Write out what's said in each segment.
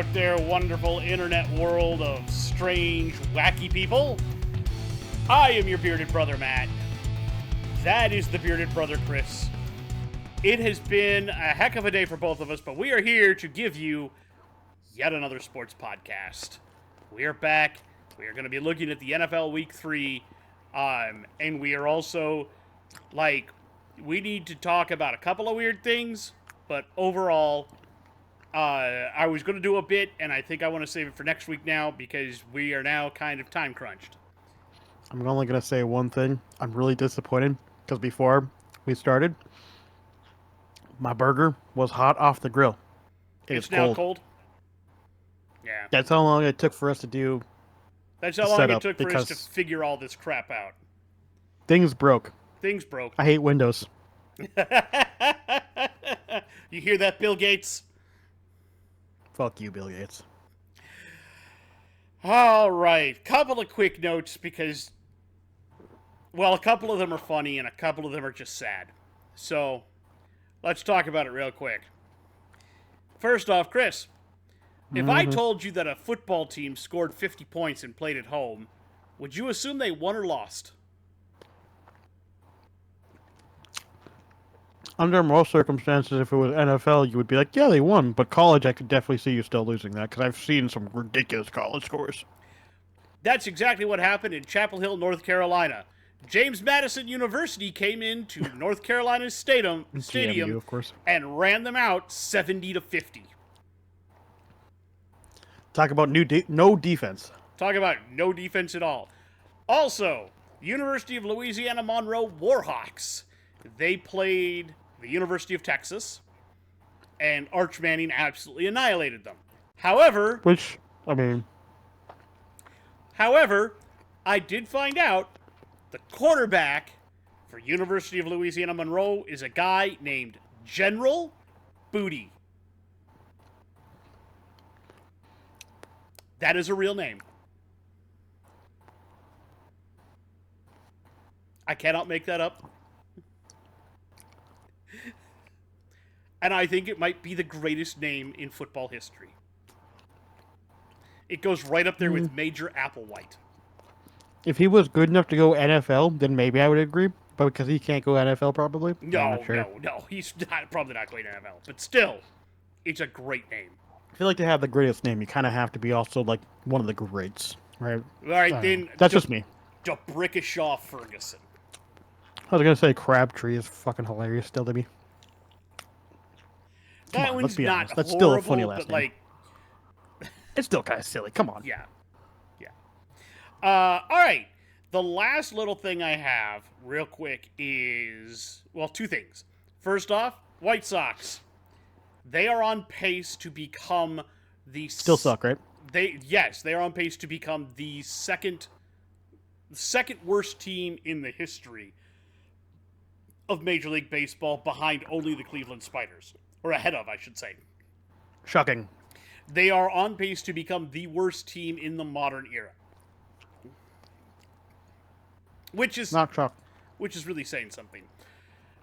out there, wonderful internet world of strange, wacky people. I am your bearded brother, Matt. That is the bearded brother, Chris. It has been a heck of a day for both of us, but we are here to give you yet another sports podcast. We are back. We are going to be looking at the NFL Week 3, and we are also, we need to talk about a couple of weird things, but overall, I was going to do a bit, and I think I want to save it for next week now because we are now kind of time crunched. I'm only going to say one thing. I'm really disappointed because before we started, my burger was hot off the grill. It's now cold? Yeah. That's how long it took for us to do. That's how long it took for us to figure all this crap out. Things broke. Things broke. I hate Windows. You hear that, Bill Gates? Fuck you, Bill Gates. All right. Couple of quick notes because, well, a couple of them are funny and a couple of them are just sad. So, let's talk about it real quick. First off, Chris, if I told you that a football team scored 50 points and played at home, would you assume they won or lost? Under most circumstances, if it was NFL, you would be like, yeah, they won. But college, I could definitely see you still losing that, because I've seen some ridiculous college scores. That's exactly what happened in Chapel Hill, North Carolina. James Madison University came into North Carolina's stadium TMU, of course, and ran them out 70-50. Talk about no defense. Talk about no defense at all. Also, University of Louisiana Monroe Warhawks. They played the University of Texas, and Arch Manning absolutely annihilated them. However, I did find out the quarterback for University of Louisiana Monroe is a guy named General Booty. That is a real name. I cannot make that up. And I think it might be the greatest name in football history. It goes right up there with Major Applewhite. If he was good enough to go NFL, then maybe I would agree. But because he can't go NFL, probably? No. He's probably not going to NFL. But still, it's a great name. I feel like to have the greatest name, you kind of have to be also like one of the greats, right? All right, then. That's just me. DeBrickashaw Ferguson. I was going to say Crabtree is fucking hilarious still to me. That one's not horrible, that's still a funny last name. Like, it's still kind of silly. Come on. Yeah. All right. The last little thing I have, real quick, is, well, two things. First off, White Sox. They are on pace to become the... Still suck, right? Yes, they are on pace to become the second worst team in the history of Major League Baseball, behind only the Cleveland Spiders. Or ahead of, I should say. Shocking. They are on pace to become the worst team in the modern era. Which is not shocked. Which is really saying something.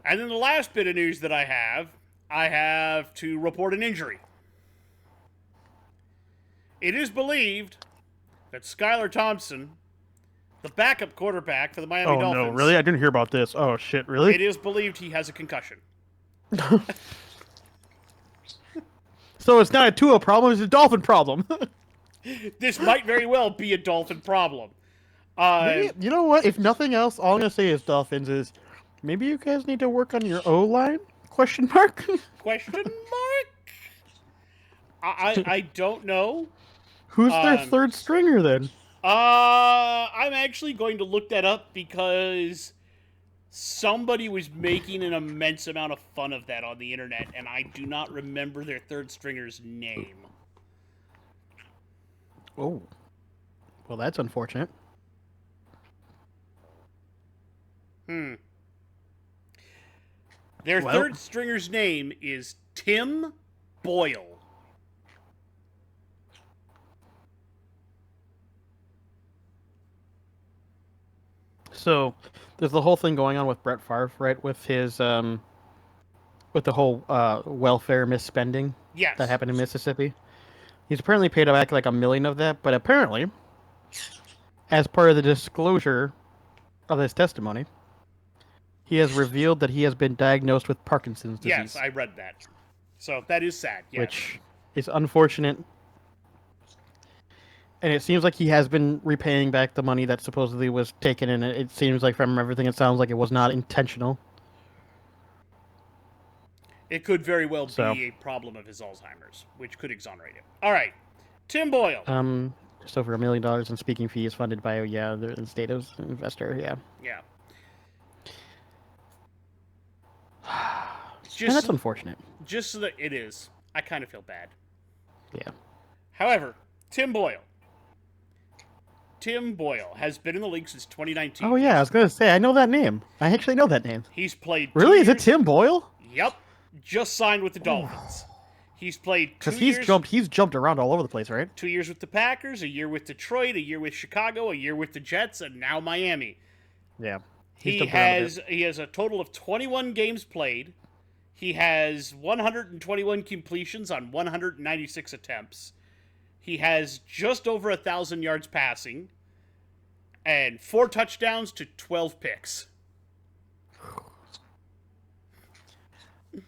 And then the last bit of news that I have to report an injury. It is believed that Skylar Thompson, the backup quarterback for the Miami Dolphins... Oh, no, really? I didn't hear about this. Oh, shit, really? It is believed he has a concussion. So it's not a Tua problem, it's a Dolphin problem. This might very well be a Dolphin problem. Maybe, you know what? If nothing else, all I'm going to say is Dolphins is, maybe you guys need to work on your O-line? Question mark? Question mark? I don't know. Who's their third stringer then? I'm actually going to look that up because somebody was making an immense amount of fun of that on the internet, and I do not remember their third stringer's name. Oh. Well, that's unfortunate. Their third stringer's name is Tim Boyle. So, there's the whole thing going on with Brett Favre, right? With his, with the whole welfare misspending Yes. that happened in Mississippi. He's apparently paid back like $1 million of that, but apparently, as part of the disclosure of his testimony, he has revealed that he has been diagnosed with Parkinson's disease. Yes, I read that. So that is sad, yes. Which is unfortunate. And it seems like he has been repaying back the money that supposedly was taken, and it seems like from everything it sounds like it was not intentional. It could very well be a problem of his Alzheimer's, which could exonerate him. All right, Tim Boyle. Just over $1 million in speaking fees funded by the state of investor. Yeah. Yeah. And that's unfortunate. Just so that it is. I kind of feel bad. Yeah. However, Tim Boyle. Tim Boyle has been in the league since 2019. Oh yeah, I was gonna say I know that name. I actually know that name. He's played. Really? Is it Tim Boyle? Yep. Just signed with the Dolphins. He's played 2 years. Because he's jumped around all over the place, right? 2 years with the Packers, a year with Detroit, a year with Chicago, a year with the Jets, and now Miami. Yeah. He has a total of 21 games played. He has 121 completions on 196 attempts. He has just over 1,000 yards passing and 4 touchdowns to 12 picks.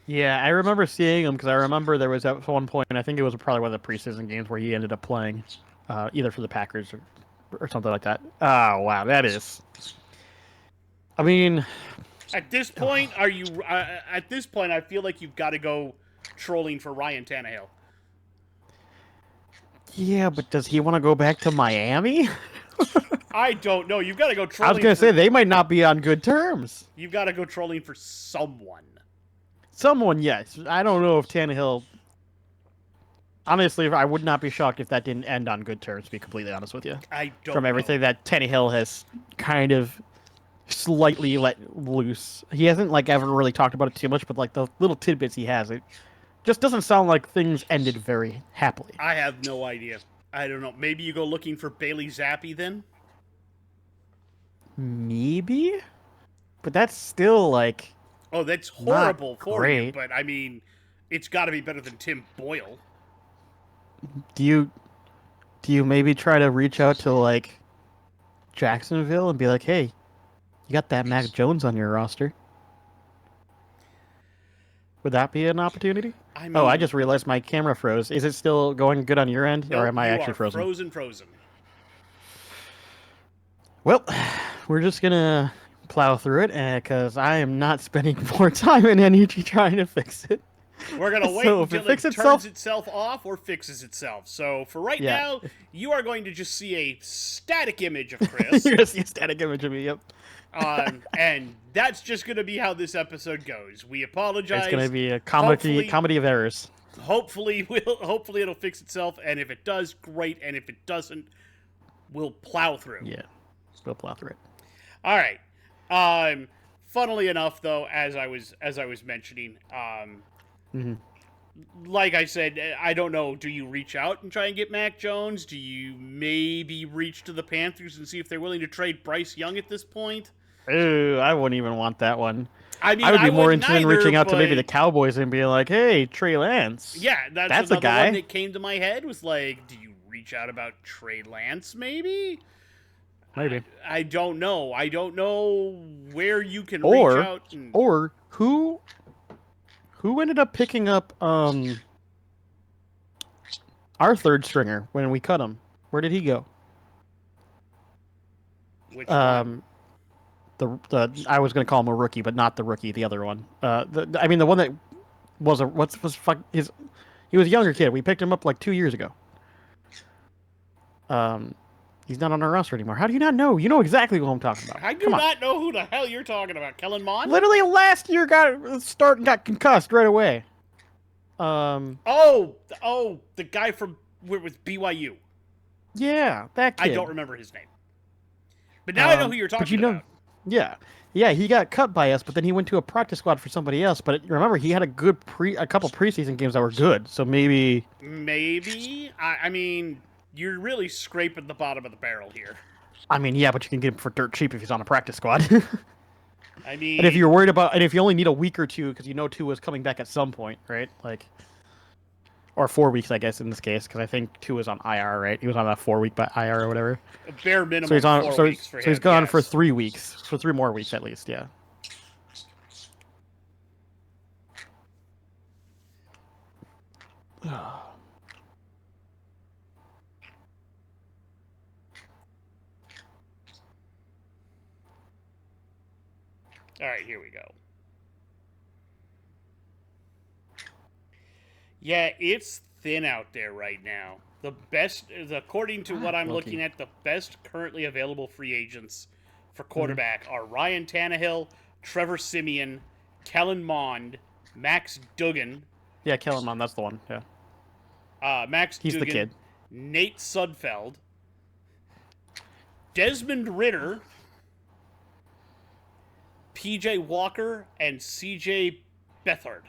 Yeah, I remember seeing him because I remember there was at one point, and I think it was probably one of the preseason games where he ended up playing, either for the Packers or something like that. Oh, wow, that is. I mean, at this point, I feel like you've got to go trolling for Ryan Tannehill. Yeah, but does he want to go back to Miami? I don't know. You've got to go trolling. I was going to say, they might not be on good terms. You've got to go trolling for someone. Someone, yes. I don't know if Tannehill... Honestly, I would not be shocked if that didn't end on good terms, to be completely honest with you. I don't From everything know. that Tannehill has kind of slightly let loose. He hasn't, like, ever really talked about it too much, but, like, the little tidbits he has, it just doesn't sound like things ended very happily. I have no idea. I don't know. Maybe you go looking for Bailey Zappi then? Maybe? But that's still, like... Oh, that's horrible for you, great. but, I mean, it's got to be better than Tim Boyle. Do you maybe try to reach out to, like, Jacksonville and be like, hey, you got that Mac Jones on your roster? Would that be an opportunity? I mean, I just realized my camera froze. Is it still going good on your end, or am I actually frozen? Frozen. Well, we're just going to plow through it, because I am not spending more time and energy trying to fix it. We're going to wait until it turns itself off or fixes itself. So for right now, you are going to just see a static image of Chris. You're going to see a static image of me, yep. And that's just going to be how this episode goes. We apologize. It's going to be a comedy of errors. Hopefully it'll fix itself, and if it does, great. And if it doesn't, we'll plow through. Yeah, we'll plow through it. All right. Funnily enough, though, as I was mentioning, like I said, I don't know. Do you reach out and try and get Mac Jones? Do you maybe reach to the Panthers and see if they're willing to trade Bryce Young at this point? Ooh, I wouldn't even want that one. I mean, I would be more interested in reaching out to maybe the but... Cowboys and being like, hey, Trey Lance. Yeah, that's the guy. One that came to my head was like, do you reach out about Trey Lance maybe? Maybe. I don't know. I don't know where you can reach out. Or who ended up picking up our third stringer when we cut him? Where did he go? Which one? I was going to call him a rookie, but not the rookie, the other one. I mean the one that was he was a younger kid. We picked him up like 2 years ago. He's not on our roster anymore. How do you not know? You know exactly who I'm talking about. I do not know who the hell you're talking about. Kellen Mond? Literally last year got concussed right away. Oh, the guy from with BYU. Yeah, that kid. I don't remember his name. But now I know who you're talking about. Yeah. Yeah, he got cut by us, but then he went to a practice squad for somebody else. But remember, he had a couple preseason games that were good. So maybe. I mean, you're really scraping the bottom of the barrel here. I mean, yeah, but you can get him for dirt cheap if he's on a practice squad. I mean, and if you're worried about, and if you only need a week or two because you know Tua is coming back at some point, right? Like, or 4 weeks, I guess, in this case, because I think 2 is on IR, right? He was on a 4 week IR or whatever. A bare So he's minimum on. 4 weeks for So him. he's gone for Yes. 3 weeks, for 3 more weeks at least. Yeah. All right, here we go. Yeah, it's thin out there right now. The best, according to what I'm Loki. looking at, the best currently available free agents for quarterback are Ryan Tannehill, Trevor Siemian, Kellen Mond, Max Duggan, Yeah, Kellerman, that's the one. Yeah. Max He's the Duggan, kid. Nate Sudfeld, Desmond Ritter, PJ Walker, and CJ Beathard.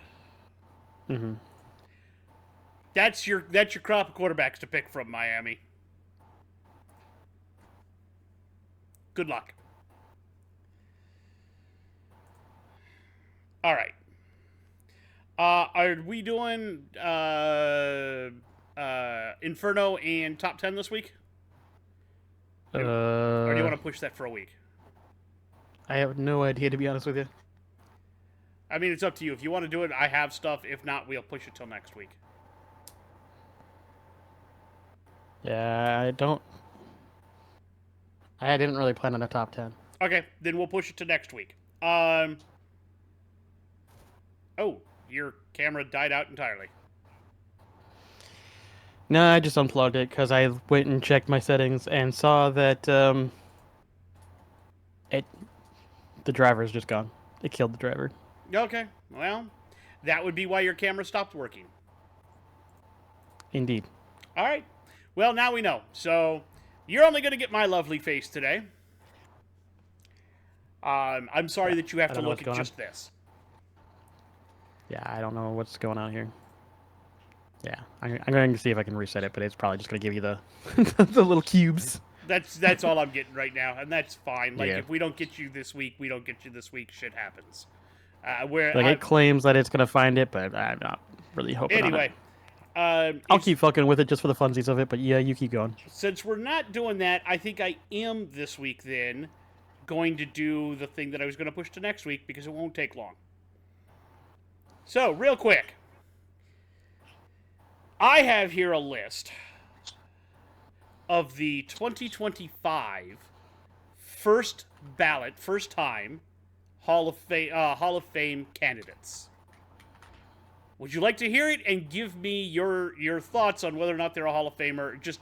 Mm-hmm. That's your crop of quarterbacks to pick from, Miami. Good luck. All right. Are we doing Inferno and top 10 this week? Or do you want to push that for a week? I have no idea, to be honest with you. I mean, it's up to you. If you want to do it, I have stuff. If not, we'll push it till next week. Yeah, I don't. I didn't really plan on a top 10. Okay, then we'll push it to next week. Oh, your camera died out entirely. No, I just unplugged it because I went and checked my settings and saw that the driver is just gone. It killed the driver. Okay, well, that would be why your camera stopped working. Indeed. All right. Well, now we know. So you're only going to get my lovely face today. I'm sorry that you have to look at just this. Yeah, I don't know what's going on here. Yeah, I'm going to see if I can reset it, but it's probably just going to give you the the little cubes. That's all I'm getting right now, and that's fine. Like, Yeah. if we don't get you this week, we don't get you this week. Shit happens. It claims that it's going to find it, but I'm not really hoping on it. Anyway, I'll keep fucking with it just for the funsies of it, but yeah, you keep going. Since we're not doing that, I think I am this week then going to do the thing that I was going to push to next week because it won't take long. So, real quick, I have here a list of the 2025 first ballot, first time Hall of Fame candidates. Would you like to hear it and give me your thoughts on whether or not they're a Hall of Famer? Just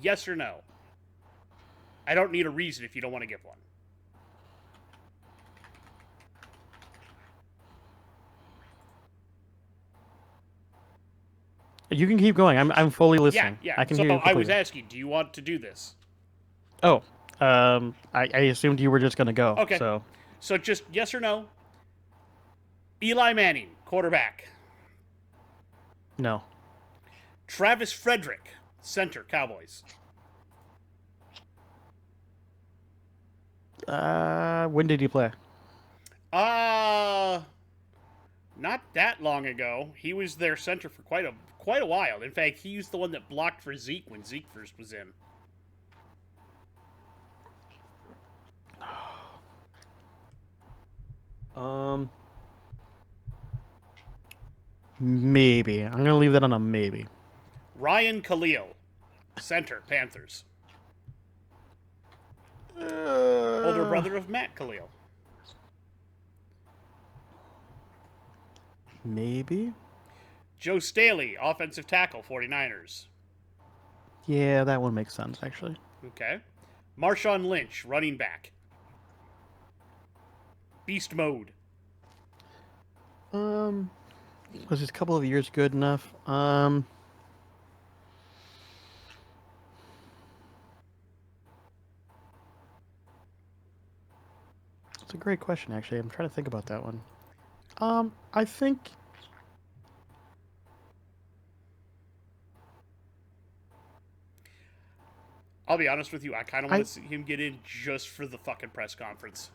yes or no. I don't need a reason if you don't want to give one. You can keep going. I'm fully listening. Yeah. I can so hear you I was completely. asking, do you want to do this? Oh, I assumed you were just gonna go. Okay. So just yes or no. Eli Manning, quarterback. no. Travis Frederick, center, Cowboys. When did he play? Not that long ago. He was their center for quite a while. In fact, he was the one that blocked for Zeke when Zeke first was in. Maybe. I'm gonna leave that on a maybe. Ryan Khalil, center, Panthers. Older brother of Matt Khalil. Maybe. Joe Staley, offensive tackle, 49ers. Yeah, that one makes sense actually. Okay. Marshawn Lynch, running back. Beast mode. Was his couple of years good enough? It's a great question actually. I'm trying to think about that one. I think I'll be honest with you, I kind of want to see him get in just for the fucking press conference.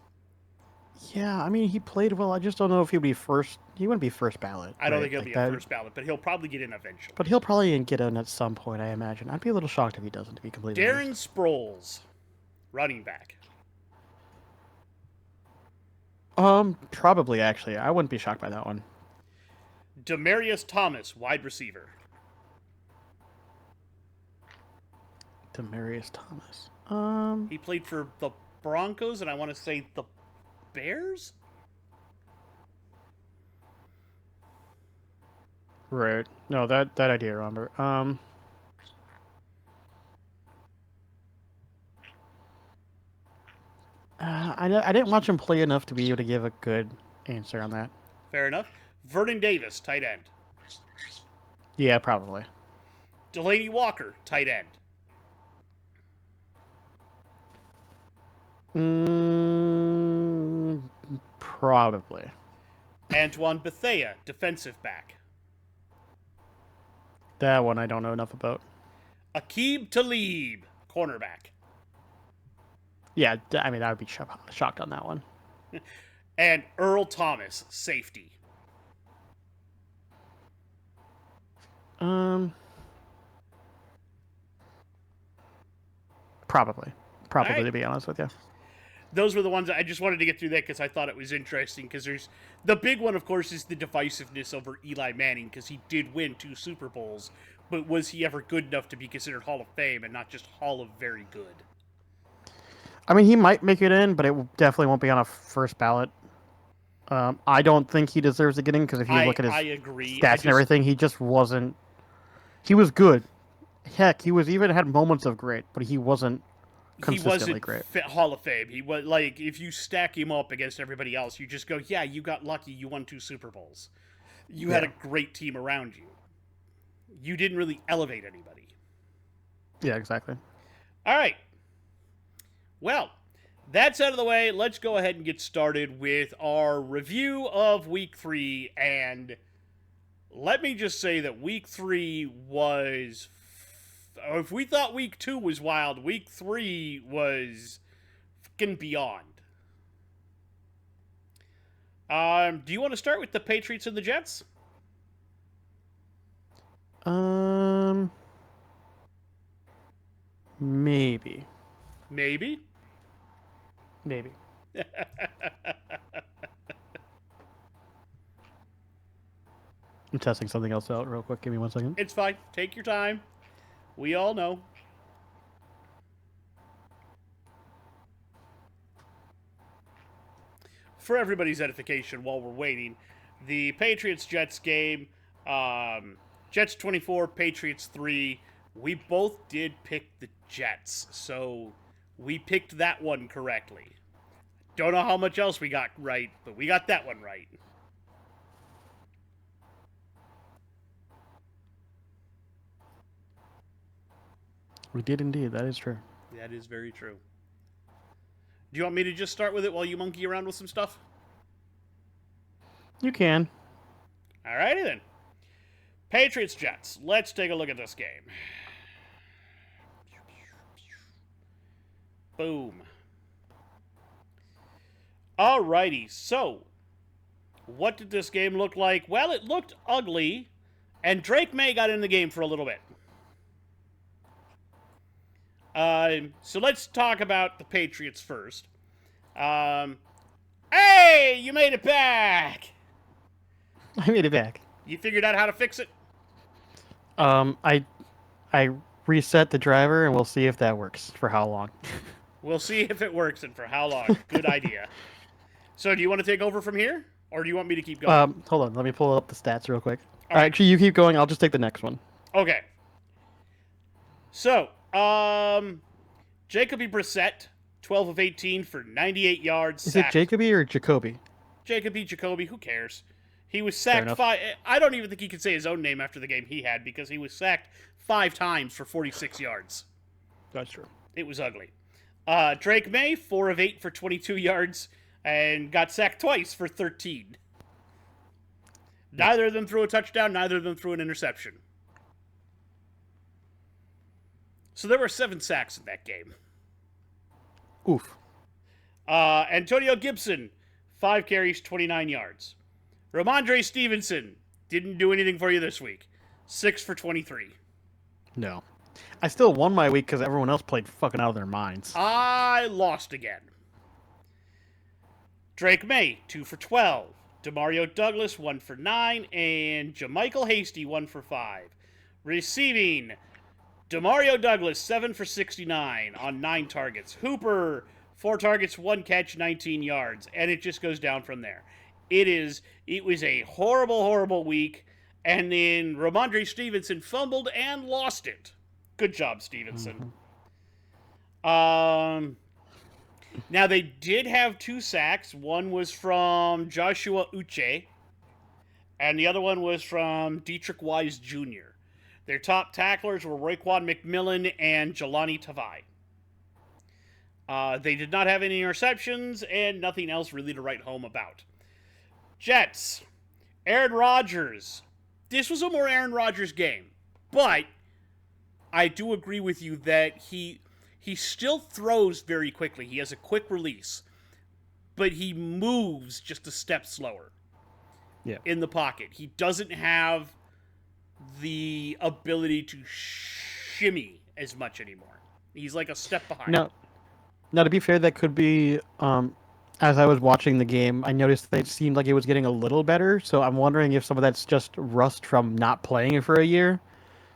Yeah, I mean, he played well. I just don't know if he'd be first. He wouldn't be first ballot. I don't right? think he'll Like be a that. first ballot, but he'll probably get in eventually. But he'll probably get in at some point, I imagine. I'd be a little shocked if he doesn't, to be completely Darren honest. Sproles, running back. Probably actually. I wouldn't be shocked by that one. Demarius Thomas, wide receiver. Demarius Thomas. He played for the Broncos, and I want to say the Bears? Right. No, that I do remember. I didn't watch him play enough to be able to give a good answer on that. Fair enough. Vernon Davis, tight end. Yeah, probably. Delaney Walker, tight end. Probably. Antoine Bethea, defensive back. That one I don't know enough about. Aqib Talib, cornerback. Yeah, I mean, I would be shocked on that one. And Earl Thomas, safety. Probably, right. to be honest with you. Those were the ones I just wanted to get through that because I thought it was interesting. Because there's the big one, of course, is the divisiveness over Eli Manning because he did win 2 Super Bowls, but was he ever good enough to be considered Hall of Fame and not just Hall of Very Good? I mean, he might make it in, but it definitely won't be on a first ballot. I don't think he deserves to get in because if you look at his stats and everything, he just wasn't. He was good. Heck, he was even had moments of great, but he wasn't consistently great. Hall of Fame. He was like, if you stack him up against everybody else, you just go, yeah, you got lucky. You won 2 Super Bowls. You had a great team around you. You didn't really elevate anybody. Yeah, exactly. All right. Well, that's out of the way. Let's go ahead and get started with our review of Week 3. And let me just say that Week 3 was... If we thought Week 2 was wild, Week 3 was fucking beyond. Do you want to start with the Patriots and the Jets? Maybe. Maybe? Maybe. I'm testing something else out real quick. Give me 1 second. It's fine. Take your time. We all know. For everybody's edification while we're waiting, the Patriots-Jets game, Jets 24, Patriots 3, we both did pick the Jets, so we picked that one correctly. Don't know how much else we got right, but we got that one right. We did indeed. That is true. That is very true. Do you want me to just start with it while you monkey around with some stuff? You can. Alrighty then. Patriots-Jets. Let's take a look at this game. Boom. Alrighty, so what did this game look like? Well, it looked ugly, and Drake May got in the game for a little bit. So let's talk about the Patriots first. Hey, you made it back! I made it back. You figured out how to fix it? I reset the driver, and we'll see if that works. For how long? We'll see if it works and for how long. Good idea. So, do you want to take over from here, or do you want me to keep going? Hold on. Let me pull up the stats real quick. All right. Actually, you keep going. I'll just take the next one. Okay. So, Jacoby Brissett, 12 of 18 for 98 yards. Is it Jacoby or Jacoby? Jacoby, who cares? He was sacked 5... I don't even think he could say his own name after the game he had because he was sacked 5 times for 46 yards. That's true. It was ugly. Drake May, 4 of 8 for 22 yards and got sacked twice for 13. Neither of them threw a touchdown. Neither of them threw an interception. So there were 7 sacks in that game. Oof. Antonio Gibson, 5 carries, 29 yards. Ramondre Stevenson didn't do anything for you this week. 6 for 23. No. I still won my week because everyone else played fucking out of their minds. I lost again. Drake May, 2 for 12. Demario Douglas, 1 for 9. And Jamichael Hasty, 1 for 5. Receiving, Demario Douglas, 7 for 69 on 9 targets. Hooper, 4 targets, 1 catch, 19 yards. And it just goes down from there. It was a horrible, horrible week. And then Ramondre Stevenson fumbled and lost it. Good job, Stevenson. Now, they did have 2 sacks. One was from Joshua Uche, and the other one was from Dietrich Wise Jr. Their top tacklers were Raekwon McMillan and Jelani Tavai. They did not have any interceptions and nothing else really to write home about. Jets, Aaron Rodgers. This was a more Aaron Rodgers game, but I do agree with you that he still throws very quickly. He has a quick release, but he moves just a step slower in the pocket. He doesn't have the ability to shimmy as much anymore. He's like a step behind. Now, to be fair, that could be, as I was watching the game, I noticed that it seemed like it was getting a little better, so I'm wondering if some of that's just rust from not playing it for a year.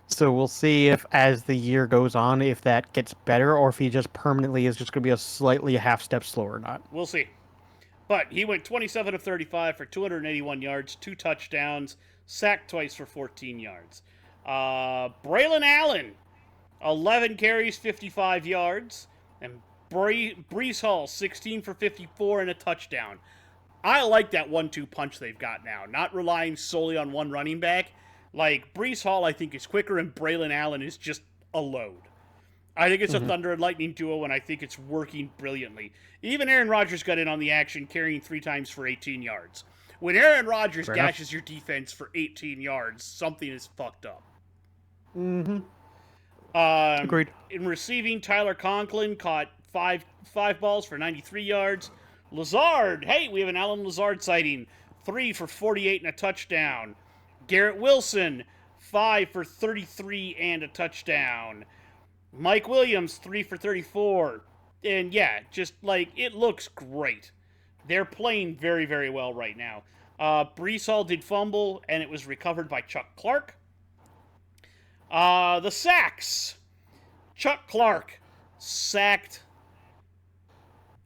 So we'll see if, as the year goes on, if that gets better, or if he just permanently is just going to be a half step slower or not. We'll see. But he went 27 of 35 for 281 yards, 2 touchdowns, sacked twice for 14 yards. Braylon Allen, 11 carries, 55 yards. And Breece Hall, 16 for 54 and a touchdown. I like that 1-2 punch they've got now, not relying solely on one running back. Like, Breece Hall, I think, is quicker, and Braylon Allen is just a load. I think it's a thunder and lightning duo, and I think it's working brilliantly. Even Aaron Rodgers got in on the action, carrying 3 times for 18 yards. When Aaron Rodgers gashes your defense for 18 yards, something is fucked up. Agreed. In receiving, Tyler Conklin caught five balls for 93 yards. Lazard, hey, we have an Alan Lazard sighting. 3 for 48 and a touchdown. Garrett Wilson, 5 for 33 and a touchdown. Mike Williams, 3 for 34. And yeah, just like, it looks great. They're playing very, very well right now. Breece Hall did fumble, and it was recovered by Chuck Clark. The sacks. Chuck Clark sacked.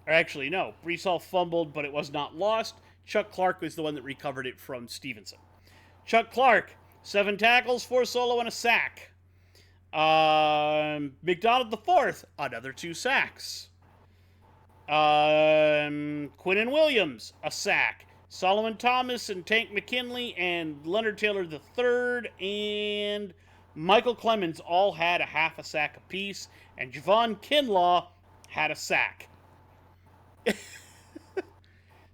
Or actually, no. Breece Hall fumbled, but it was not lost. Chuck Clark was the one that recovered it from Stevenson. Chuck Clark, 7 tackles, 4 solo, and a sack. McDonald IV, another 2 sacks. Quinnen Williams, a sack. Solomon Thomas and Tank McKinley and Leonard Taylor III and Michael Clemens all had a half a sack apiece. And Javon Kinlaw had a sack.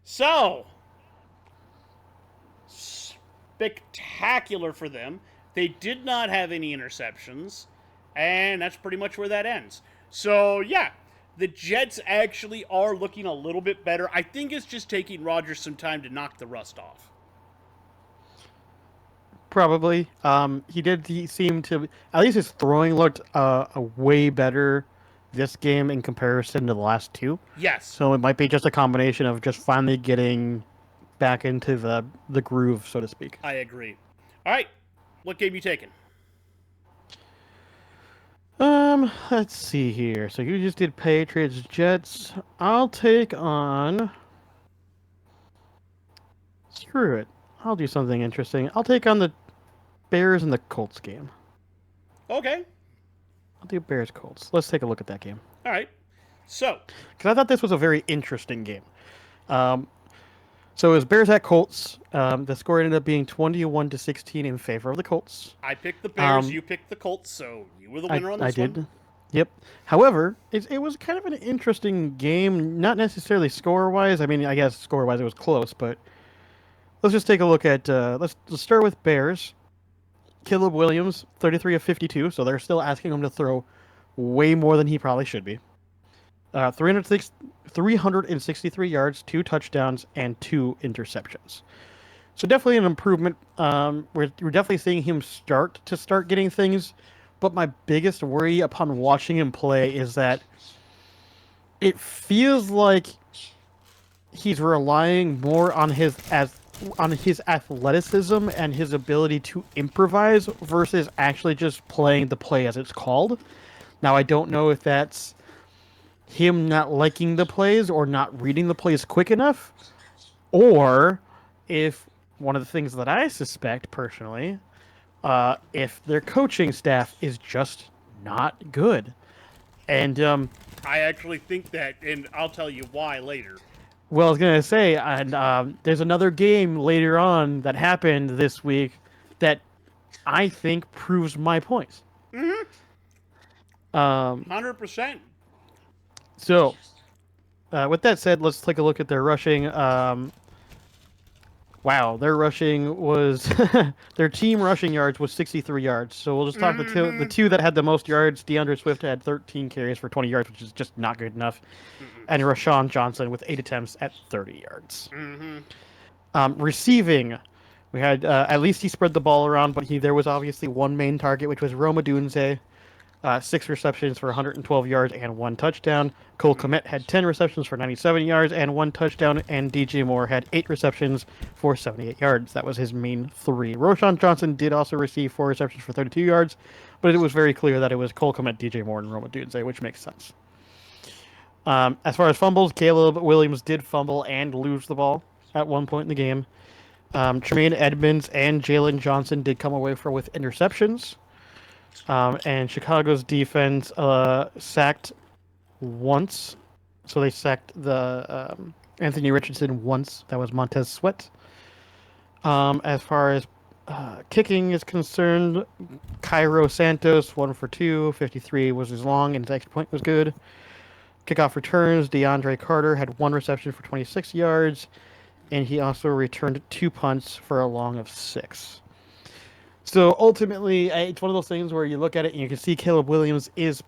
So, spectacular for them. They did not have any interceptions, and that's pretty much where that ends. So, yeah, the Jets actually are looking a little bit better. I think it's just taking Rodgers some time to knock the rust off. Probably. He seemed to, at least his throwing looked way better this game in comparison to the last 2. Yes. So it might be just a combination of just finally getting back into the groove, so to speak. I agree. All right. What game you taking? Let's see here. So you just did Patriots, Jets. I'll take on... Screw it. I'll do something interesting. I'll take on the Bears and the Colts game. Okay. I'll do Bears-Colts. Let's take a look at that game. All right. So. Because I thought this was a very interesting game. So it was Bears at Colts. The score ended up being 21-16 in favor of the Colts. I picked the Bears. You picked the Colts, so you were the winner on this one. I did. Yep. However, it was kind of an interesting game, not necessarily score-wise. I mean, I guess score-wise it was close, but let's just take a look at... let's start with Bears. Caleb Williams, 33 of 52, so they're still asking him to throw way more than he probably should be. 363 yards, 2 touchdowns, and 2 interceptions. So definitely an improvement. We're definitely seeing him start getting things. But my biggest worry upon watching him play is that it feels like he's relying more on his athleticism and his ability to improvise versus actually just playing the play as it's called. Now I don't know if that's him not liking the plays or not reading the plays quick enough, or if one of the things that I suspect personally, if their coaching staff is just not good. And I actually think that, and I'll tell you why later. well, I was gonna say, and there's another game later on that happened this week that I think proves my points. 100%. So, with that said, let's take a look at their rushing. Wow, their rushing was their team rushing yards was 63 yards. So we'll just talk the two that had the most yards. DeAndre Swift had 13 carries for 20 yards, which is just not good enough, and Rashawn Johnson with 8 attempts at 30 yards. Receiving, we had at least he spread the ball around, but there was obviously one main target, which was Roma Dunze. 6 receptions for 112 yards and 1 touchdown. Cole Kmet had 10 receptions for 97 yards and 1 touchdown, and DJ Moore had 8 receptions for 78 yards. That was his main 3. Rashawn Johnson did also receive 4 receptions for 32 yards, but it was very clear that it was Cole Kmet, DJ Moore, and Roma Dunze, which makes sense. As far as fumbles, Caleb Williams did fumble and lose the ball at one point in the game. Tremaine Edmonds and Jalen Johnson did come away with interceptions. And Chicago's defense sacked once. So they sacked the Anthony Richardson once. That was Montez Sweat. As far as kicking is concerned, Cairo Santos, 1 for 2. 53 was his long, and his extra point was good. Kickoff returns, DeAndre Carter had 1 reception for 26 yards. And he also returned 2 punts for a long of 6. So ultimately, it's one of those things where you look at it and you can see Caleb Williams is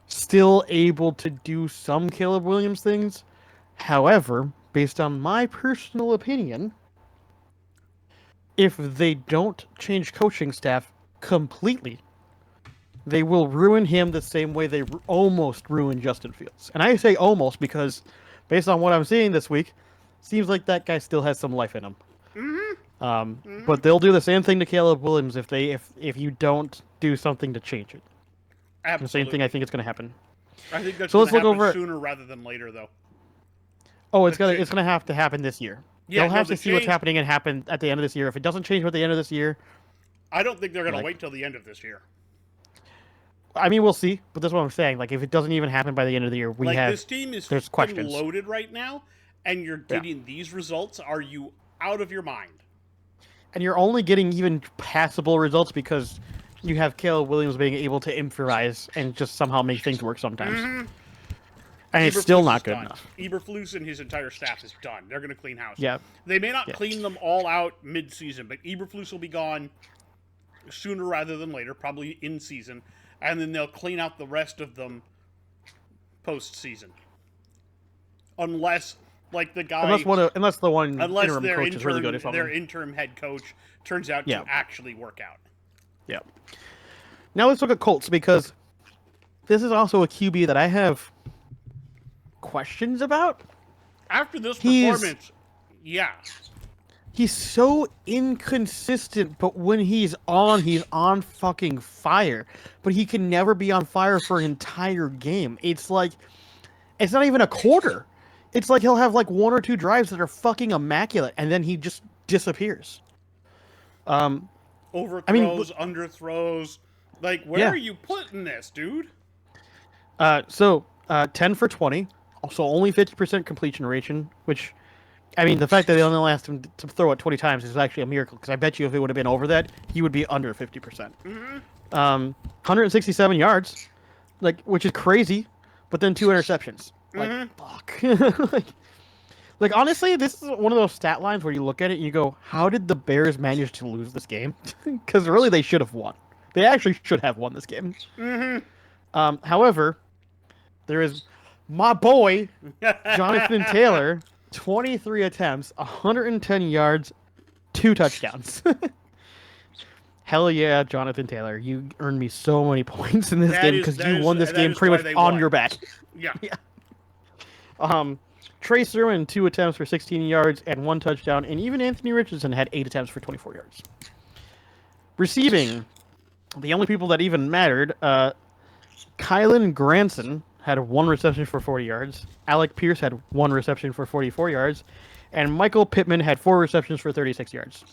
still able to do some Caleb Williams things. However, based on my personal opinion, if they don't change coaching staff completely, they will ruin him the same way they almost ruined Justin Fields. And I say almost because, based on what I'm seeing this week, seems like that guy still has some life in him. But they'll do the same thing to Caleb Williams if you don't do something to change it. Absolutely. The same thing I think it's going to happen. I think that's so going to happen over sooner rather than later, though. Oh, it's gonna have to happen this year. Yeah, they'll have to see what's happening and happen at the end of this year. If it doesn't change by the end of this year, I don't think they're going to wait till the end of this year. I mean, we'll see, but that's what I'm saying. Like, if it doesn't even happen by the end of the year, this team is there's questions. Loaded right now, and you're getting these results. Are you out of your mind? And you're only getting even passable results because you have Caleb Williams being able to improvise and just somehow make things work sometimes. And it's still not good enough. Eberflus and his entire staff is done. They're going to clean house. Yeah. They may not clean them all out mid-season, but Eberflus will be gone sooner rather than later, probably in season, and then they'll clean out the rest of them post-season. Unless, like the guy, unless the one interim their coach is really good or something. Their interim head coach turns out to actually work out. Yeah. Now let's look at Colts, because this is also a QB that I have questions about. After this performance, he's so inconsistent, but when he's on fucking fire. But he can never be on fire for an entire game. It's like, it's not even a quarter. It's like he'll have like 1 or 2 drives that are fucking immaculate, and then he just disappears. Overthrows, underthrows. Like, where are you putting this, dude? 10 for 20. So only 50% completion ratio, which, I mean, the fact that they only asked him to throw it 20 times is actually a miracle, because I bet you if it would have been over that, he would be under 50%. 167 yards, which is crazy, but then 2 interceptions. Fuck. like, honestly, this is one of those stat lines where you look at it and you go, how did the Bears manage to lose this game? Because really, they should have won. They actually should have won this game. However, there is My boy, Jonathan Taylor, 23 attempts, 110 yards, 2 touchdowns. Hell yeah, Jonathan Taylor. You earned me so many points in this game because you won this game pretty much on your back. Yeah. Trey Sermon, 2 attempts for 16 yards and 1 touchdown, and even Anthony Richardson had 8 attempts for 24 yards. Receiving, the only people that even mattered, Kylan Granson had 1 reception for 40 yards, Alec Pierce had 1 reception for 44 yards, and Michael Pittman had 4 receptions for 36 yards.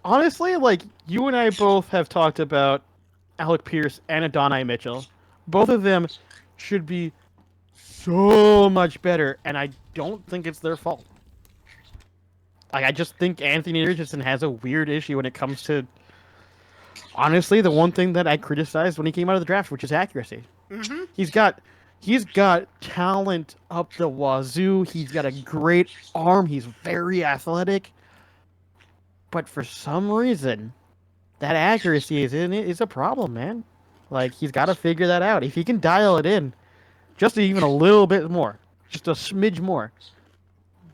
Honestly, like, you and I both have talked about Alec Pierce and Adonai Mitchell. Both of them should be so much better, and I don't think it's their fault. Like, I just think Anthony Richardson has a weird issue when it comes to, honestly, the one thing that I criticized when he came out of the draft, which is accuracy. Mm-hmm. He's got talent up the wazoo. He's got a great arm. He's very athletic. But for some reason, that accuracy is a problem, man. Like, he's got to figure that out. If he can dial it in just even a little bit more, just a smidge more,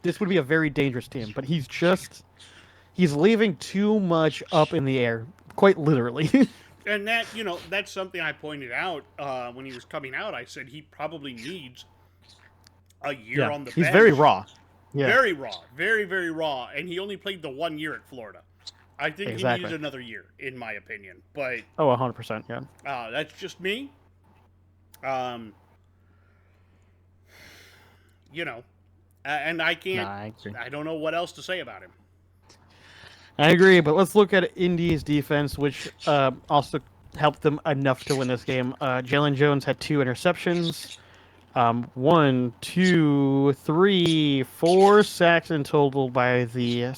this would be a very dangerous team. But he's leaving too much up in the air, quite literally. And that, that's something I pointed out when he was coming out. I said he probably needs a year on the bench. He's very raw. Yeah. Very raw. Very, very raw. And he only played the 1 year at Florida. I think he needs another year, in my opinion. But 100%, yeah. That's just me. And I can't. Nah, I agree. I don't know what else to say about him. I agree, but let's look at Indy's defense, which also helped them enough to win this game. Jalen Jones had 2 interceptions. 1, 2, 3, 4 sacks in total by the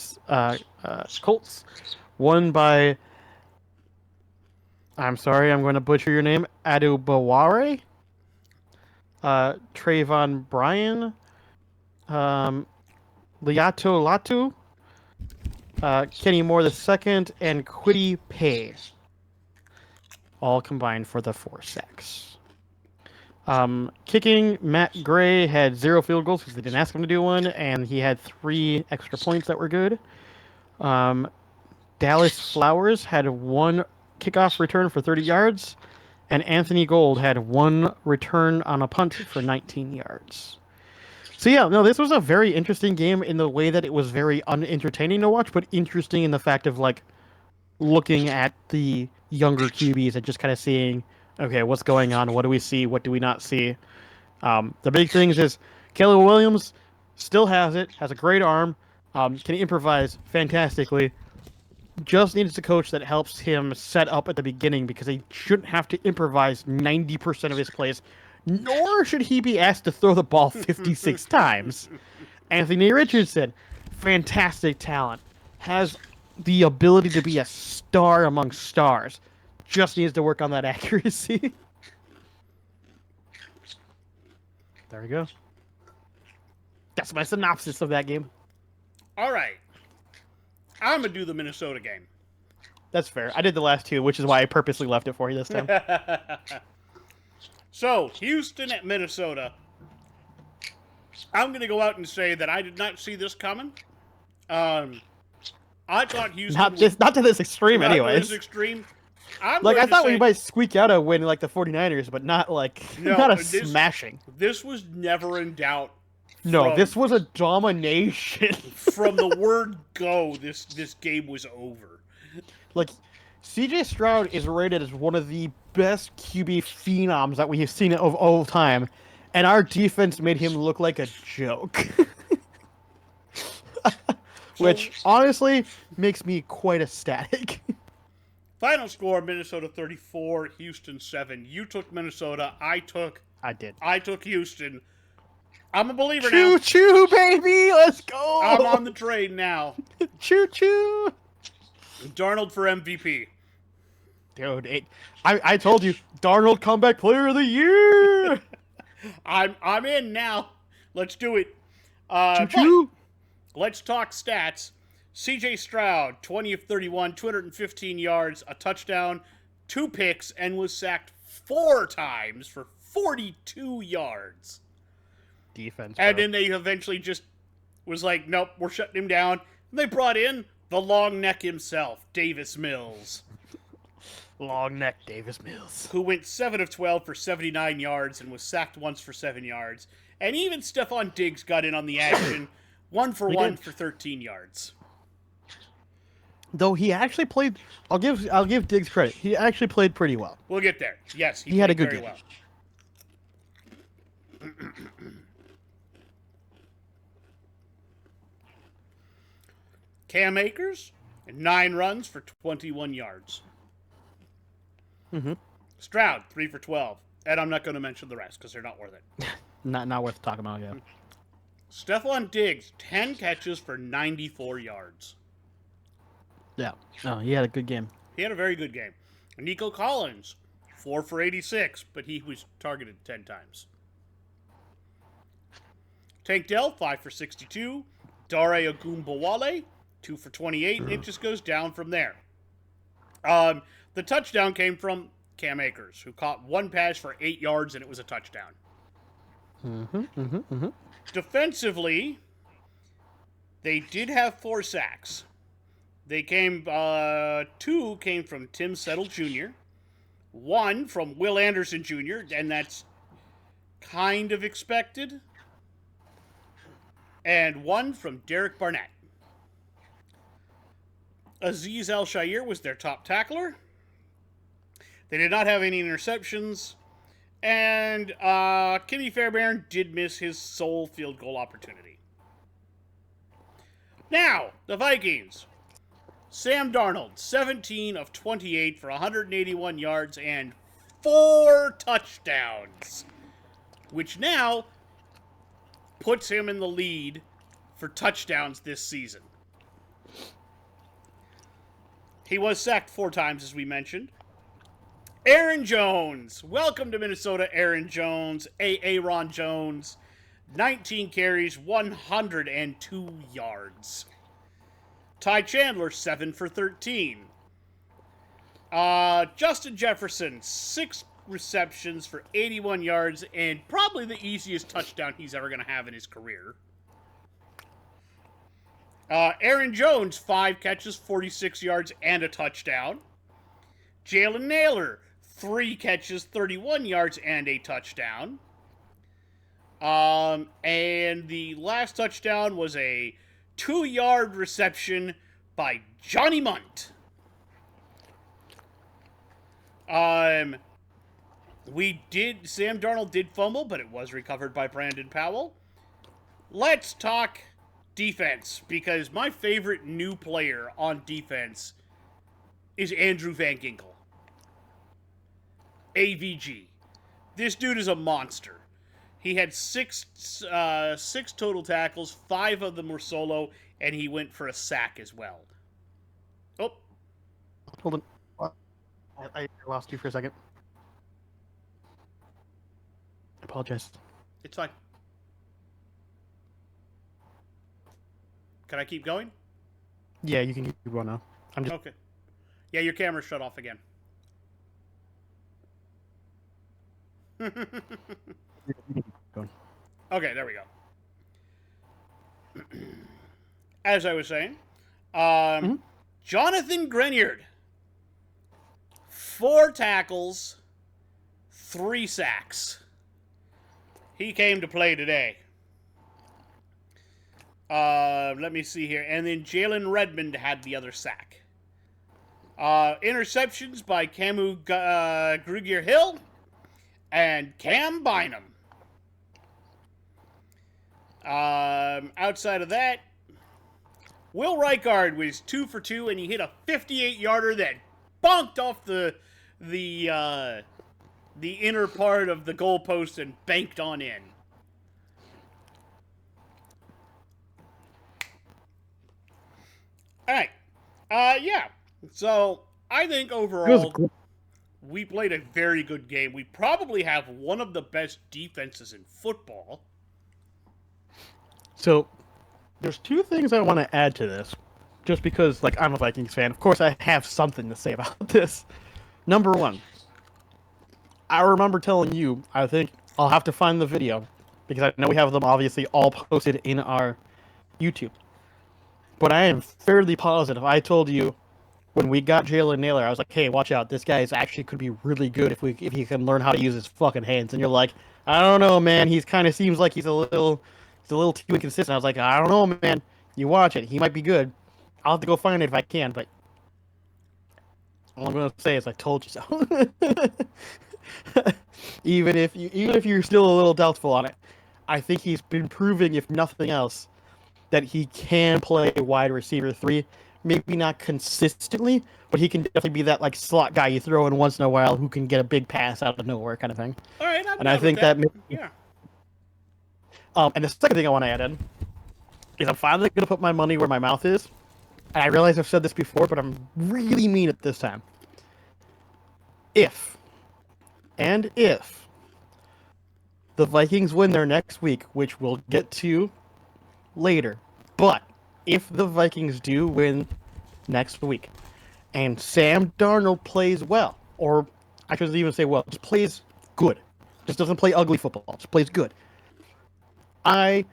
Colts. 1 by, I'm sorry, I'm going to butcher your name, Adubaware. Trayvon Bryan. Liato Latu. Kenny Moore II, and Quiddy Pay. All combined for the 4 sacks. Kicking, Matt Gray had 0 field goals because they didn't ask him to do one, and he had 3 extra points that were good. Dallas Flowers had 1 kickoff return for 30 yards, and Anthony Gold had 1 return on a punt for 19 yards. So yeah, no, this was a very interesting game in the way that it was very unentertaining to watch, but interesting in the fact of, like, looking at the younger QBs and just kind of seeing, okay, what's going on? What do we see? What do we not see? The big things is Caleb Williams still has it, has a great arm, can improvise fantastically. Just needs a coach that helps him set up at the beginning because he shouldn't have to improvise 90% of his plays, nor should he be asked to throw the ball 56 times. Anthony Richardson, fantastic talent, has the ability to be a star among stars. Just needs to work on that accuracy. There we go. That's my synopsis of that game. All right. I'm going to do the Minnesota game. That's fair. I did the last 2, which is why I purposely left it for you this time. So, Houston at Minnesota. I'm going to go out and say that I did not see this coming. I thought Houston... Not to this extreme, anyways. Not to this extreme. I thought we might squeak out a win like the 49ers, but not like... not smashing. This was never in doubt. No, this was a domination. From the word go, this game was over. Like, CJ Stroud is rated as one of the best QB phenoms that we have seen of all time, and our defense made him look like a joke. Which, honestly, makes me quite ecstatic. Final score, Minnesota 34, Houston 7. You took Minnesota, I took Houston. I'm a believer now. Choo-choo, baby! Let's go! I'm on the train now. Choo-choo! Darnold for MVP. Dude, I told you, Darnold comeback player of the year! I'm in now. Let's do it. Choo-choo! Let's talk stats. CJ Stroud, 20 of 31, 215 yards, a touchdown, 2 picks, and was sacked 4 times for 42 yards. Defense. And bro. then they eventually just was like, nope, we're shutting him down. And they brought in the long neck himself, Davis Mills, Long neck Davis Mills. who went 7 of 12 for 79 yards and was sacked once for 7 yards. And even Stephon Diggs got in on the action, 1 for 1 for 13 yards. Though he actually played, I'll give Diggs credit. He actually played pretty well. We'll get there. Yes, He had a played good very game. well. Cam Akers, 9 runs for 21 yards. Mm-hmm. Stroud, 3 for 12. And I'm not going to mention the rest because they're not worth it. Not worth talking about, yeah. Stephon Diggs, 10 catches for 94 yards. Yeah. Oh, he had a good game. He had a very good game. Nico Collins, 4 for 86, but he was targeted 10 times. Tank Dell, 5 for 62. Dare Ogunbowale, 2 for 28. It just goes down from there. The touchdown came from Cam Akers, who caught 1 pass for 8 yards, and it was a touchdown. Defensively, they did have 4 sacks. They came, 2 came from Tim Settle Jr., 1 from Will Anderson Jr., and that's kind of expected, and 1 from Derek Barnett. Azeez Al-Shaair was their top tackler. They did not have any interceptions, and Kenny Fairbairn did miss his sole field goal opportunity. Now, the Vikings. Sam Darnold, 17 of 28 for 181 yards and 4 touchdowns, which now puts him in the lead for touchdowns this season. He was sacked 4 times, as we mentioned. Aaron Jones. Welcome to Minnesota, Aaron Jones. Aaron Jones. 19 carries, 102 yards. Ty Chandler, 7 for 13. Justin Jefferson, 6 receptions for 81 yards, and probably the easiest touchdown he's ever going to have in his career. Aaron Jones, 5 catches, 46 yards, and a touchdown. Jalen Naylor, 3 catches, 31 yards, and a touchdown. And the last touchdown was a 2-yard reception by Johnny Munt. Sam Darnold did fumble, but it was recovered by Brandon Powell. Let's talk defense, because my favorite new player on defense is Andrew Van Ginkel. AVG. This dude is a monster. He had 6 total tackles, 5 of them were solo, and he went for a sack as well. Oh. Hold on. I lost you for a second. I apologize. It's fine. Can I keep going? Yeah, you can keep going now. I'm just Okay. Yeah, your camera's shut off again. Okay, there we go. As I was saying, Jonathan Greniard, 4 tackles, 3 sacks. He came to play today. Let me see here. And then Jalen Redmond had the other sack. Interceptions by Camu Grugier-Hill and Cam Bynum. Outside of that, Will Reichard was 2 for 2, and he hit a 58-yarder that bonked off the inner part of the goalpost and banked on in. All right. Yeah. So I think overall we played a very good game. We probably have one of the best defenses in football. So, there's 2 things I want to add to this, just because, like, I'm a Vikings fan. Of course, I have something to say about this. Number 1, I remember telling you, I think I'll have to find the video because I know we have them obviously all posted in our YouTube. But I am fairly positive I told you when we got Jalen Naylor, I was like, hey, watch out. This guy is actually could be really good if he can learn how to use his fucking hands. And you're like, I don't know, man. He's kind of seems like he's a little too inconsistent. I was like, I don't know, man. You watch it. He might be good. I'll have to go find it if I can, but all I'm gonna say is I told you so. even if you're still a little doubtful on it, I think he's been proving, if nothing else, that he can play wide receiver 3. Maybe not consistently, but he can definitely be that like slot guy you throw in once in a while who can get a big pass out of nowhere kind of thing. All right, and I think that yeah. And the second thing I want to add in is I'm finally going to put my money where my mouth is. And I realize I've said this before, but I'm really mean at this time. If the Vikings win their next week, which we'll get to later, but if the Vikings do win next week, and Sam Darnold plays well, or I shouldn't even say well, just plays good, just doesn't play ugly football, just plays good, I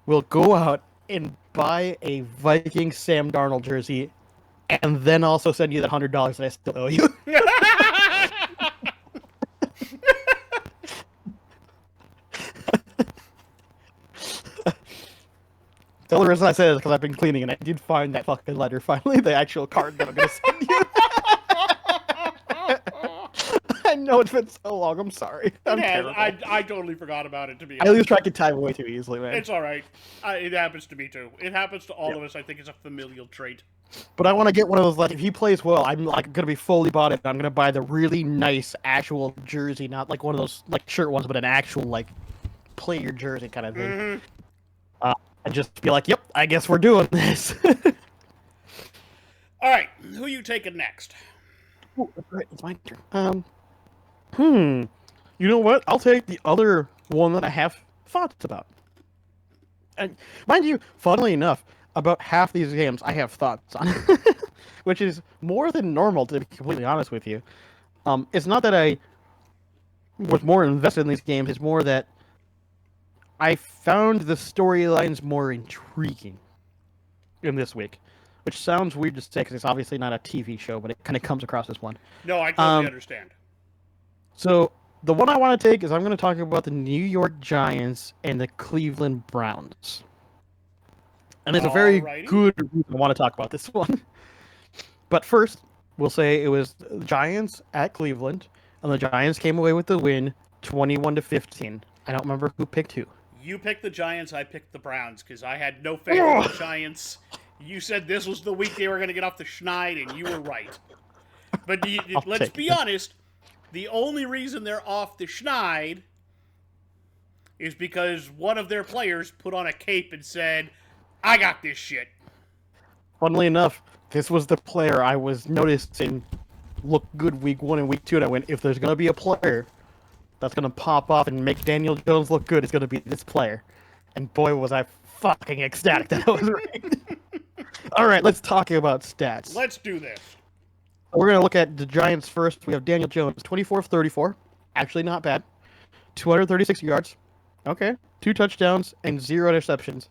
will go out and buy a Vikings Sam Darnold jersey, and then also send you that $100 that I still owe you. The only reason I say it is because I've been cleaning, and I did find that fucking letter finally, the actual card that I'm going to send you. I know it's been so long, I'm sorry. I totally forgot about it, to be honest. I lose track of time way too easily, man. It's alright. It happens to me too. It happens to all of us. I think it's a familial trait. But I want to get one of those, like, if he plays well, I'm like going to be fully bought in. I'm going to buy the really nice actual jersey, not like one of those like shirt ones, but an actual like player jersey kind of thing. Mm-hmm. And just be like, yep, I guess we're doing this. All right, who you taking next? Ooh, right, it's my turn. You know what? I'll take the other one that I have thoughts about. And mind you, funnily enough, about half these games I have thoughts on, which is more than normal, to be completely honest with you. It's not that I was more invested in these games, it's more that I found the storylines more intriguing in this week, which sounds weird to say because it's obviously not a TV show, but it kind of comes across as one. No, I totally understand. So the one I want to take is I'm going to talk about the New York Giants and the Cleveland Browns. And there's a very good reason I want to talk about this one. But first, we'll say it was the Giants at Cleveland, and the Giants came away with the win 21-15. I don't remember who picked who. You picked the Giants, I picked the Browns, because I had no faith in the Giants. You said this was the week they were going to get off the schneid, and you were right. But let's be honest, the only reason they're off the schneid is because one of their players put on a cape and said, I got this shit. Funnily enough, this was the player I was noticing look good week 1 and week 2, and I went, if there's going to be a player that's going to pop off and make Daniel Jones look good, it's going to be this player. And boy, was I fucking ecstatic that I was right. All right, let's talk about stats. Let's do this. We're going to look at the Giants first. We have Daniel Jones, 24 of 34. Actually not bad. 236 yards. Okay. 2 touchdowns and 0 interceptions.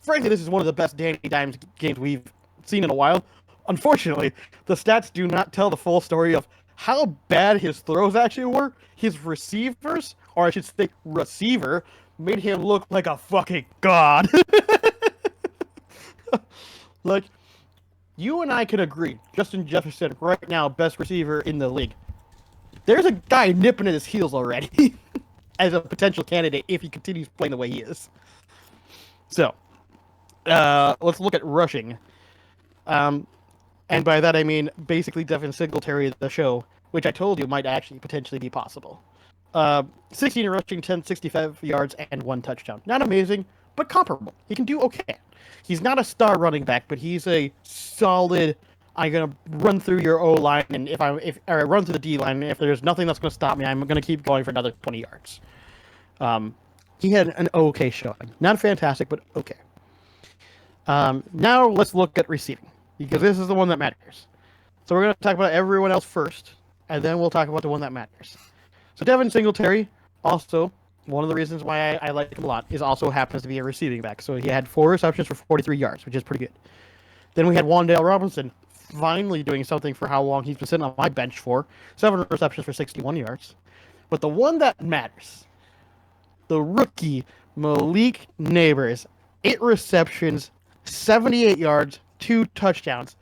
Frankly, this is one of the best Danny Dimes games we've seen in a while. Unfortunately, the stats do not tell the full story of how bad his throws actually were. His receivers, or I should say receiver, made him look like a fucking god. Like, you and I can agree, Justin Jefferson, right now, best receiver in the league. There's a guy nipping at his heels already as a potential candidate if he continues playing the way he is. So, let's look at rushing. And by that I mean basically Devin Singletary, the show, which I told you might actually potentially be possible. 16 rushing, 65 yards, and 1 touchdown. Not amazing, but comparable. He can do okay. He's not a star running back, but he's a solid, I'm going to run through your O-line, and if I run through the D-line, and if there's nothing that's going to stop me, I'm going to keep going for another 20 yards. He had an okay showing. Not fantastic, but okay. Now let's look at receiving, because this is the one that matters. So we're going to talk about everyone else first, and then we'll talk about the one that matters. So Devin Singletary, also one of the reasons why I like him a lot, is also happens to be a receiving back. So he had 4 receptions for 43 yards, which is pretty good. Then we had Wan'Dale Robinson finally doing something for how long he's been sitting on my bench for. 7 receptions for 61 yards. But the one that matters, the rookie Malik Neighbors, 8 receptions, 78 yards, 2 touchdowns.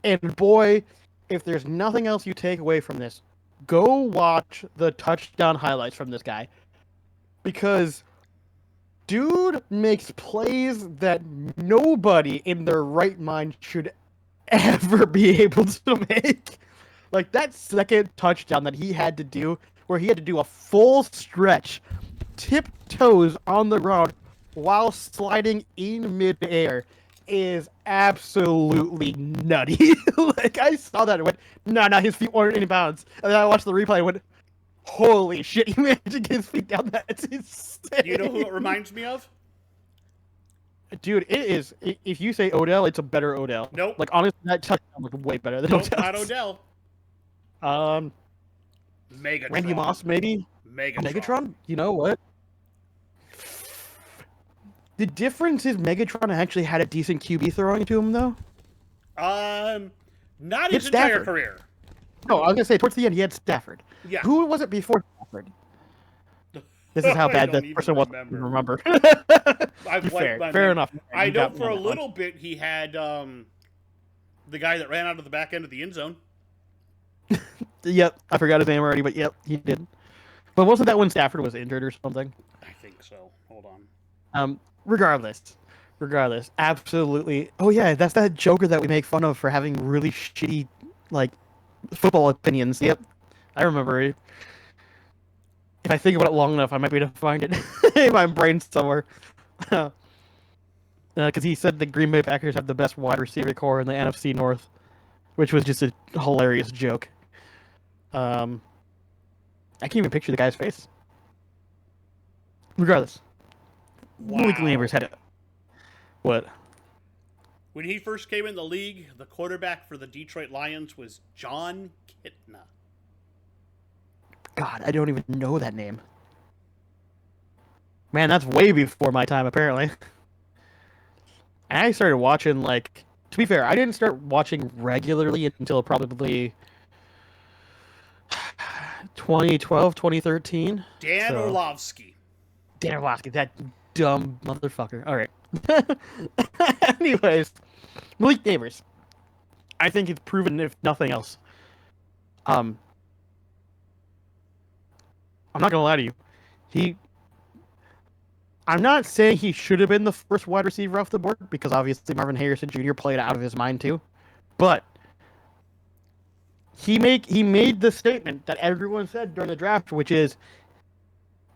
And boy, if there's nothing else you take away from this, go watch the touchdown highlights from this guy. Because dude makes plays that nobody in their right mind should ever be able to make. Like that second touchdown that he had to do, where he had to do a full stretch, tiptoes on the ground while sliding in midair, is absolutely nutty. Like I saw that and went, no, his feet weren't in bounds. And then I watched the replay and went, holy shit, he managed to get his feet down. That's insane. Do you know who it reminds me of? Dude, it is. If you say Odell, it's a better Odell. Nope. Like honestly, that touchdown looked way better than Odell. Not Odell. Megatron. Randy Moss, maybe. Megatron. You know what? The difference is Megatron actually had a decent QB throwing to him, though. Not his entire career. No, I was gonna say towards the end he had Stafford. Yeah. Who was it before Stafford? This is how bad that person was. Remember. Fair enough. I know for a little bit he had the guy that ran out of the back end of the end zone. Yep, I forgot his name already, but yep, he did. But wasn't that when Stafford was injured or something? I think so. Hold on. Regardless, absolutely. Oh yeah, that's that Joker that we make fun of for having really shitty, like, football opinions. Yep, I remember it. If I think about it long enough, I might be able to find it in my brain somewhere. Because he said the Green Bay Packers have the best wide receiver core in the NFC North, which was just a hilarious joke. I can't even picture the guy's face. Regardless. Wow. Malik Neighbors had it. What? When he first came in the league, the quarterback for the Detroit Lions was John Kitna. God, I don't even know that name. Man, that's way before my time, apparently. And I started watching, like... To be fair, I didn't start watching regularly until probably 2012, 2013. Dan Orlovsky. Dan Orlovsky, that dumb motherfucker. All right. Anyways, Malik Neighbors. I think it's proven, if nothing else. I'm not gonna lie to you. I'm not saying he should have been the first wide receiver off the board, because obviously Marvin Harrison Jr. played out of his mind too. But he made the statement that everyone said during the draft, which is,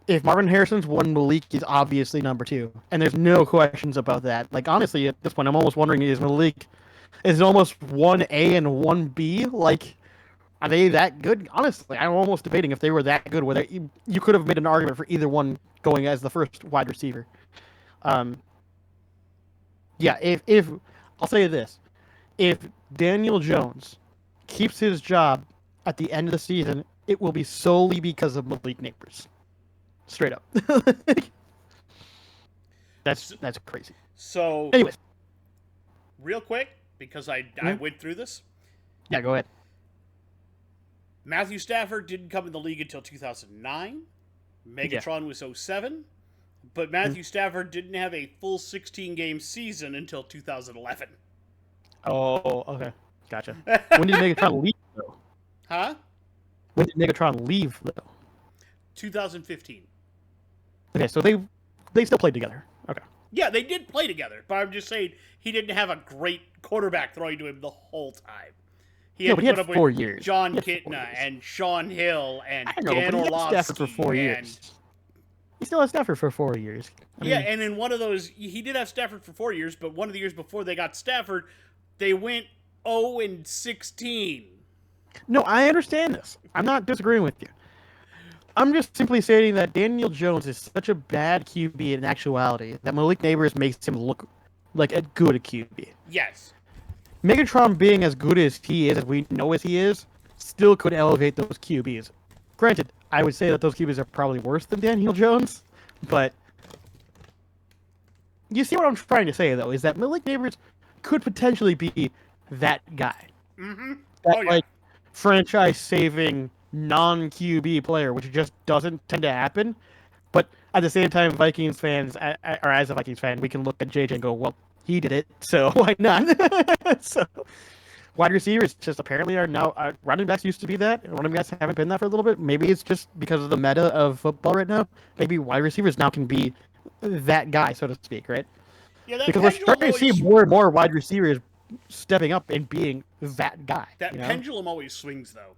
if Marvin Harrison's 1, Malik is obviously number 2. And there's no questions about that. Like, honestly, at this point, I'm almost wondering, is it almost 1A and 1B? Like, are they that good? Honestly, I'm almost debating if they were that good, whether you could have made an argument for either one going as the first wide receiver. Yeah, if I'll say this. If Daniel Jones keeps his job at the end of the season, it will be solely because of Malik Neighbors. Straight up. That's crazy. So, anyways, real quick, because I went through this. Yeah, go ahead. Matthew Stafford didn't come in the league until 2009. Megatron was 07. But Matthew Stafford didn't have a full 16-game season until 2011. Oh, okay. Gotcha. When did Megatron leave, though? Huh? When did Megatron leave, though? 2015. Okay, so they still played together. Okay. Yeah, they did play together, but I'm just saying he didn't have a great quarterback throwing to him the whole time. He had to put up 4 with years. John Kitna and Sean Hill and Dan Orlovsky. Orlovsky For 4 years. He still had Stafford for 4 years. I mean, and in one of those, he did have Stafford for 4 years, but one of the years before they got Stafford, they went 0-16. No, I understand this. I'm not disagreeing with you. I'm just simply stating that Daniel Jones is such a bad QB in actuality that Malik Neighbors makes him look like a good QB. Yes. Megatron being as good as he is, as we know as he is, still could elevate those QBs. Granted, I would say that those QBs are probably worse than Daniel Jones, but you see what I'm trying to say, though, is that Malik Neighbors could potentially be that guy. Mm-hmm. That, franchise-saving, non-QB player, which just doesn't tend to happen. But at the same time, Vikings fans, or as a Vikings fan, we can look at JJ and go, well, he did it, so why not? So, wide receivers just apparently are now, running backs used to be that. Running backs haven't been that for a little bit. Maybe it's just because of the meta of football right now. Maybe wide receivers now can be that guy, so to speak, right? Yeah, that because we're pendulum starting to see always, more and more wide receivers stepping up and being that guy. that pendulum always swings, though.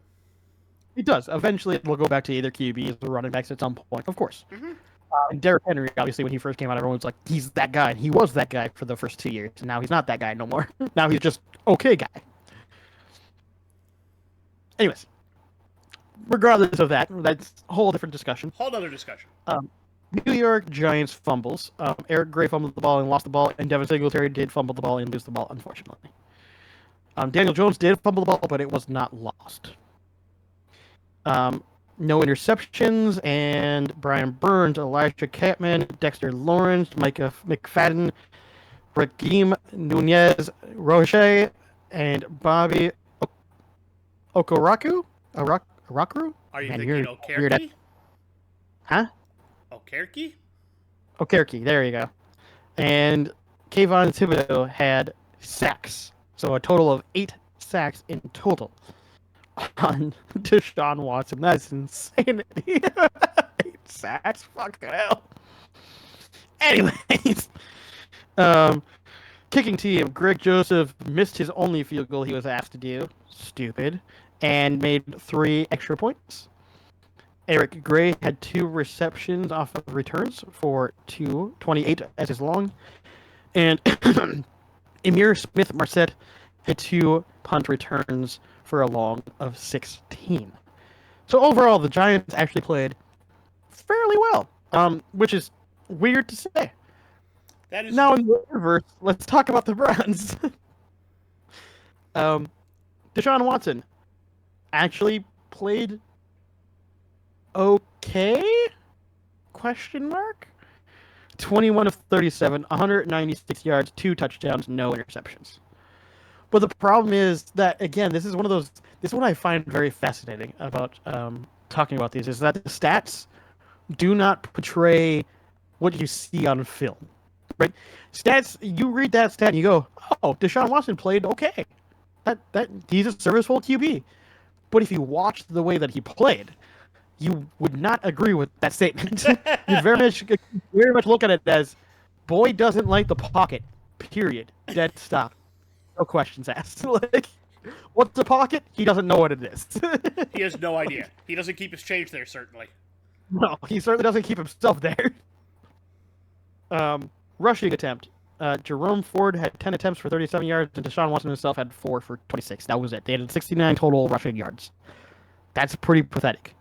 It does. Eventually, we'll go back to either QBs or running backs at some point, of course. Mm-hmm. And Derrick Henry, obviously, when he first came out, everyone was like, he's that guy. And he was that guy for the first 2 years. And now he's not that guy no more. Now he's just okay guy. Anyways, regardless of that, that's a whole different discussion. Whole other discussion. New York Giants fumbles. Eric Gray fumbled the ball and lost the ball, and Devin Singletary did fumble the ball and lose the ball, unfortunately. Daniel Jones did fumble the ball, but it was not lost. No interceptions, and Brian Burns, Elijah Catman, Dexter Lawrence, Micah McFadden, Raheem Nunez, Roche, and Bobby Okoraku? Orakuru? Are you Man, thinking weird Okereke? Huh? Okereke? Okereke, there you go. And Kayvon Thibodeau had sacks. So a total of 8 sacks in total on Deshaun Watson. That's insanity. 8 sacks? Fucking hell. Anyways. Kicking team. Greg Joseph missed his only field goal he was asked to do. Stupid. And made 3 extra points. Eric Gray had 2 receptions off of returns for 228 as his long. And Emir Smith-Marset had 2 punt returns for a long of 16. So overall, the Giants actually played fairly well, which is weird to say. That is Now in the reverse, let's talk about the Browns. Deshaun Watson actually played okay? Question mark? 21 of 37, 196 yards, 2 touchdowns, no interceptions. But the problem is that, again, this is what I find very fascinating about talking about these, is that the stats do not portray what you see on film, right? Stats, you read that stat and you go, oh, Deshaun Watson played okay. That he's a serviceable QB. But if you watch the way that he played, you would not agree with that statement. You very much look at it as, boy doesn't like the pocket, period. Dead stop. No questions asked. Like, what's the pocket? He doesn't know what it is. He has no idea. He doesn't keep his change there, certainly. No, he certainly doesn't keep himself there. Rushing attempt. Jerome Ford had 10 attempts for 37 yards, and Deshaun Watson himself had 4 for 26. That was it. They had 69 total rushing yards. That's pretty pathetic.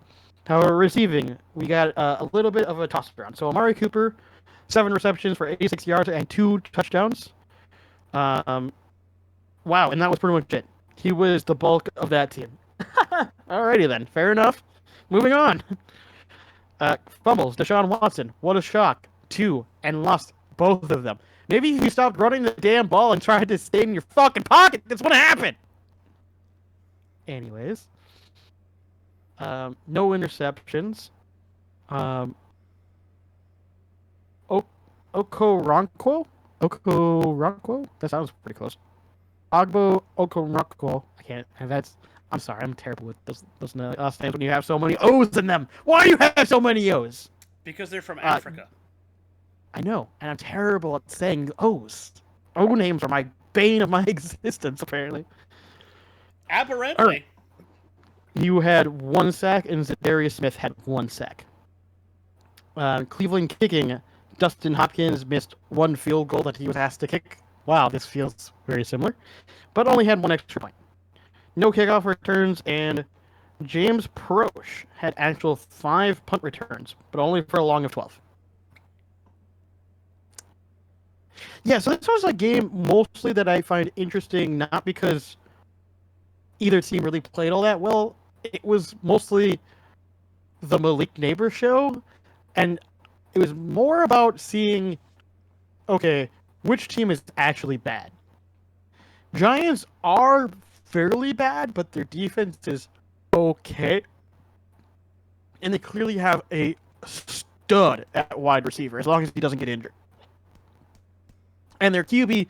However, receiving, we got a little bit of a toss around. So Amari Cooper, 7 receptions for 86 yards and 2 touchdowns. Wow, and that was pretty much it. He was the bulk of that team. Alrighty then, fair enough. Moving on. Fumbles, Deshaun Watson, what a shock. 2, and lost both of them. Maybe if you stopped running the damn ball and tried to stay in your fucking pocket, that's what happened. Anyways. No interceptions. Okoronkwo? That sounds pretty close. Ogbo Okoronkwo. I can't. I'm sorry. I'm terrible with those last names when you have so many O's in them. Why do you have so many O's? Because they're from Africa. I know, and I'm terrible at saying O's. O names are my bane of my existence, apparently. Apparently. Right. You had 1 sack, and Zadarius Smith had 1 sack. Cleveland kicking. Dustin Hopkins missed 1 field goal that he was asked to kick. Wow, this feels very similar. But only had 1 extra point. No kickoff returns, and James Proche had actual 5 punt returns, but only for a long of 12. Yeah, so this was a game mostly that I find interesting, not because either team really played all that well. It was mostly the Malik Neighbor show, and it was more about seeing, okay, which team is actually bad. Giants are fairly bad, but their defense is okay. And they clearly have a stud at wide receiver, as long as he doesn't get injured. And their QB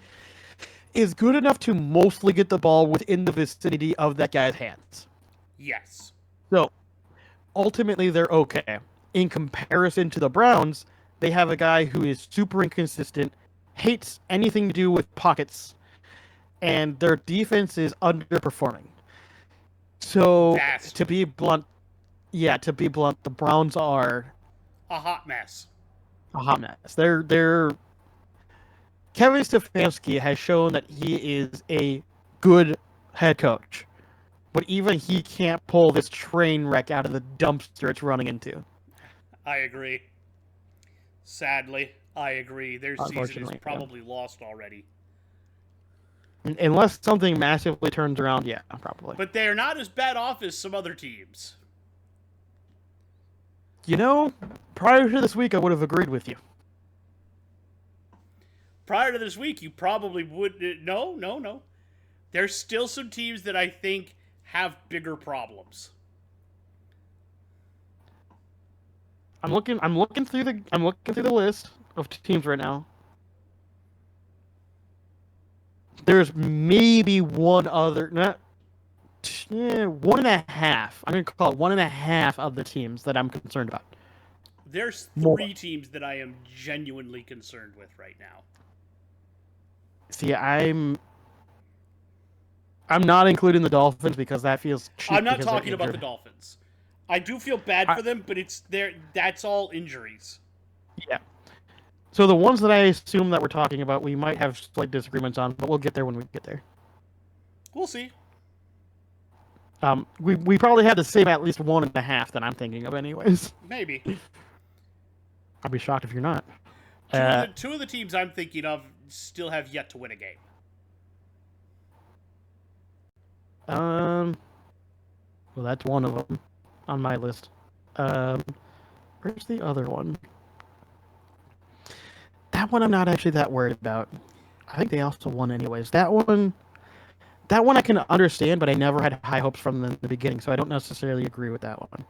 is good enough to mostly get the ball within the vicinity of that guy's hands. Yes. So, ultimately, they're okay. In comparison to the Browns, they have a guy who is super inconsistent, hates anything to do with pockets, and their defense is underperforming. So, to be blunt, the Browns are a hot mess. A hot mess. They're Kevin Stefanski has shown that he is a good head coach, but even he can't pull this train wreck out of the dumpster it's running into. I agree. Sadly, I agree. Their season is probably lost already. Unless something massively turns around, yeah, probably. But they're not as bad off as some other teams. You know, prior to this week, I would have agreed with you. Prior to this week, you probably would... No. There's still some teams that I think have bigger problems. I'm looking through the list of teams right now. There's maybe one other, one and a half. I'm going to call it 1.5 of the teams that I'm concerned about. There's 3 teams that I am genuinely concerned with right now. See, I'm not including the Dolphins because that feels cheap. I'm not talking about the Dolphins. I do feel bad for them, but that's all injuries. Yeah. So the ones that I assume that we're talking about, we might have slight disagreements on, but we'll get there when we get there. We'll see. We probably had the same at least 1.5 that I'm thinking of anyways. Maybe. I'd be shocked if you're not. Two of the teams I'm thinking of still have yet to win a game. Well, that's one of them on my list. Where's the other one? That one I'm not actually that worried about. I think they also won anyways. That one I can understand, but I never had high hopes from them in the beginning, so I don't necessarily agree with that one.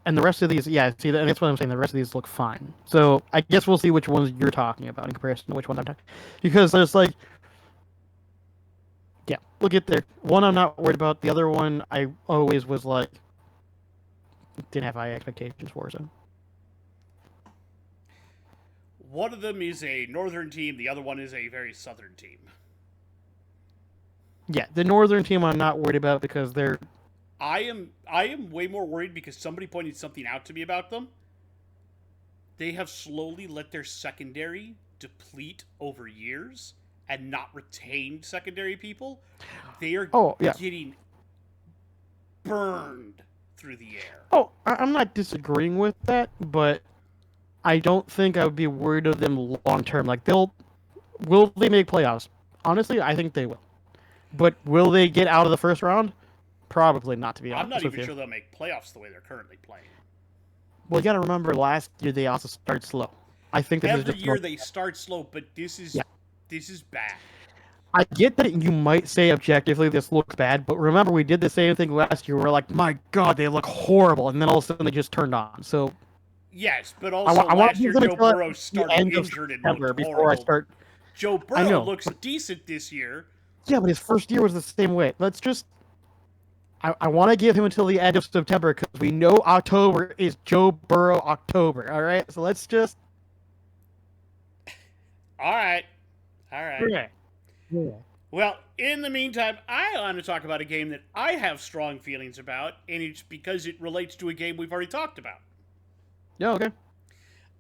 And the rest of these, see, that's what I'm saying. The rest of these look fine. So I guess we'll see which ones you're talking about in comparison to which ones I'm talking. Because there's we'll get there. One I'm not worried about. The other one I always was didn't have high expectations for. So one of them is a northern team. The other one is a very southern team. Yeah, the northern team I'm not worried about because they're... I am way more worried because somebody pointed something out to me about them. They have slowly let their secondary deplete over years and not retained secondary people. They are getting burned through the air. Oh, I'm not disagreeing with that, but I don't think I would be worried of them long term. Will they make playoffs? Honestly, I think they will. But will they get out of the first round? Probably not, to be honest. I'm not even sure they'll make playoffs the way they're currently playing. Well, you got to remember, last year they also started slow. I think every year they start slow, but this is bad. I get that you might say objectively this looks bad, but remember we did the same thing last year. We're like, my God, they look horrible, and then all of a sudden they just turned on. So yes, but also last year Joe Burrow started injured and looked horrible. Joe Burrow looks decent this year. Yeah, but his first year was the same way. I want to give him until the end of September because we know October is Joe Burrow October. All right, so let's just. All right. Yeah. Well, in the meantime, I want to talk about a game that I have strong feelings about, and it's because it relates to a game we've already talked about. Yeah, okay.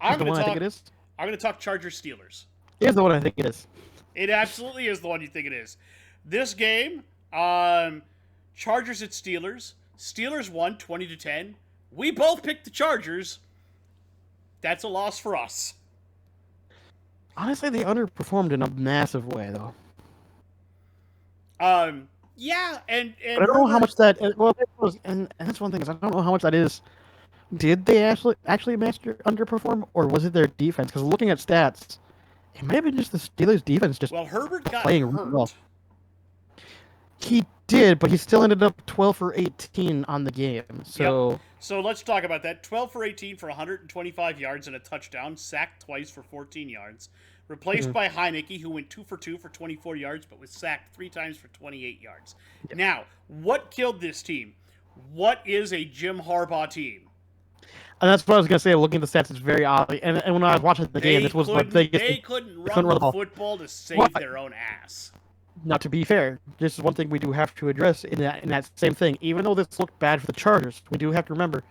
I'm going to talk Chargers Steelers. It's the one I think it is. It absolutely is the one you think it is. This game, Chargers at Steelers. Steelers won 20-10. We both picked the Chargers. That's a loss for us. Honestly, they underperformed in a massive way, though. Yeah, and But I don't know how Herbert, much that. Well, and that's one thing is I don't know how much that is. Did they actually master underperform, or was it their defense? Because looking at stats, it might have been just the Steelers' defense just well, Herbert got playing really well. hurt. He did, but he still ended up 12 for 18 on the game. So, So let's talk about that. 12 for 18 for 125 yards and a touchdown, sacked twice for 14 yards. Replaced by Heineke, who went 2 for 2 for 24 yards, but was sacked 3 times for 28 yards. Yep. Now, what killed this team? What is a Jim Harbaugh team? and that's what I was gonna say. Looking at the stats, it's very odd. And when I was watching the game, this was the biggest. They couldn't run the ball. football to save their own ass. Not to be fair, this is one thing we do have to address in that same thing. Even though this looked bad for the Chargers, we do have to remember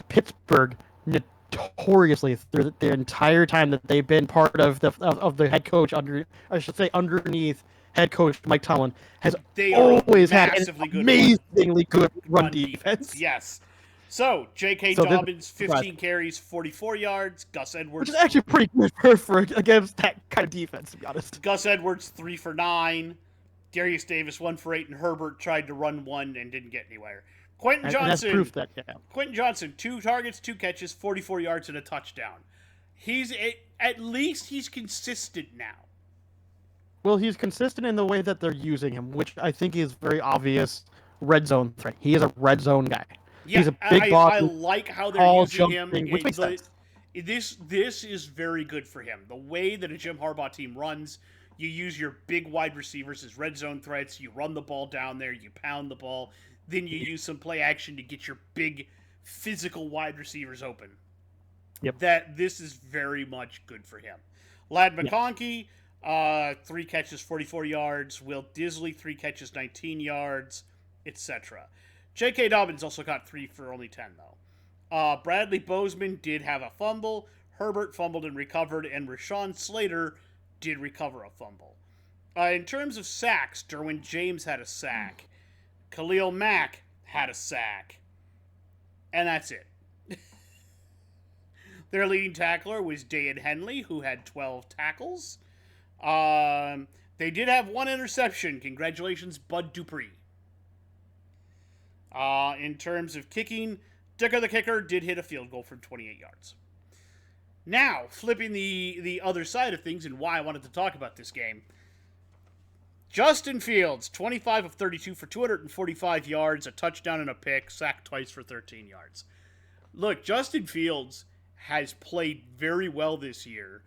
Pittsburgh notoriously through the entire time that they've been part of the head coach underneath head coach Mike Tomlin has always had an amazingly good run defense. Yes. So, J.K. Dobbins, 15 carries, 44 yards. Gus Edwards, which is actually pretty good for against that kind of defense, to be honest. Gus Edwards, 3 for 9. Darius Davis, 1 for 8, and Herbert tried to run one and didn't get anywhere. Quentin Johnson, that's proof that, yeah. Quentin Johnson, 2 targets, 2 catches, 44 yards, and a touchdown. At least he's consistent now. Well, he's consistent in the way that they're using him, which I think is very obvious red zone threat. He is a red zone guy. Yeah, he's a big body. I like how they're using him. Which makes sense. This is very good for him. The way that a Jim Harbaugh team runs, you use your big wide receivers as red zone threats. You run the ball down there. You pound the ball. Then you use some play action to get your big physical wide receivers open. Yep. This is very much good for him. Ladd McConkey, 3 catches, 44 yards. Will Disley, 3 catches, 19 yards, etc. J.K. Dobbins also got 3 for only 10, though. Bradley Bozeman did have a fumble. Herbert fumbled and recovered, and Rashawn Slater did recover a fumble. In terms of sacks, Derwin James had a sack. Khalil Mack had a sack. And that's it. Their leading tackler was Dan Henley, who had 12 tackles. They did have 1 interception. Congratulations, Bud Dupree. In terms of kicking, Dicker the kicker did hit a field goal from 28 yards. Now, flipping the other side of things and why I wanted to talk about this game. Justin Fields, 25 of 32 for 245 yards, a touchdown and a pick, sacked twice for 13 yards. Look, Justin Fields has played very well this year,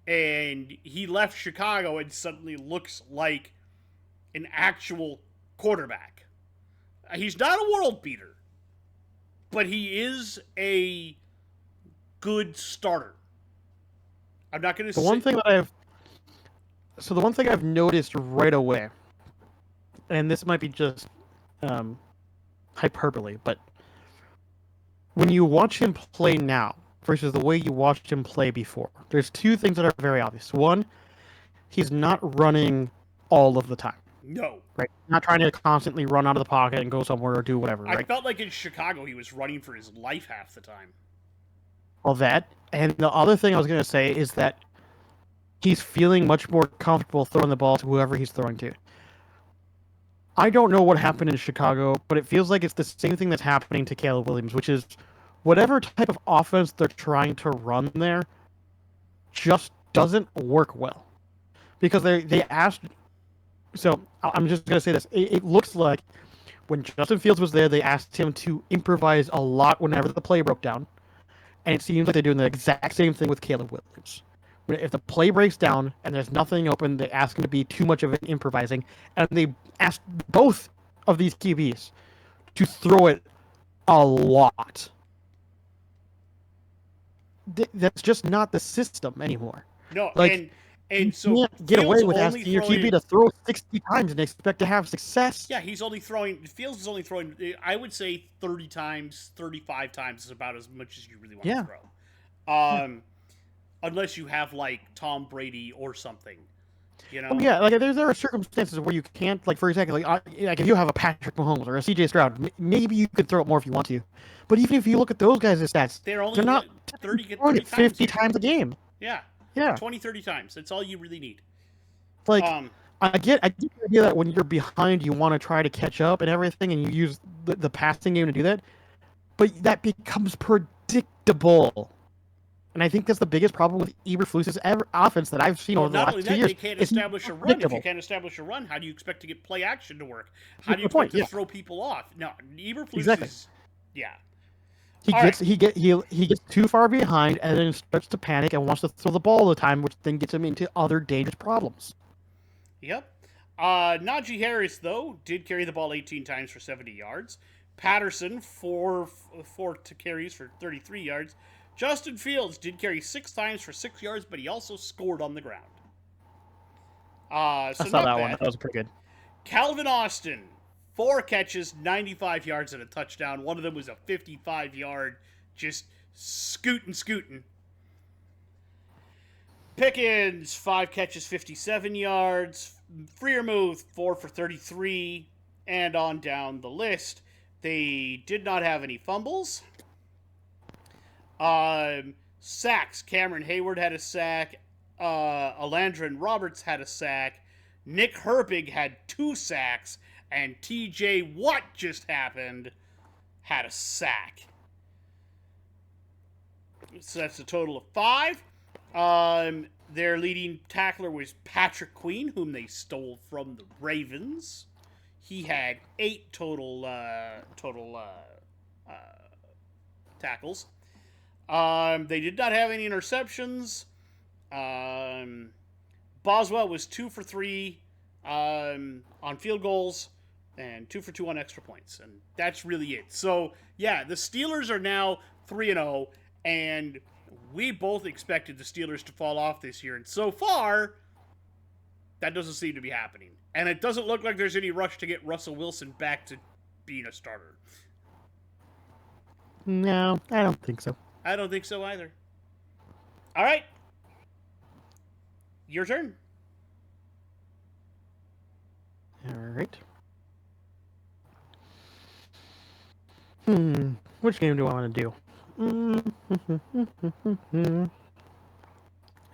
and he left Chicago and suddenly looks like an actual quarterback. He's not a world beater, but he is a good starter. I'm not going to say... The one thing I've noticed right away, and this might be just hyperbole, but when you watch him play now versus the way you watched him play before, there's 2 things that are very obvious. One, he's not running all of the time. No. Right. Not trying to constantly run out of the pocket and go somewhere or do whatever. I felt like in Chicago he was running for his life half the time. Well, that. And the other thing I was going to say is that he's feeling much more comfortable throwing the ball to whoever he's throwing to. I don't know what happened in Chicago, but it feels like it's the same thing that's happening to Caleb Williams, which is whatever type of offense they're trying to run there just doesn't work well. Because they asked... So, I'm just going to say this. It looks like when Justin Fields was there, they asked him to improvise a lot whenever the play broke down. And it seems like they're doing the exact same thing with Caleb Williams. If the play breaks down and there's nothing open, they ask him to be too much of an improvising. And they asked both of these QBs to throw it a lot. That's just not the system anymore. No, like, and so you can't get away with asking your throwing... QB to throw 60 times and expect to have success. Yeah, Fields is only throwing, I would say 30 times, 35 times is about as much as you really want to throw. Unless you have, like, Tom Brady or something, you know? Well, yeah, like, there are circumstances where you can't, like, for example, like if you have a Patrick Mahomes or a CJ Stroud, maybe you could throw it more if you want to. But even if you look at those guys' stats, they're not 30 times 50 times a game. Yeah. Yeah. 20, 30 times. That's all you really need. Like, I get the idea that when you're behind, you want to try to catch up and everything, and you use the passing game to do that. But that becomes predictable. And I think that's the biggest problem with Eberflus's offense that I've seen Well, over the not last only 2 that, years. they can't It's establish a not run. If you predictable. can't establish a run, how do you expect to get play action to work? How That's do you the point, expect to yeah. throw people off? No, Eberflus Exactly. is, yeah. He All gets right. he gets too far behind and then starts to panic and wants to throw the ball all the time, which then gets him into other dangerous problems. Yep. Najee Harris, though, did carry the ball 18 times for 70 yards. Patterson, four carries for 33 yards. Justin Fields did carry 6 times for 6 yards, but he also scored on the ground. I So saw not that one. bad. That was pretty good. Calvin Austin, 4 catches, 95 yards and a touchdown. One of them was a 55-yard, just scooting. Pickens, 5 catches, 57 yards. Freiermuth, 4 for 33. And on down the list, they did not have any fumbles. Sacks. Cameron Hayward had a sack. Alandron Roberts had a sack. Nick Herbig had 2 sacks. And TJ Watt just happened had a sack. So that's a total of 5. Their leading tackler was Patrick Queen, whom they stole from the Ravens. He had 8 total tackles. They did not have any interceptions. Boswell was 2 for 3 on field goals and 2 for 2 on extra points, and that's really it. So yeah, the Steelers are now 3-0, and we both expected the Steelers to fall off this year, and so far, that doesn't seem to be happening. And it doesn't look like there's any rush to get Russell Wilson back to being a starter. No, I don't think so. I don't think so either. All right. Your turn. All right. Which game do I want to do? You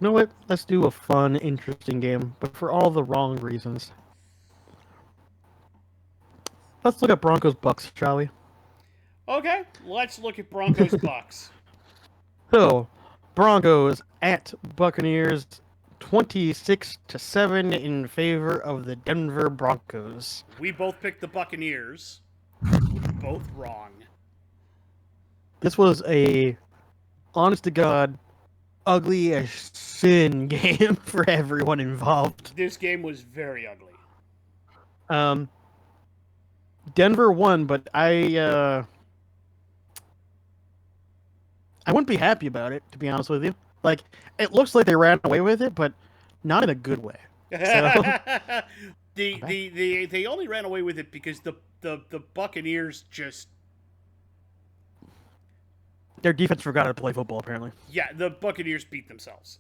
know what? Let's do a fun, interesting game, but for all the wrong reasons. Let's look at Broncos Bucks, shall we? Okay, let's look at Broncos Bucks. So, Broncos at Buccaneers, 26-7 in favor of the Denver Broncos. We both picked the Buccaneers. We're both wrong. This was a, honest to God, ugly as sin game for everyone involved. This game was very ugly. Denver won, but I wouldn't be happy about it, to be honest with you. Like, it looks like they ran away with it, but not in a good way. So, they only ran away with it because the Buccaneers just, their defense forgot how to play football, apparently. yeah, the Buccaneers beat themselves.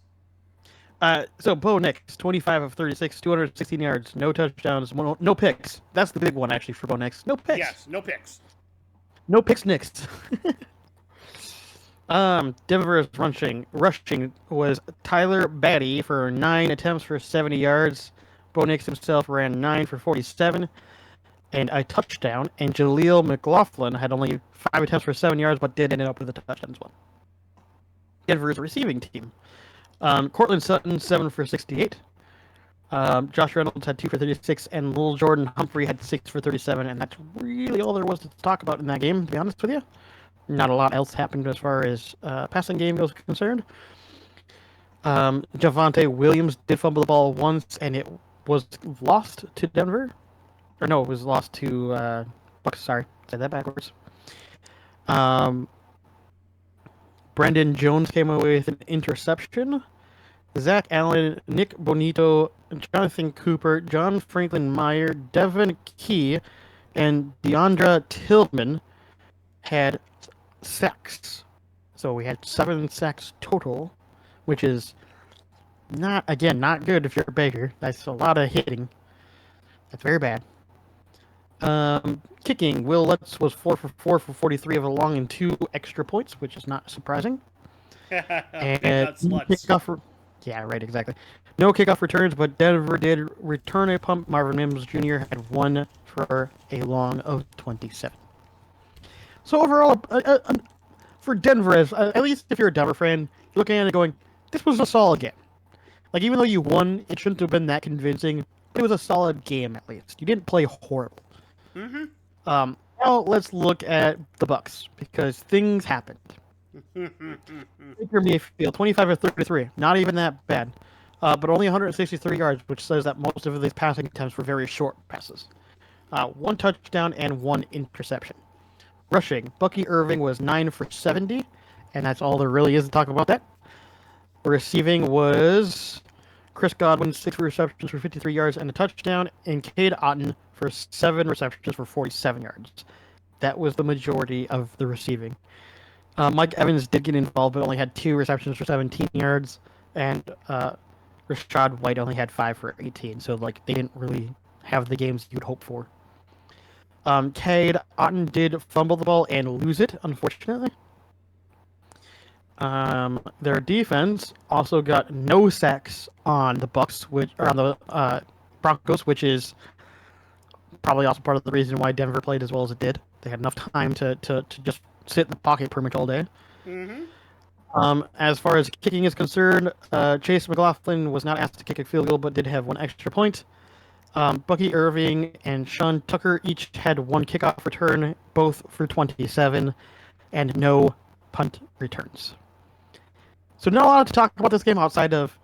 So Bo Nix, 25 of 36, 216 yards, no touchdowns, no picks. That's the big one, actually, for Bo Nix. No picks. Yes, no picks. No picks next. Denver's rushing was Tyler Batty for 9 attempts for 70 yards. Bo Nix himself ran 9 for 47 and a touchdown. And Jaleel McLaughlin had only 5 attempts for 7 yards, but did end up with a touchdown as well. Denver's receiving team. Cortland Sutton, 7 for 68. Josh Reynolds had 2 for 36, and Lil Jordan Humphrey had 6 for 37, and that's really all there was to talk about in that game, to be honest with you. Not a lot else happened as far as passing game goes concerned. Javonte Williams did fumble the ball once, and it was lost to Denver. Or no, it was lost to Bucks. Sorry, said that backwards. Brendan Jones came away with an interception. Zach Allen, Nick Bonito, Jonathan Cooper, John Franklin Meyer, Devin Key, and Deandra Tillman had sacks. So we had 7 sacks total, which is not good if you're a Baker. That's a lot of hitting. That's very bad. Kicking, Will Lutz was 4 for 4 for 43 of a long and 2 extra points, which is not surprising. That's Lutz. Yeah, right, exactly. No kickoff returns, but Denver did return a punt. Marvin Mims Jr. had one for a long of 27. So overall, for Denver, at least if you're a Denver fan, you're looking at it going, this was a solid game. Like, even though you won, it shouldn't have been that convincing. But it was a solid game, at least. You didn't play horrible. Mm-hmm. Now let's look at the Bucks, because things happened. Baker Mayfield, 25 of 33. Not even that bad. But only 163 yards, which says that most of these passing attempts were very short passes. One touchdown and one interception. Rushing, Bucky Irving was 9 for 70, and that's all there really is to talk about that. Receiving was Chris Godwin, 6 receptions for 53 yards and a touchdown, and Cade Otton for 7 receptions for 47 yards. That was the majority of the receiving. Mike Evans did get involved, but only had 2 receptions for 17 yards, and Rashad White only had 5 for 18. So, like, they didn't really have the games you'd hope for. Cade Otton did fumble the ball and lose it, unfortunately. Their defense also got no sacks on the Broncos, which is probably also part of the reason why Denver played as well as it did. They had enough time to just sit in the pocket pretty much all day. Mm-hmm. As far as kicking is concerned, Chase McLaughlin was not asked to kick a field goal, but did have 1 extra point. Bucky Irving and Sean Tucker each had 1 kickoff return, both for 27, and no punt returns. So not a lot to talk about this game outside of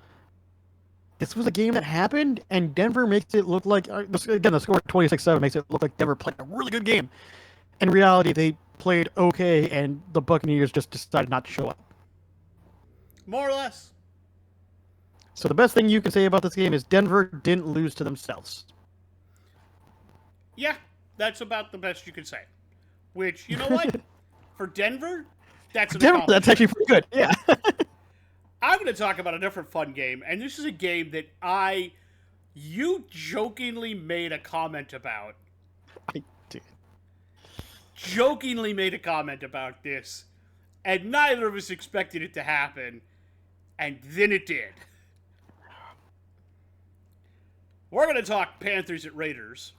this was a game that happened, and Denver makes it look like, again, the score 26-7 makes it look like Denver played a really good game. In reality, they played okay, and the Buccaneers just decided not to show up. More or less. So the best thing you can say about this game is Denver didn't lose to themselves. Yeah, that's about the best you can say. Which, you know what? For Denver, that's an Denver, that's actually pretty good. Yeah. I'm going to talk about a different fun game, and this is a game that you jokingly made a comment about. I did. Jokingly made a comment about this, and neither of us expected it to happen, and then it did. We're going to talk Panthers at Raiders.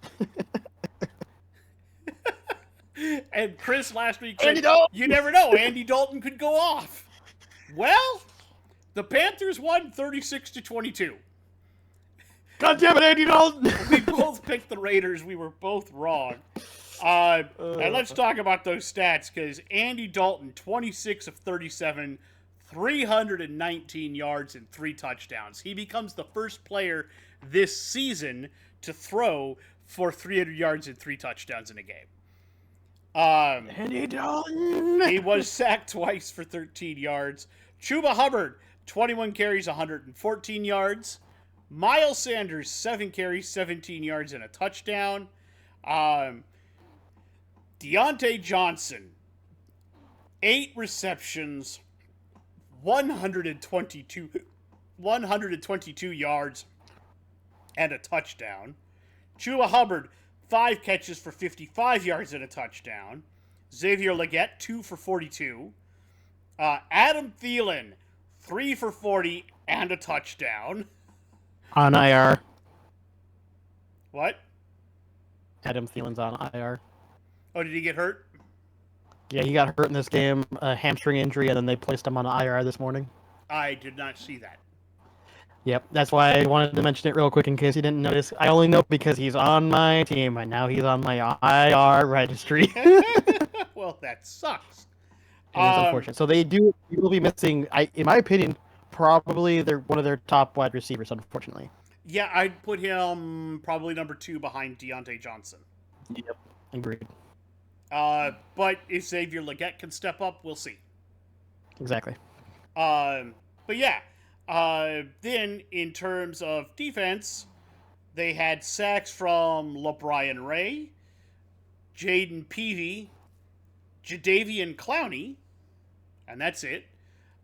And Chris last week said, you never know, Andy Dalton could go off. Well, the Panthers won 36-22. God damn it, Andy Dalton! We both picked the Raiders. We were both wrong. And let's talk about those stats, because Andy Dalton, 26 of 37, 319 yards and 3 touchdowns. He becomes the first player this season to throw for 300 yards and 3 touchdowns in a game. Andy Dalton! He was sacked twice for 13 yards. Chuba Hubbard, 21 carries, 114 yards. Miles Sanders, 7 carries, 17 yards, and a touchdown. Deontay Johnson, 8 receptions, 122 yards, and a touchdown. Chuba Hubbard, 5 catches for 55 yards and a touchdown. Xavier Legette, 2 for 42. Adam Thielen, 3 for 40 and a touchdown. On IR. What? Adam Thielen's on IR. Oh, did he get hurt? Yeah, he got hurt in this game, a hamstring injury, and then they placed him on IR this morning. I did not see that. Yep, that's why I wanted to mention it real quick in case you didn't notice. I only know because he's on my team, and now he's on my IR registry. Well, that sucks. It's unfortunate. So they will be missing, in my opinion, probably one of their top wide receivers, unfortunately. Yeah, I'd put him probably number 2 behind Deontay Johnson. Yep, agreed. But if Xavier Legette can step up, we'll see. Exactly. But yeah, then in terms of defense, they had sacks from LaBryan Ray, Jaden Peavy, Jadeveon Clowney, and that's it.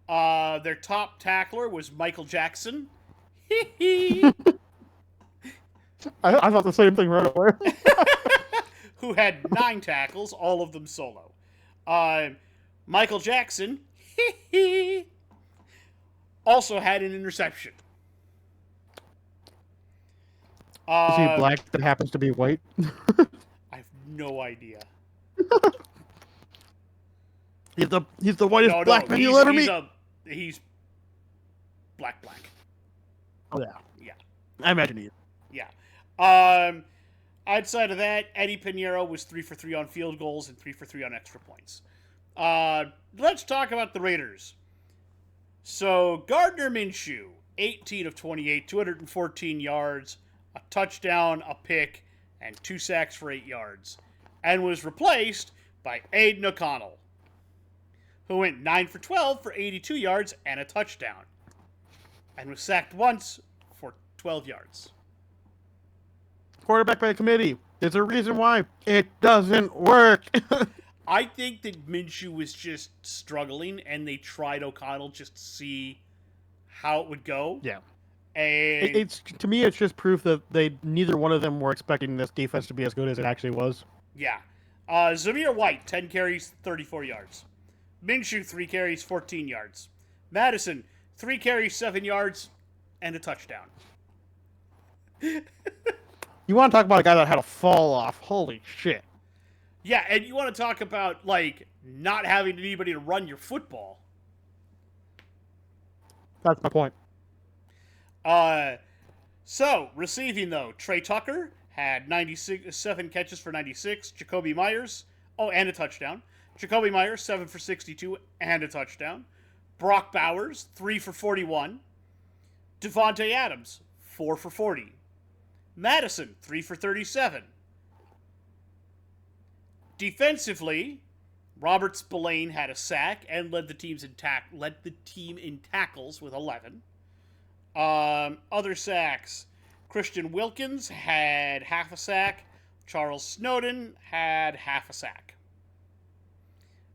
Their top tackler was Michael Jackson. I thought the same thing right away. Who had 9 tackles, all of them solo. Michael Jackson, Also had an interception. Is he black that happens to be white? I have no idea. He's the whitest black man you'll ever meet. He's black. Oh yeah. Yeah. I imagine he is. Yeah. Outside of that, Eddie Pinheiro was 3 for 3 on field goals and 3 for 3 on extra points. Let's talk about the Raiders. So Gardner Minshew, 18 of 28, 214 yards, a touchdown, a pick, and 2 sacks for 8 yards, and was replaced by Aiden O'Connell, who went 9 for 12 for 82 yards and a touchdown, and was sacked once for 12 yards. Quarterback by committee. There's a reason why it doesn't work. I think that Minshew was just struggling, and they tried O'Connell just to see how it would go. Yeah. And It's to me, it's just proof that neither one of them were expecting this defense to be as good as it actually was. yeah. Zamir White, 10 carries, 34 yards. Minshew, 3 carries, 14 yards. Madison, 3 carries, 7 yards, and a touchdown. You want to talk about a guy that had a fall off? Holy shit! Yeah, and you want to talk about, like, not having anybody to run your football. That's my point. So, receiving, though, Trey Tucker had 7 catches for 96. Jacoby Myers, and a touchdown. Jacoby Myers, 7 for 62 and a touchdown. Brock Bowers, 3 for 41. Devontae Adams, 4 for 40. Madison, 3 for 37. Defensively, Robert Spillane had a sack and led the team in tackles with 11. Other sacks, Christian Wilkins had half a sack. Charles Snowden had half a sack.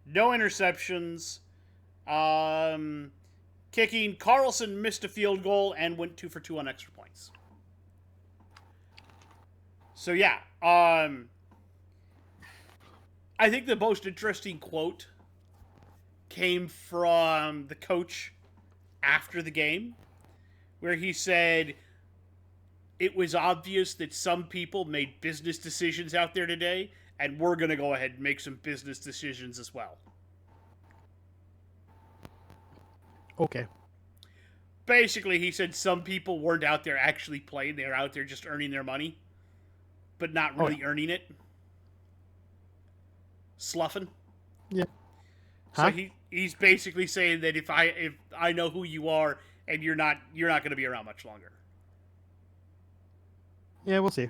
No interceptions. Kicking, Carlson missed a field goal and went 2 for 2 on extra points. So yeah, I think the most interesting quote came from the coach after the game, where he said, "It was obvious that some people made business decisions out there today, and we're going to go ahead and make some business decisions as well." Okay. Basically, he said some people weren't out there actually playing. They were out there just earning their money, but not really earning it. Sluffing. Yeah. So he's basically saying that if I know who you are and you're not going to be around much longer. Yeah, we'll see.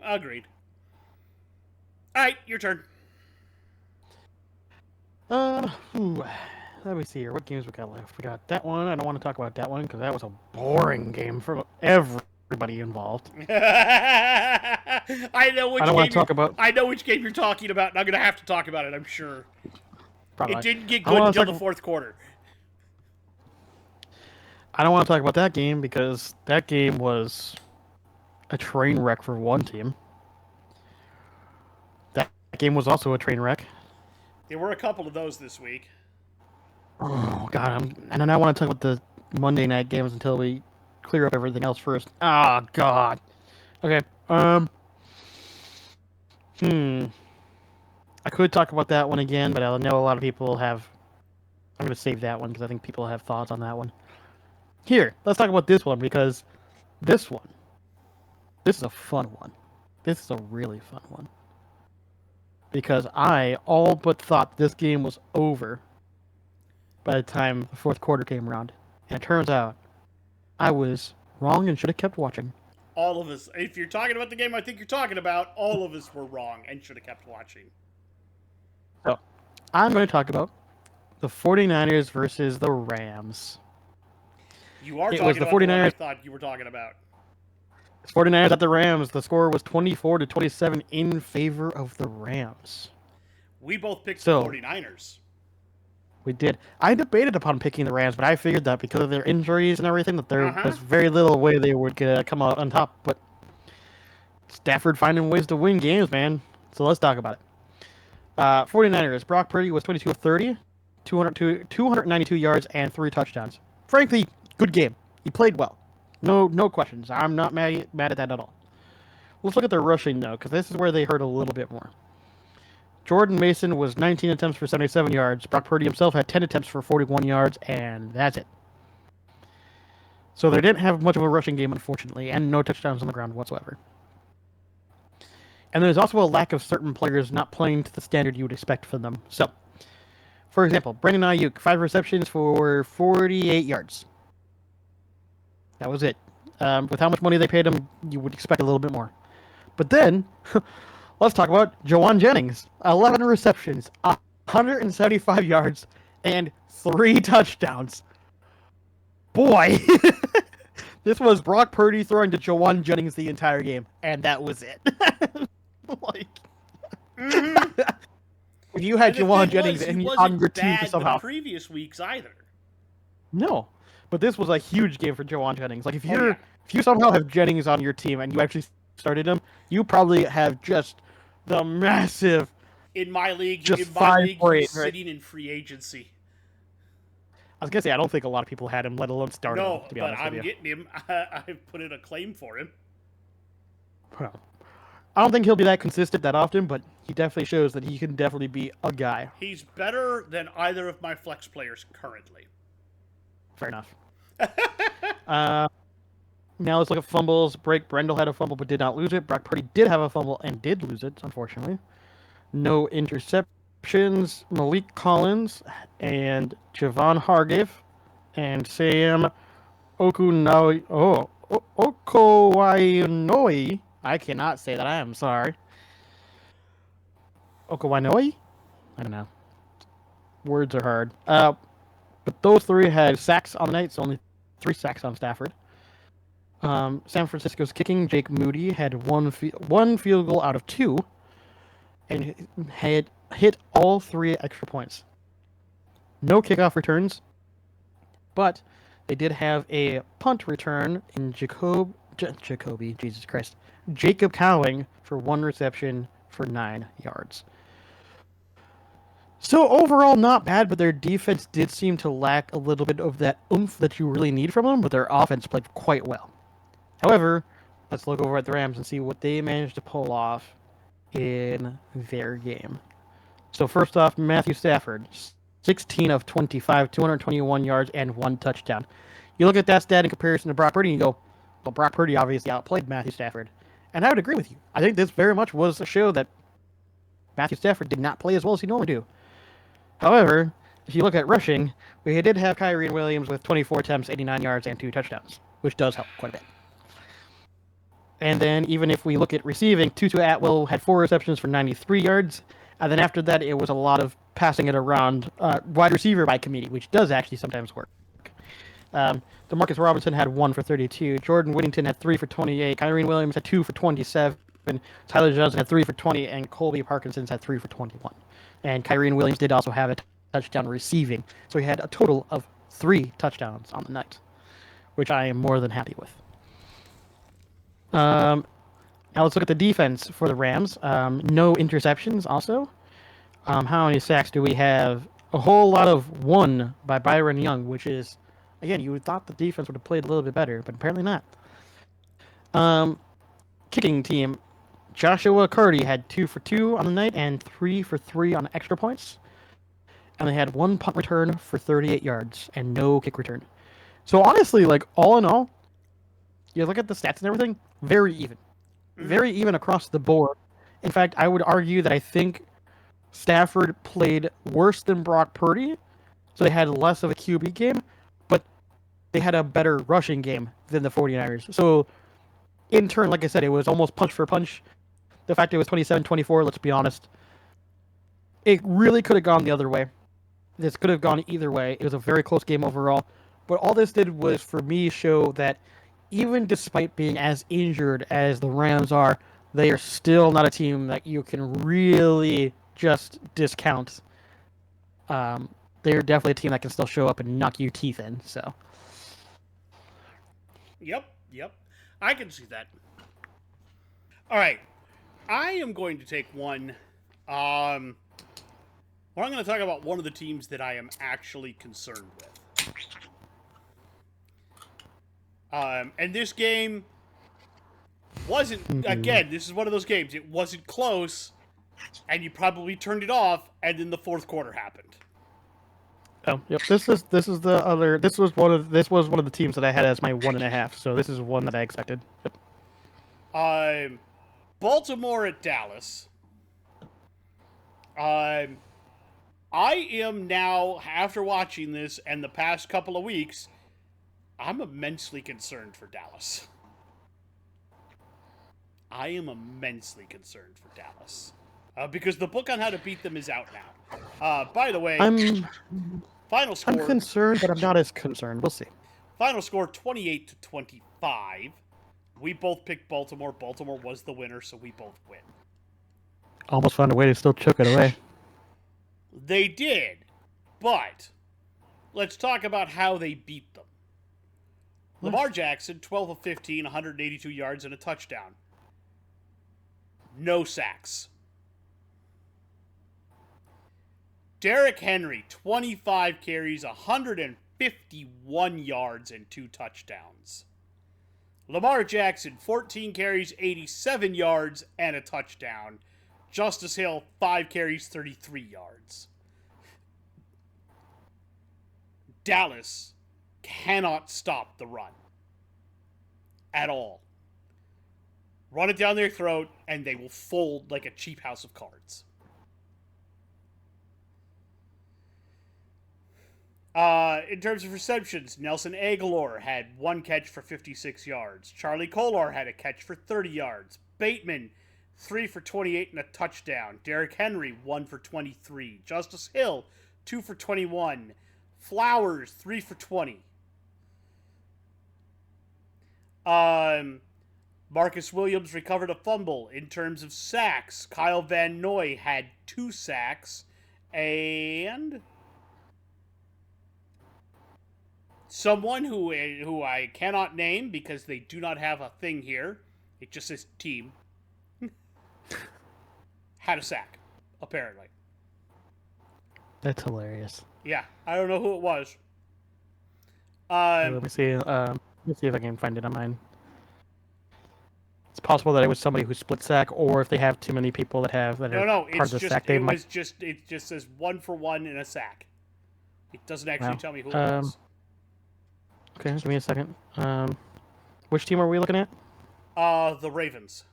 Agreed. All right, your turn. Let me see here. What games we got left? We got that one. I don't want to talk about that one because that was a boring game for everybody involved. I know which I don't want to talk about. I know which game you're talking about, and I'm going to have to talk about it, I'm sure. Probably. It didn't get good until the fourth quarter. I don't want to talk about that game because that game was a train wreck for one team. That game was also a train wreck. There were a couple of those this week. Oh, God. And then I want to talk about the Monday night games until we clear up everything else first. Oh, God. Okay. I could talk about that one again, but I know a lot of people have... I'm going to save that one because I think people have thoughts on that one. Here, let's talk about this one because this is a fun one. This is a really fun one. Because I all but thought this game was over by the time the fourth quarter came around. And it turns out I was wrong and should have kept watching. All of us. If you're talking about the game I think you're talking about, all of us were wrong and should have kept watching. So, I'm going to talk about the 49ers versus the Rams. You are talking about 49ers. What I thought you were talking about. 49ers at the Rams. The score was 24-27 in favor of the Rams. We both picked the 49ers. We did. I debated upon picking the Rams, but I figured that because of their injuries and everything, that there was very little way they would come out on top. But Stafford finding ways to win games, man. So let's talk about it. 49ers. Brock Purdy was 22 of 30, 292 yards, and 3 touchdowns. frankly, good game. He played well. No questions. I'm not mad at that at all. Let's look at their rushing, though, because this is where they hurt a little bit more. Jordan Mason was 19 attempts for 77 yards. Brock Purdy himself had 10 attempts for 41 yards, and that's it. So they didn't have much of a rushing game, unfortunately, and no touchdowns on the ground whatsoever. And there's also a lack of certain players not playing to the standard you would expect from them. So, for example, Brandon Ayuk, 5 receptions for 48 yards. That was it. With how much money they paid him, you would expect a little bit more. But then, let's talk about Jawan Jennings. 11 receptions, 175 yards, and 3 touchdowns. Boy, this was Brock Purdy throwing to Jawan Jennings the entire game, and that was it. Like, if you had Jawan Jennings on your team somehow, the previous weeks either. No, but this was a huge game for Jawan Jennings. Like if you somehow have Jennings on your team and you actually started him, you probably have just the massive. In my league, just he's sitting in free agency. I was gonna say I don't think a lot of people had him, let alone started him. To be honest with you. I'm getting him. I've put in a claim for him. Well, I don't think he'll be that consistent that often, but he definitely shows that he can definitely be a guy. He's better than either of my flex players currently. Fair enough. Now let's look at fumbles. Brendel had a fumble but did not lose it. Brock Purdy did have a fumble and did lose it, unfortunately. No interceptions. Malik Collins and Javon Hargrave and Sam Okowainoi. I cannot say that. I am sorry. Okowainoi? I don't know. Words are hard. But those 3 had sacks on the night, so only 3 sacks on Stafford. San Francisco's kicking, Jake Moody, had one field goal out of 2 and had hit all 3 extra points. No kickoff returns, but they did have a punt return in Jacob Cowing for 1 reception for 9 yards. So overall, not bad, but their defense did seem to lack a little bit of that oomph that you really need from them, but their offense played quite well. However, let's look over at the Rams and see what they managed to pull off in their game. So first off, Matthew Stafford, 16 of 25, 221 yards, and 1 touchdown. You look at that stat in comparison to Brock Purdy, and you go, well, Brock Purdy obviously outplayed Matthew Stafford. And I would agree with you. I think this very much was a show that Matthew Stafford did not play as well as he normally do. However, if you look at rushing, we did have Kyrie Williams with 24 attempts, 89 yards, and 2 touchdowns, which does help quite a bit. And then even if we look at receiving, Tutu Atwell had 4 receptions for 93 yards. And then after that, it was a lot of passing it around wide receiver by committee, which does actually sometimes work. DeMarcus Robinson had 1 for 32. Jordan Whittington had 3 for 28. Kyrie Williams had 2 for 27. Tyler Johnson had 3 for 20. And Colby Parkinson's had 3 for 21. And Kyrie Williams did also have a touchdown receiving. So he had a total of 3 touchdowns on the night, which I am more than happy with. Now let's look at the defense for the Rams. No interceptions also. How many sacks do we have? A whole lot of 1 by Byron Young, which is, again, you would thought the defense would have played a little bit better, but apparently not. Kicking team, Joshua Carty had 2 for 2 on the night and 3 for 3 on extra points. And they had 1 punt return for 38 yards and no kick return. So honestly, like, all in all, you look at the stats and everything, very even. Very even across the board. In fact, I would argue that I think Stafford played worse than Brock Purdy, so they had less of a QB game, but they had a better rushing game than the 49ers. So, in turn, like I said, it was almost punch for punch. The fact it was 27-24, let's be honest, it really could have gone the other way. This could have gone either way. It was a very close game overall. But all this did was, for me, show that even despite being as injured as the Rams are, they are still not a team that you can really just discount. They're definitely a team that can still show up and knock your teeth in. So. Yep. I can see that. All right. I am going to take one. Well, I'm going to talk about one of the teams that I am actually concerned with. And this game wasn't, again, this is one of those games. It wasn't close, and you probably turned it off, and then the fourth quarter happened. Oh, yep. This was one of the teams that I had as my 1.5. So this is one that I expected. Yep. Baltimore at Dallas. I am now, after watching this and the past couple of weeks, I'm immensely concerned for Dallas. I am immensely concerned for Dallas. Because the book on how to beat them is out now. By the way, final score. I'm concerned, but I'm not as concerned. We'll see. Final score 28-25. We both picked Baltimore. Baltimore was the winner, so we both win. Almost found a way to still choke it away. They did, but let's talk about how they beat them. Lamar Jackson, 12 of 15, 182 yards and a touchdown. No sacks. Derrick Henry, 25 carries, 151 yards and 2 touchdowns. Lamar Jackson, 14 carries, 87 yards and a touchdown. Justice Hill, 5 carries, 33 yards. Dallas cannot stop the run. At all. Run it down their throat, and they will fold like a cheap house of cards. In terms of receptions, Nelson Aguilar had 1 catch for 56 yards. Charlie Kolar had a catch for 30 yards. Bateman, 3 for 28 and a touchdown. Derrick Henry, 1 for 23. Justice Hill, 2 for 21. Flowers, 3 for 20. Marcus Williams recovered a fumble. In terms of sacks, Kyle Van Noy had 2 sacks. And someone who I cannot name because they do not have a thing here. It just says team. Had a sack, apparently. That's hilarious. Yeah, I don't know who it was. Let me see. Let's see if I can find it on mine. It's possible that it was somebody who split sack, or if they have too many people that are part of the sack. It just says 1 for 1 in a sack. It doesn't actually tell me who it was. Okay, give me a second. Which team are we looking at? The Ravens.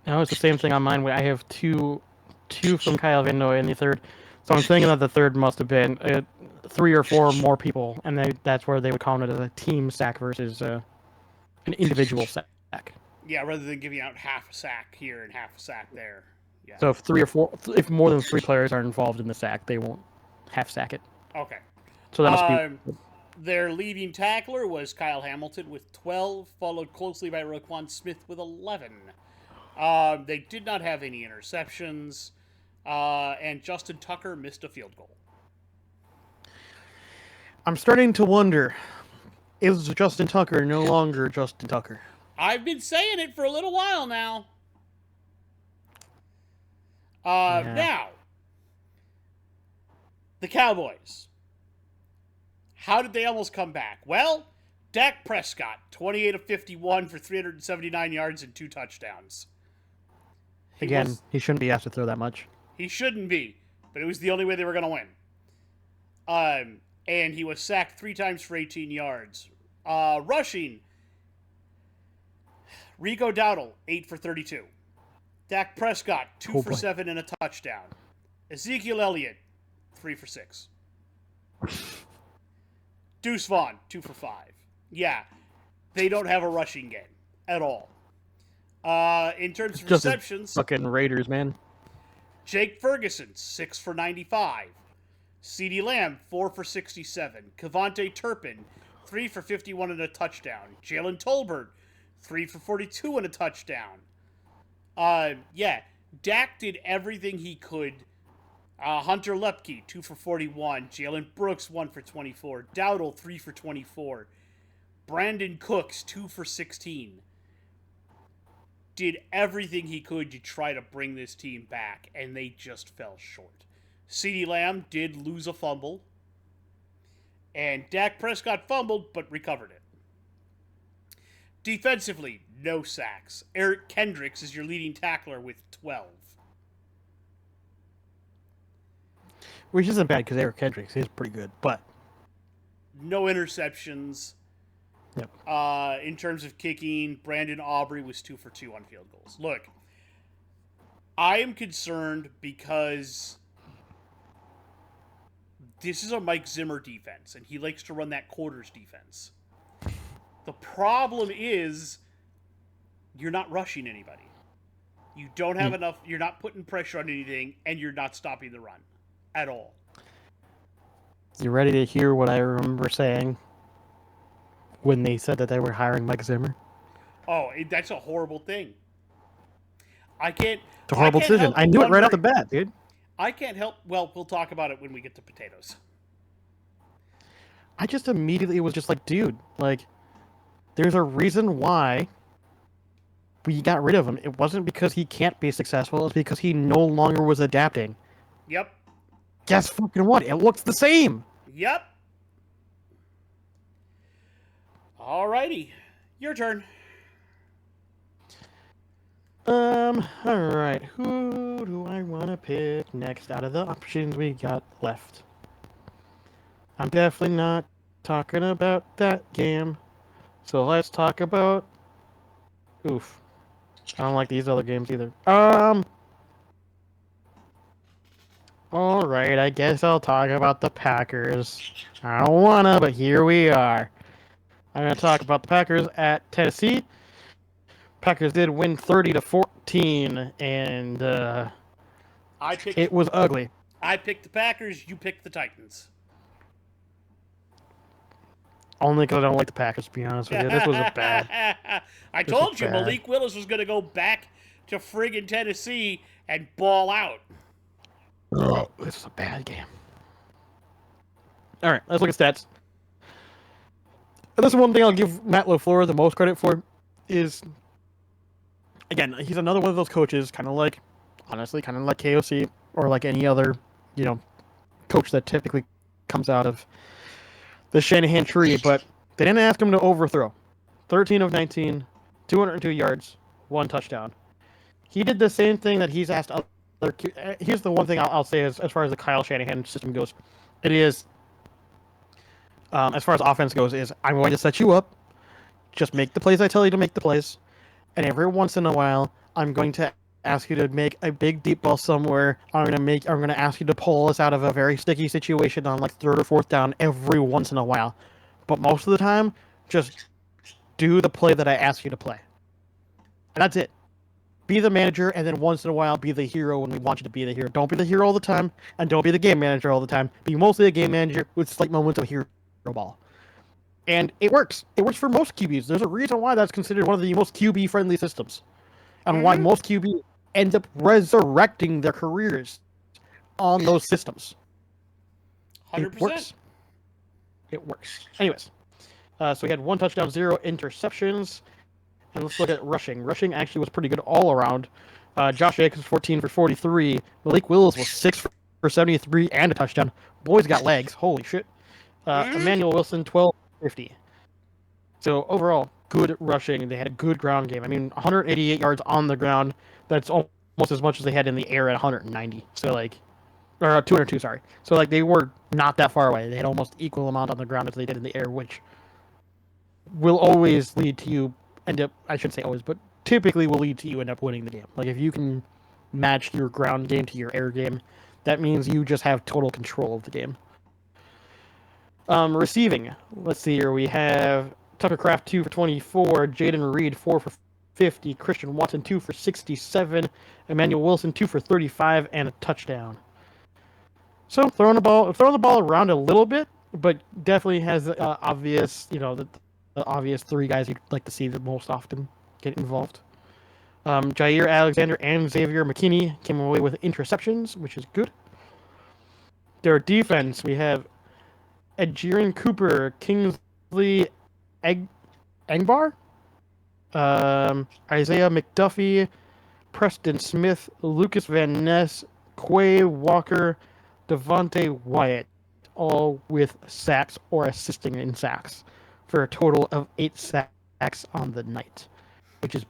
No, it's the same thing on mine. I have two from Kyle Van Noy in the third. So I'm thinking that the third must have been 3 or 4 more people, and that's where they would count it as a team sack versus an individual sack. Yeah, rather than giving out half a sack here and half a sack there. Yeah. So if more than 3 players are involved in the sack, they won't half sack it. Okay. So that must be. Their leading tackler was Kyle Hamilton with 12, followed closely by Roquan Smith with 11. They did not have any interceptions, and Justin Tucker missed a field goal. I'm starting to wonder, is Justin Tucker no longer Justin Tucker? I've been saying it for a little while now. Now, the Cowboys. How did they almost come back? Well, Dak Prescott, 28 of 51 for 379 yards and 2 touchdowns. He shouldn't be asked to throw that much. He shouldn't be, but it was the only way they were going to win. And he was sacked 3 times for 18 yards. Rushing, Rico Dowdle, 8 for 32. Dak Prescott, 2 for 7 and a touchdown. Ezekiel Elliott, 3 for 6. Deuce Vaughn, 2 for 5. Yeah, they don't have a rushing game at all. In terms of receptions, fucking Raiders, man. Jake Ferguson, 6 for 95. CeeDee Lamb, 4 for 67. Kevontae Turpin, 3 for 51 and a touchdown. Jalen Tolbert, 3 for 42 and a touchdown. Dak did everything he could. Hunter Lepke, 2 for 41. Jalen Brooks, 1 for 24. Dowdle, 3 for 24. Brandon Cooks, 2 for 16. Did everything he could to try to bring this team back, and they just fell short. CeeDee Lamb did lose a fumble. And Dak Prescott fumbled, but recovered it. Defensively, no sacks. Eric Kendricks is your leading tackler with 12. Which isn't bad because Eric Kendricks is pretty good, but No interceptions. yep. In terms of kicking, Brandon Aubrey was 2 for 2 on field goals. Look, I am concerned because this is a Mike Zimmer defense, and he likes to run that quarters defense. The problem is you're not rushing anybody. You don't have enough, you're not putting pressure on anything, and you're not stopping the run at all. You ready to hear what I remember saying when they said that they were hiring Mike Zimmer? Oh, that's a horrible thing. I can't. It's a horrible decision. I knew it right off the bat, dude. I can't help. Well, we'll talk about it when we get to potatoes. I just immediately was just like, dude, like, there's a reason why we got rid of him. It wasn't because he can't be successful. It's because he no longer was adapting. Yep. Guess fucking what? It looks the same. Yep. Alrighty. Your turn. Alright. Who do I want to pick next out of the options we got left? I'm definitely not talking about that game. So let's talk about... Oof. I don't like these other games either. Alright, I guess I'll talk about the Packers. I don't wanna, but here we are. I'm gonna talk about the Packers at Tennessee. Packers did win 30-14, and it was ugly. I picked the Packers. You picked the Titans. Only because I don't like the Packers, to be honest with you. This was a bad. I told you Malik Willis was going to go back to friggin' Tennessee and ball out. Oh, this is a bad game. All right, let's look at stats. And this is one thing I'll give Matt LaFleur the most credit for is, again, he's another one of those coaches, honestly, kind of like KOC or like any other, coach that typically comes out of the Shanahan tree, but they didn't ask him to overthrow. 13 of 19, 202 yards, 1 touchdown. He did the same thing that he's asked other. Here's the one thing I'll say as far as the Kyle Shanahan system goes. It is, as far as offense goes, is I'm going to set you up. Just make the plays I tell you to make the plays. And every once in a while, I'm going to ask you to make a big deep ball somewhere. I'm going to ask you to pull us out of a very sticky situation on like 3rd or 4th down every once in a while. But most of the time, just do the play that I ask you to play. And that's it. Be the manager, and then once in a while, be the hero when we want you to be the hero. Don't be the hero all the time, and don't be the game manager all the time. Be mostly a game manager with slight moments of hero ball. And it works. It works for most QBs. There's a reason why that's considered one of the most QB-friendly systems. And why most QBs end up resurrecting their careers on those systems. 100%. It works. Anyways, so we had 1 touchdown, 0 interceptions. And let's look at rushing. Rushing actually was pretty good all around. Josh Jacobs, 14 for 43. Malik Willis was 6 for 73 and a touchdown. Boys got legs. Holy shit. Emmanuel Wilson, 12 for 50. So overall, good rushing. They had a good ground game. I mean, 188 yards on the ground. That's almost as much as they had in the air at 190. So or 202, sorry. So they were not that far away. They had almost equal amount on the ground as they did in the air, which will always lead to you I shouldn't say always, but typically will lead to you end up winning the game. Like if you can match your ground game to your air game, that means you just have total control of the game. Receiving. Let's see here. We have Tucker Kraft 2 for 24, Jaden Reed 4 for 50, Christian Watson 2 for 67, Emmanuel Wilson 2 for 35, and a touchdown. So throwing the ball around a little bit, but definitely has obvious, the obvious 3 guys you'd like to see the most often get involved. Jair Alexander and Xavier McKinney came away with interceptions, which is good. Their defense, we have Adrian Cooper, Kingsley Engbar, Isaiah McDuffie, Preston Smith, Lucas Van Ness, Quay Walker, Devontae Wyatt. all with sacks or assisting in sacks, for a total of 8 sacks on the night, which is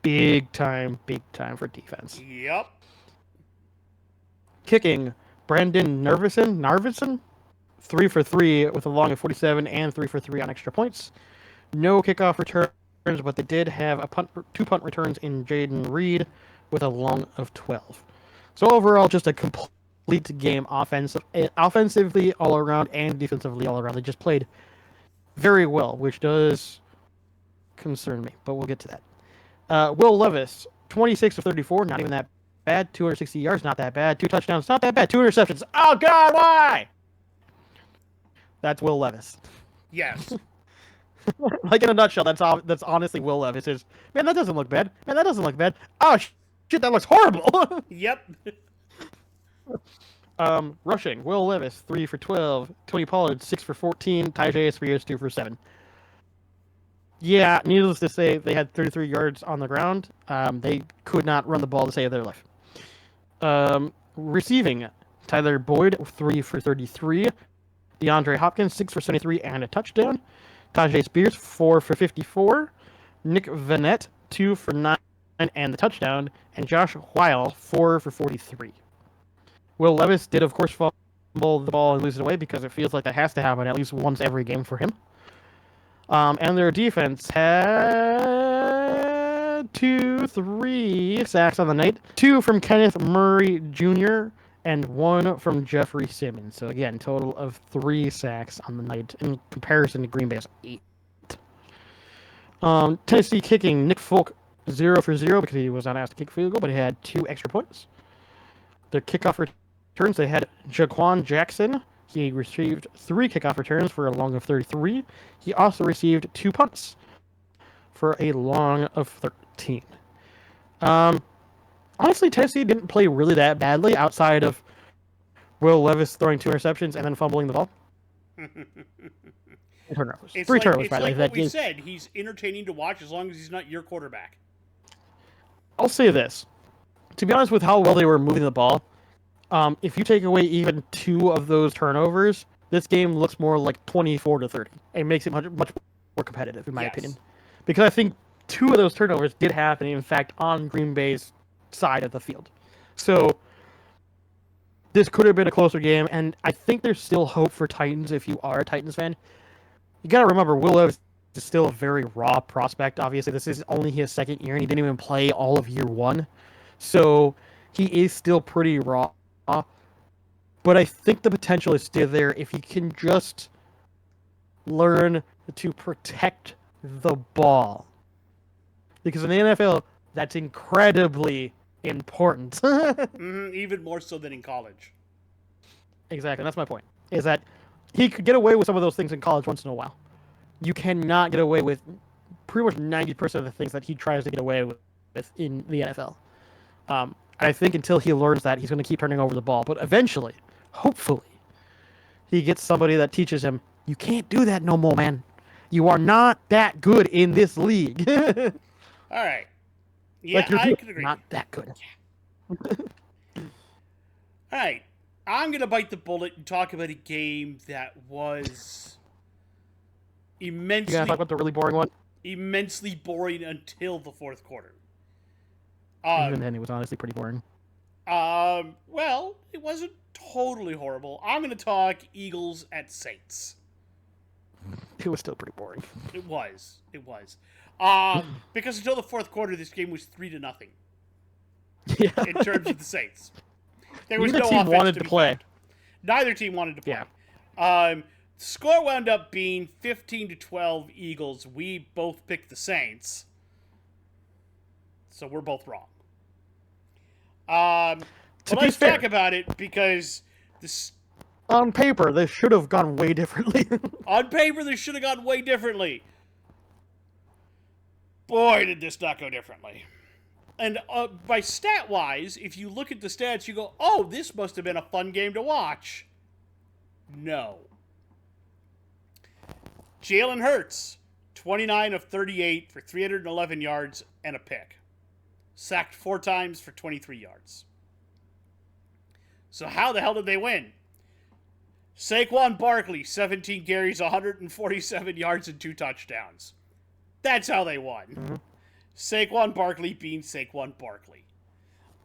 big time for defense. Yep. Kicking, Brandon Narvison, 3 for 3 with a long of 47 and 3 for 3 on extra points. No kickoff returns, but they did have 2 punt returns in Jaden Reed with a long of 12. So overall, just a complete game offensively all around and defensively all around. They just played very well, which does concern me, but we'll get to that. Will Levis, 26 of 34, not even that bad. 260 yards, not that bad. 2 touchdowns, not that bad. 2 interceptions. Oh, God, why? That's Will Levis. Yes. Like in a nutshell, that's honestly Will Levis. Is, man, that doesn't look bad. Man, that doesn't look bad. Oh, shit, that looks horrible. Yep. Rushing, Will Levis, 3 for 12. Tony Pollard, 6 for 14. Tyjae Spears, 2 for 7. Yeah, needless to say, they had 33 yards on the ground. They could not run the ball to save their life. Receiving, Tyler Boyd, 3 for 33. DeAndre Hopkins, 6 for 73 and a touchdown. Tyjae Spears, 4 for 54. Nick Vanette, 2 for 9 and the touchdown. And Josh Weil, 4 for 43. Will Levis did, of course, fumble the ball and lose it away because it feels like that has to happen at least once every game for him. And their defense had 3 sacks on the night. 2 from Kenneth Murray Jr. and 1 from Jeffrey Simmons. So again, total of 3 sacks on the night in comparison to Green Bay's 8. Tennessee kicking, Nick Folk, 0 for 0 because he was not asked to kick field goal, but he had 2 extra points. Their kickoff returns, they had Jaquan Jackson. He received 3 kickoff returns for a long of 33. He also received 2 punts for a long of 13. Honestly, Tennessee didn't play really that badly outside of Will Levis throwing 2 interceptions and then fumbling the ball. Turnovers. It's 3 like, turnovers, it's by the way. like what we said. He's entertaining to watch as long as he's not your quarterback. I'll say this. To be honest with how well they were moving the ball, if you take away even 2 of those turnovers, this game looks more like 24-30. It makes it much more competitive, in my opinion. Because I think 2 of those turnovers did happen, in fact, on Green Bay's side of the field. So this could have been a closer game, and I think there's still hope for Titans if you are a Titans fan. You got to remember, Will Levis is still a very raw prospect. Obviously, this is only his 2nd year, and he didn't even play all of year 1. So he is still pretty raw. But I think the potential is still there if he can just learn to protect the ball. Because in the NFL, that's incredibly important. Even more so than in college. Exactly, that's my point. Is that he could get away with some of those things in college once in a while. You cannot get away with pretty much 90% of the things that he tries to get away with in the NFL. I think until he learns that, he's going to keep turning over the ball. But eventually, hopefully, he gets somebody that teaches him, you can't do that no more, man. You are not that good in this league. All right. Yeah, like I can agree. Not that good. All right. I'm going to bite the bullet and talk about a game that was immensely... You gotta talk about the really boring one? Immensely boring until the 4th quarter. Even then, it was honestly pretty boring. Well, it wasn't totally horrible. I'm going to talk Eagles at Saints. It was still pretty boring. It was. Because until the 4th quarter, this game was 3-0. Yeah. In terms of the Saints. There was Neither no team offense wanted to to play. found. Neither team wanted to play. Yeah. Score wound up being 15-12 Eagles. We both picked the Saints. So we're both wrong. But let's talk about it because this... On paper, this should have gone way differently. On paper, this should have gone way differently. Boy, did this not go differently. And by stat-wise, if you look at the stats, you go, oh, this must have been a fun game to watch. No. Jalen Hurts, 29 of 38 for 311 yards and a pick. Sacked 4 times for 23 yards. So how the hell did they win? Saquon Barkley, 17 carries, 147 yards, and 2 touchdowns. That's how they won. Mm-hmm. Saquon Barkley being Saquon Barkley.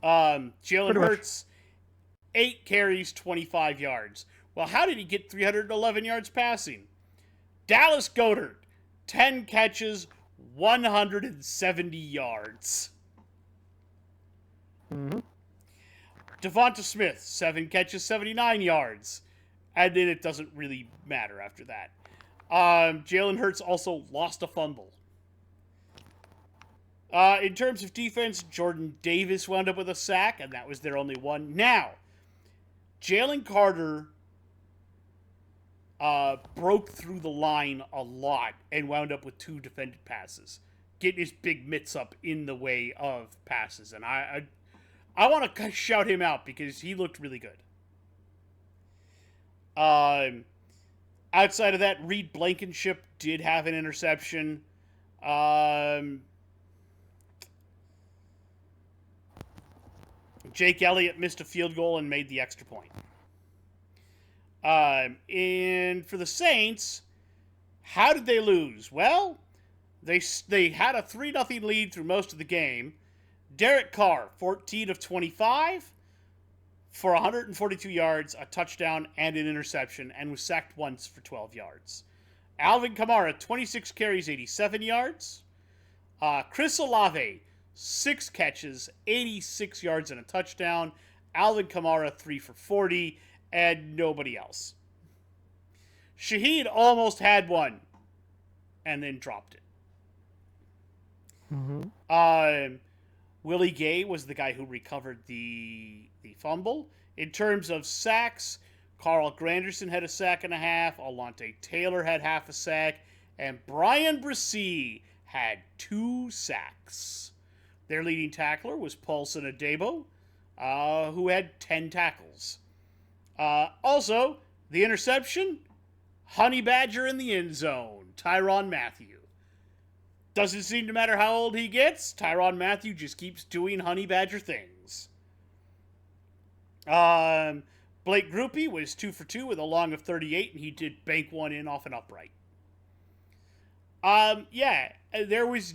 Jalen Hurts, 8 carries, 25 yards. Well, how did he get 311 yards passing? Dallas Goedert, 10 catches, 170 yards. Mm-hmm. Devonta Smith, 7 catches, 79 yards. And then it doesn't really matter after that. Jalen Hurts also lost a fumble. In terms of defense, Jordan Davis wound up with a sack, and that was their only one. Now, Jalen Carter broke through the line a lot and wound up with 2 defended passes, getting his big mitts up in the way of passes. And I want to shout him out because he looked really good. Outside of that, Reed Blankenship did have an interception. Jake Elliott missed a field goal and made the extra point. And for the Saints, how did they lose? Well, they had a 3-0 lead through most of the game. Derek Carr, 14 of 25 for 142 yards, a touchdown, and an interception, and was sacked once for 12 yards. Alvin Kamara, 26 carries, 87 yards. Chris Olave, 6 catches, 86 yards, and a touchdown. Alvin Kamara, 3 for 40, and nobody else. Shaheed almost had one, and then dropped it. Mm-hmm. Willie Gay was the guy who recovered the fumble. In terms of sacks, Carl Granderson had a sack and a half, Alontae Taylor had half a sack, and Brian Bresee had 2 sacks. Their leading tackler was Paulson Adebo, who had 10 tackles. Also, the interception, Honey Badger in the end zone, Tyrann Mathieu. Doesn't seem to matter how old he gets, Tyrann Mathieu just keeps doing Honey Badger things. Blake Grupe was 2 for 2 with a long of 38, and he did bank one in off an upright. Yeah, there was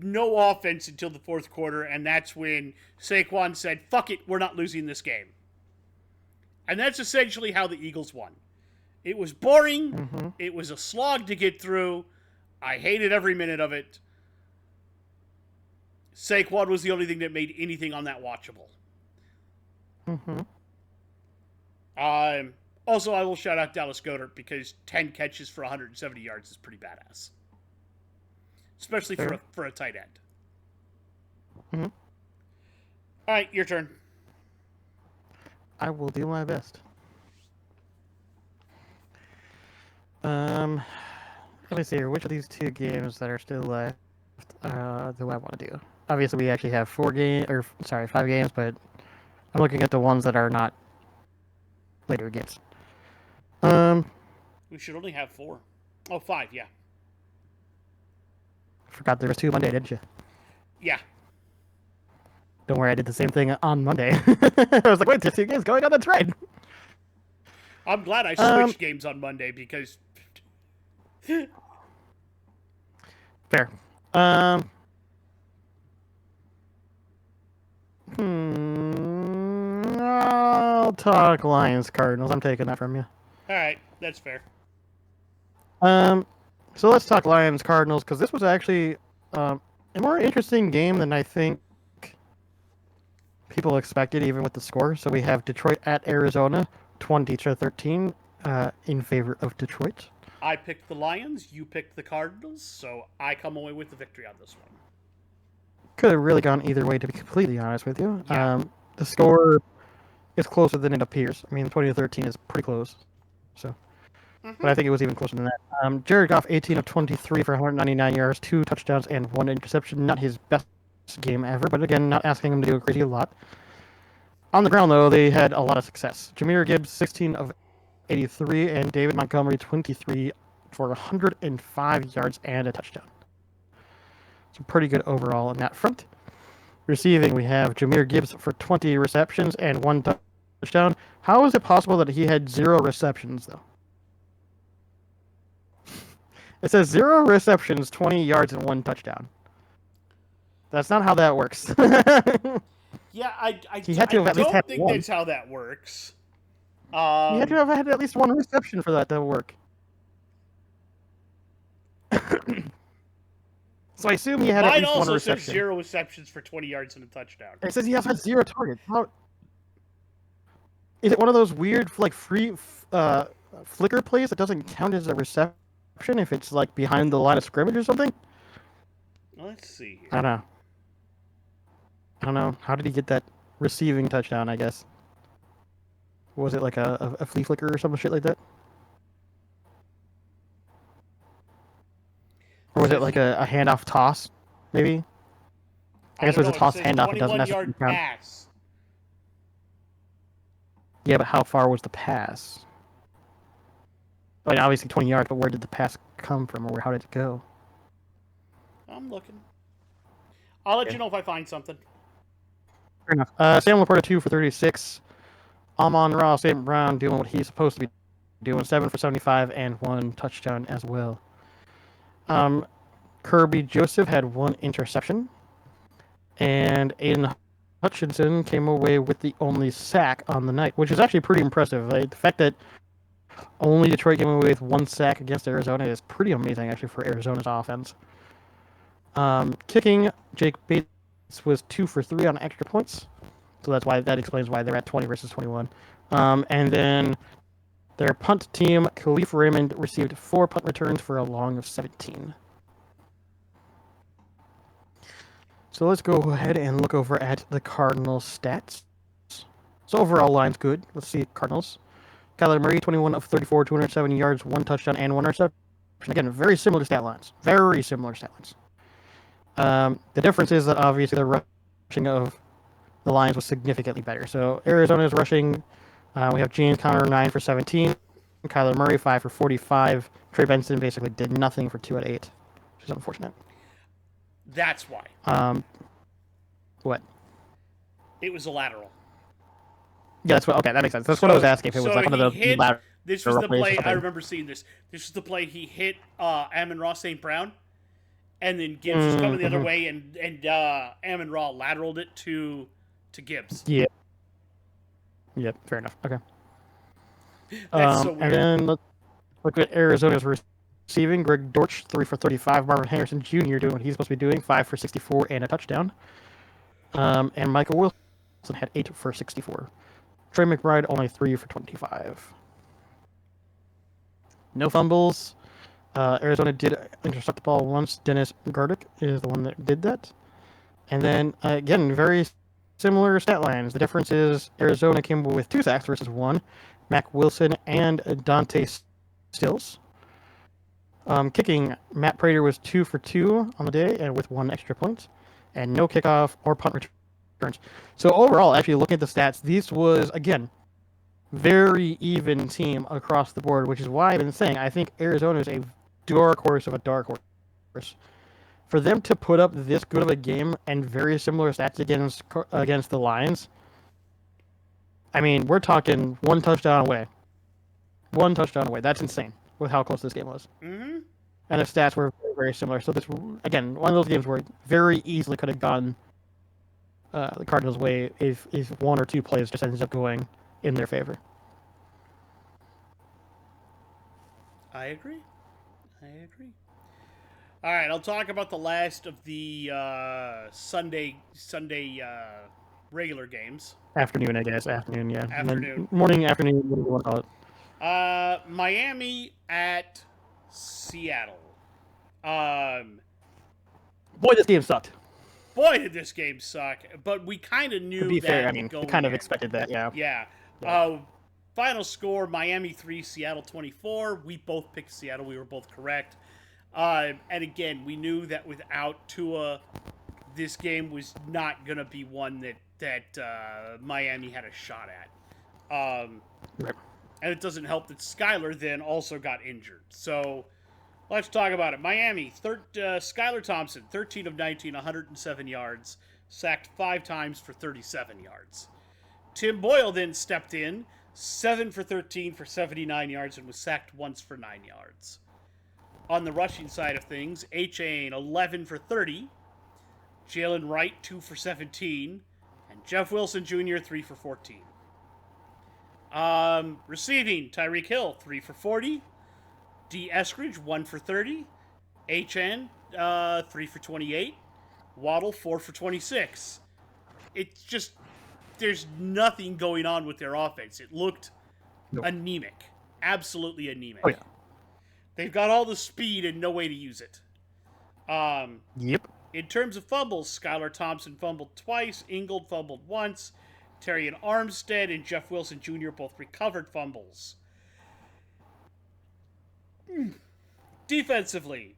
no offense until the fourth quarter, and that's when Saquon said, fuck it, we're not losing this game. And that's essentially how the Eagles won. It was boring. Mm-hmm. It was a slog to get through. I hated every minute of it. Saquon was the only thing that made anything on that watchable. Mm-hmm. Also, I will shout out Dallas Goedert because 10 catches for 170 yards is pretty badass. Especially for a tight end. Mm-hmm. All right, your turn. I will do my best. Let me see here. Which of these 2 games that are still left do I want to do? Obviously, we actually have 5 games, but I'm looking at the ones that are not later games. We should only have 4. Oh, 5, yeah. Forgot there was 2 Monday, didn't you? Yeah. Don't worry, I did the same thing on Monday. I was like, wait, there's 2 games going on, that's right. I'm glad I switched games on Monday because... Fair. I'll talk Lions Cardinals. I'm taking that from you. All right, that's fair. So let's talk Lions Cardinals because this was actually a more interesting game than I think people expected, even with the score. So we have Detroit at Arizona, 20-13, in favor of Detroit. I picked the Lions, you picked the Cardinals, so I come away with the victory on this one. Could have really gone either way, to be completely honest with you. Yeah. The score is closer than it appears. I mean, 20-13 is pretty close. So, but I think it was even closer than that. Jared Goff, 18 of 23 for 199 yards, 2 touchdowns, and 1 interception. Not his best game ever, but again, not asking him to do a crazy lot. On the ground, though, they had a lot of success. Jahmyr Gibbs, 16 of 83, and David Montgomery, 23 for 105 yards and a touchdown. So pretty good overall on that front. Receiving, we have Jahmyr Gibbs for 20 receptions and 1 touchdown. How is it possible that he had 0 receptions, though? It says 0 receptions, 20 yards, and 1 touchdown. That's not how that works. Yeah, He had to have at least had don't think one. that's how that works. He had to have had at least 1 reception for that to work. So I assume he had at Mine least 1 also says reception. 0 receptions for 20 yards and a touchdown. It says he also had 0 targets. How is it one of those weird, like, free flicker plays that doesn't count as a reception if it's like behind the line of scrimmage or something? Let's see here. I don't know. How did he get that receiving touchdown? I guess was it like a flea flicker or some shit like that, or was it like a handoff toss? Maybe. I guess it was a toss handoff. It doesn't necessarily count. Pass. Yeah, but how far was the pass? I mean, obviously 20 yards, but where did the pass come from, or how did it go? I'm looking. I'll let you know if I find something. Fair enough. Sam Laporta 2 for 36. Amon-Ra St. Brown doing what he's supposed to be doing, 7 for 75 and 1 touchdown as well. Kirby Joseph had 1 interception, and Aiden Hutchinson came away with the only sack on the night, which is actually pretty impressive. The fact that only Detroit came away with 1 sack against Arizona is pretty amazing, actually, for Arizona's offense. Kicking, Jake Bates was 2 for 3 on extra points, so that explains why they're at 20 versus 21. And then their punt team, Khalif Raymond, received 4 punt returns for a long of 17. So let's go ahead and look over at the Cardinals stats. So overall line's good. Let's see Cardinals. Kyler Murray, 21 of 34, 270 yards, 1 touchdown, and 1 interception. Again, very similar stat lines. Very similar stat lines. The difference is that obviously the rushing of the Lions was significantly better. So Arizona's rushing, we have James Conner 9 for 17, Kyler Murray 5 for 45. Trey Benson basically did nothing for 2 out of 8, which is unfortunate. That's why. What? It was a lateral. Yeah, that's what. Okay, that makes sense. That's what I was asking. If it was like one of the lateral. This was the play. I remember seeing this. This was the play he hit Amon-Ra St. Brown, and then Gibbs was coming the other way, and Amon-Ra lateraled it to Gibbs. Yeah. Yep. Fair enough. Okay. That's so weird. And then let's look at Arizona's receiving. Greg Dortch 3 for 35. Marvin Harrison Jr. doing what he's supposed to be doing, 5 for 64 and a touchdown. And Michael Wilson had 8 for 64. Trey McBride only 3 for 25. No fumbles. Arizona did intercept the ball once. Dennis Gardick is the one that did that. And then, again, very similar stat lines. The difference is Arizona came with 2 sacks versus 1. Mac Wilson and Dante Stills. Kicking, Matt Prater was 2 for 2 on the day and with 1 extra point. And no kickoff or punt returns. So overall, actually looking at the stats, this was, again, very even team across the board, which is why I've been saying I think Arizona is a dark horse of a dark horse. For them to put up this good of a game and very similar stats against the Lions, I mean, we're talking 1 touchdown away. 1 touchdown away. That's insane with how close this game was. Mm-hmm. And the stats were very, very similar. So this, again, one of those games where very easily could have gone the Cardinals' way if 1 or 2 plays just ends up going in their favor. I agree. All right, I'll talk about the last of the Sunday regular games. Afternoon, I guess. Afternoon, yeah. Afternoon. Morning, afternoon, what do you want to call it? Miami at Seattle. Boy, this game sucked. Boy, did this game suck. But we kind of knew that. To be fair, I mean, we kind of expected that, yeah. Yeah. Final score, Miami 3, Seattle 24. We both picked Seattle. We were both correct. And again, we knew that without Tua, this game was not going to be one that Miami had a shot at. Right. And it doesn't help that Skyler then also got injured. So let's talk about it. Miami, Skyler Thompson, 13 of 19, 107 yards, sacked 5 times for 37 yards. Tim Boyle then stepped in, 7 for 13 for 79 yards, and was sacked once for 9 yards. On the rushing side of things, Achane 11 for 30, Jalen Wright 2 for 17, and Jeff Wilson Jr. 3 for 14. Receiving, Tyreek Hill 3 for 40, D. Eskridge 1 for 30, HN 3 for 28, Waddle 4 for 26. It's just, there's nothing going on with their offense. It looked anemic. Absolutely anemic. Oh, yeah. They've got all the speed and no way to use it. Yep. In terms of fumbles, Skylar Thompson fumbled twice, Ingold fumbled once, Terry and Armstead and Jeff Wilson Jr. both recovered fumbles. Defensively,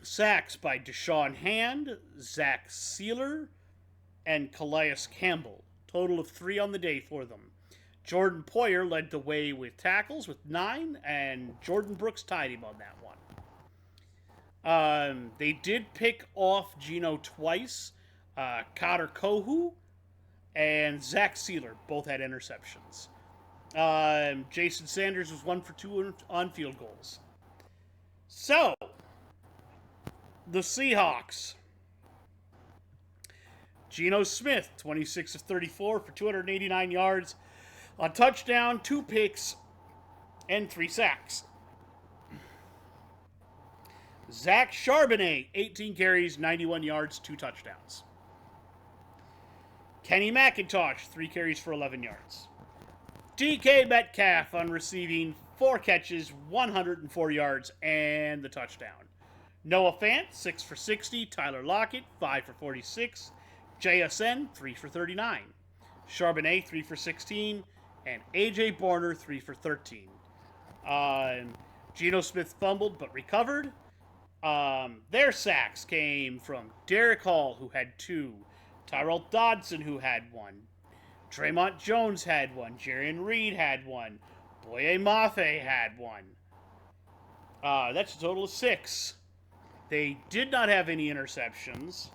sacks by Deshaun Hand, Zach Sealer, and Calais Campbell. Total of 3 on the day for them. Jordan Poyer led the way with tackles with 9, and Jordan Brooks tied him on that one. They did pick off Geno twice. Cotter Kohu and Zach Sealer both had interceptions. Jason Sanders was 1 for 2 on field goals. So, the Seahawks. Geno Smith, 26 of 34 for 289 yards, a touchdown, 2 picks, and 3 sacks. Zach Charbonnet, 18 carries, 91 yards, 2 touchdowns. Kenny McIntosh, 3 carries for 11 yards. DK Metcalf on receiving, 4 catches, 104 yards, and the touchdown. Noah Fant, 6 for 60. Tyler Lockett, 5 for 46. JSN, 3 for 39. Charbonnet, 3 for 16. And AJ Borner, 3 for 13. Geno Smith fumbled but recovered. Their sacks came from Derek Hall, who had 2. Tyrell Dodson, who had 1. Draymond Jones had 1. Jarian Reed had 1. Boye Mafe had 1. That's a total of 6. They did not have any interceptions.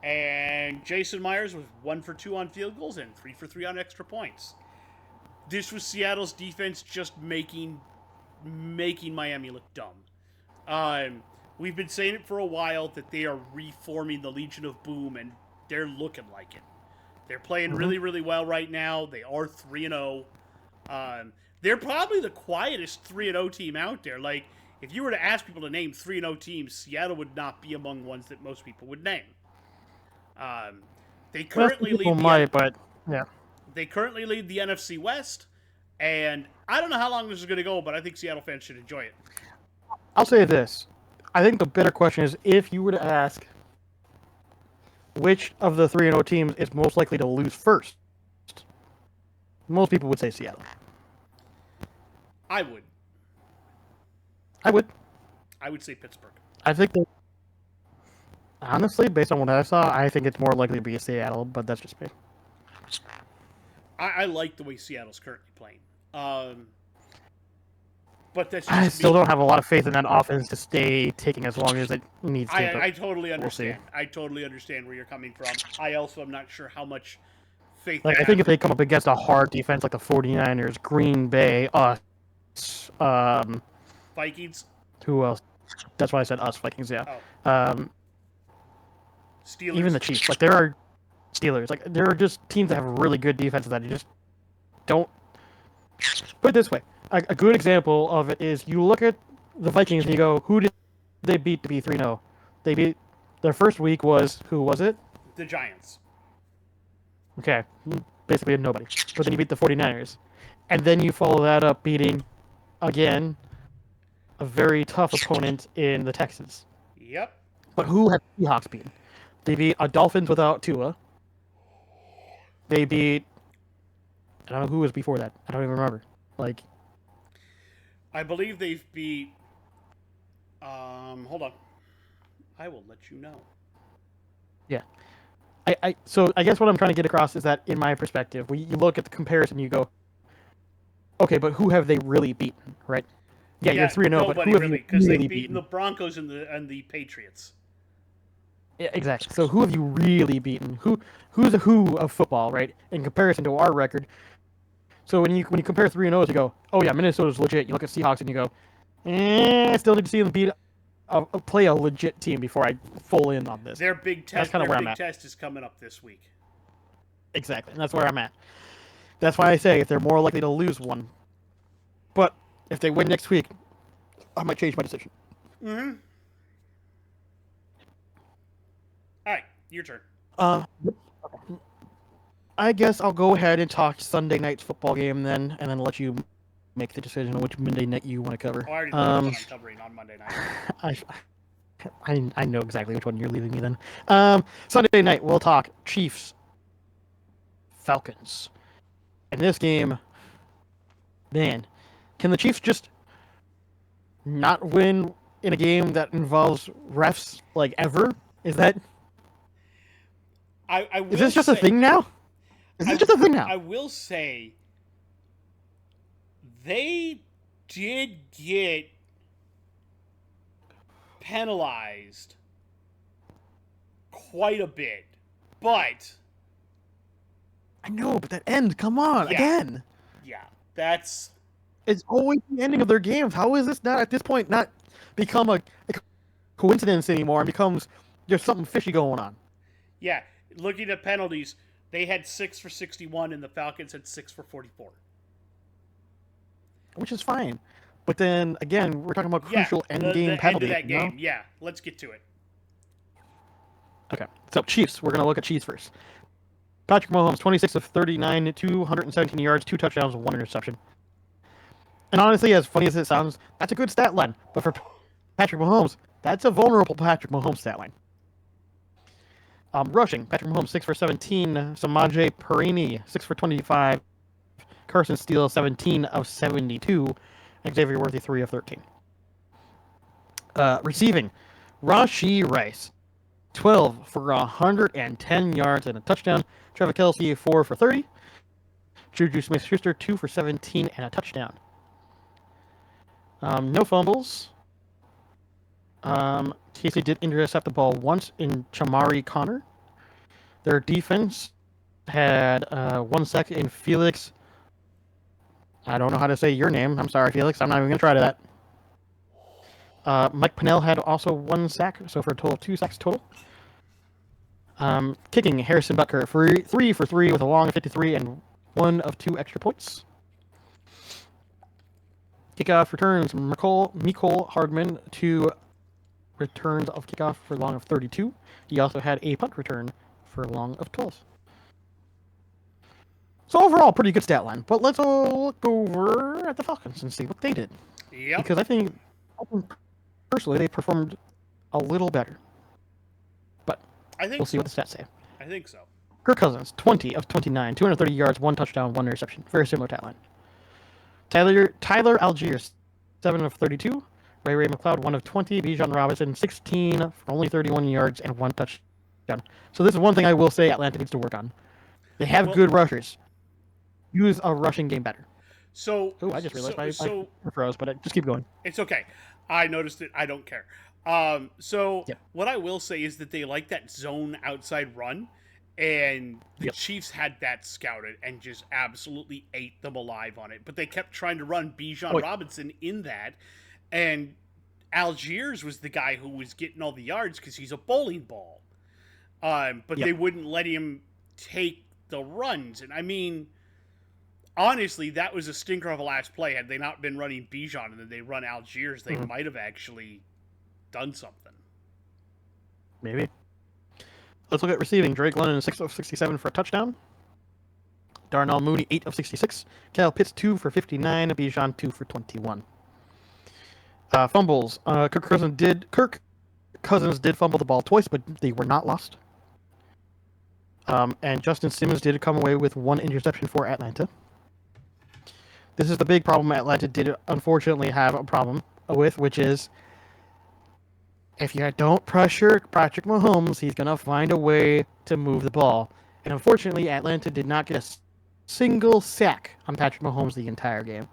And Jason Myers was 1 for 2 on field goals and 3 for 3 on extra points. This was Seattle's defense just making Miami look dumb. We've been saying it for a while that they are reforming the Legion of Boom, and they're looking like it. They're playing really, really well right now. They are 3-0. They're probably the quietest 3-0 team out there. Like, if you were to ask people to name 3-0 teams, Seattle would not be among ones that most people would name. They currently They currently lead the NFC West, and I don't know how long this is going to go, but I think Seattle fans should enjoy it. I'll say this. I think the better question is, if you were to ask which of the 3-0 teams is most likely to lose first, most people would say Seattle. I would. I would say Pittsburgh. I think that, honestly, based on what I saw, I think it's more likely to be Seattle, but that's just me. I like the way Seattle's currently playing. But that's just I still don't have a lot of faith in that offense to stay taking as long as it needs to. I totally understand. I totally understand where you're coming from. I also am not sure how much faith. Like, I think if they come up against a hard defense like the 49ers, Green Bay, us, Vikings. Who else? That's why I said us, Vikings. Yeah. Oh. Steelers. Even the Chiefs. Like, there are Steelers. Like, there are just teams that have really good defenses that you just don't. Put it this way. A good example of it is you look at the Vikings and you go, who did they beat to be 3-0? They beat, their first week was, who was it? The Giants. Okay. Basically nobody. But then you beat the 49ers. And then you follow that up beating, again, a very tough opponent in the Texans. Yep. But who had the Seahawks beaten? They beat a Dolphins without Tua. They beat, I don't know who was before that. I don't even remember. Like, I believe they've beat. Hold on. I will let you know. Yeah. So I guess what I'm trying to get across is that, in my perspective, you look at the comparison, you go, okay, but who have they really beaten, right? Yeah, you're 3-0, but who have really, you because really they've beaten the Broncos and the Patriots. Yeah, exactly. So who have you really beaten? Who's a who of football, right? In comparison to our record. So when you compare 3-0, you go, oh yeah, Minnesota's legit. You look at Seahawks and you go, I still need to see them play a legit team before I full in on this. Their big That's test. kind of Their where I'm big at. test is coming up this week. Exactly, and that's where I'm at. That's why I say if they're more likely to lose one, but if they win next week, I might change my decision. Mm-hmm. All right, your turn. Uh, I guess I'll go ahead and talk Sunday night's football game then, and then let you make the decision on which Monday night you want to cover. Oh, I already know what I'm covering on Monday night. I know exactly which one you're leaving me then. Sunday night we'll talk Chiefs, Falcons. In this game, man, can the Chiefs just not win in a game that involves refs like ever? Is that? I will Is this just say, a thing now? Is this just a thing now? I will say they did get penalized quite a bit, but I know, but that end, come on, Yeah. again. yeah, that's It's always the ending of their games. How is this not at this point not become a coincidence anymore and becomes there's something fishy going on? yeah. Looking at penalties, they had 6 for 61 and the Falcons had 6 for 44. Which is fine. But then again, we're talking about crucial the end game penalty. end of that you know? game. Yeah, let's get to it. Okay. So Chiefs, we're gonna look at Chiefs first. Patrick Mahomes, 26 of 39, 217 yards, 2 touchdowns, 1 interception. And honestly, as funny as it sounds, that's a good stat line. But for Patrick Mahomes, that's a vulnerable Patrick Mahomes stat line. Rushing, Patrick Mahomes, 6 for 17. Samaje Perine, 6 for 25. Carson Steele, 17 of 72. And Xavier Worthy, 3 of 13. Receiving, Rashee Rice, 12 for 110 yards and a touchdown. Trevor Kelsey, 4 for 30. Juju Smith-Schuster, 2 for 17 and a touchdown. No fumbles. TC did intercept the ball once in Chamari Connor. Their defense had 1 sack in Felix. I don't know how to say your name. I'm sorry, Felix. I'm not even going to try to that. Mike Pennell had also 1 sack, so for a total of 2 sacks total. Kicking, Harrison Butker, 3 for 3 with a long 53 and 1 of 2 extra points. Kickoff returns, Mecole Hardman, 2 returns of kickoff for a long of 32. He also had a punt return for a long of 12. So overall, pretty good stat line. But let's look over at the Falcons and see what they did. Yep. Because I think personally they performed a little better. But we'll see what the stats say. I think so. Kirk Cousins, 20 of 29, 230 yards, 1 touchdown, 1 interception. Very similar stat line. Tyler Algier, 7 of 32. Ray MacLeod, 1 of 20. Bijan Robinson, 16 for only 31 yards and 1 touchdown. So this is one thing I will say Atlanta needs to work on. They have good rushers. Use a rushing game better. So, I just realized I froze, but just keep going. It's okay. I noticed it. I don't care. What I will say is that they like that zone outside run, and the Chiefs had that scouted and just absolutely ate them alive on it. But they kept trying to run Bijan Robinson in that, and Algiers was the guy who was getting all the yards because he's a bowling ball. But they wouldn't let him take the runs, and I mean, honestly, that was a stinker of a last play. Had they not been running Bijan and then they run Algiers, they might have actually done something. Maybe. Let's look at receiving. Drake London, 6 of 67 for a touchdown. Darnell Mooney, 8 of 66. Kyle Pitts, 2 for 59. Bijan, 2 for 21. Fumbles. Kirk Cousins did fumble the ball twice, but they were not lost. And Justin Simmons did come away with 1 interception for Atlanta. This is the big problem Atlanta did unfortunately have a problem with, which is if you don't pressure Patrick Mahomes, he's going to find a way to move the ball. And unfortunately, Atlanta did not get a single sack on Patrick Mahomes the entire game,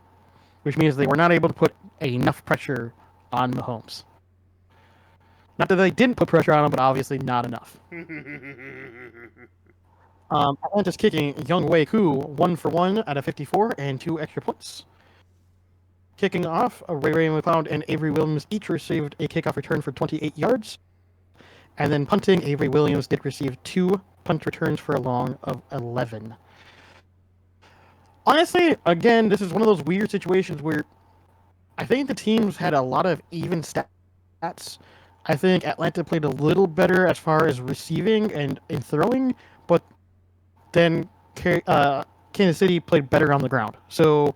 which means they were not able to put enough pressure on Mahomes. Not that they didn't put pressure on him, but obviously not enough. Atlanta's kicking Young Wei Koo 1 for 1 out of 54 and 2 extra points. Kicking off, Ray MacLeod and Avery Williams each received a kickoff return for 28 yards. And then punting, Avery Williams did receive 2 punt returns for a long of 11. Honestly, again, this is one of those weird situations where I think the teams had a lot of even stats. I think Atlanta played a little better as far as receiving and throwing, but then Kansas City played better on the ground. So,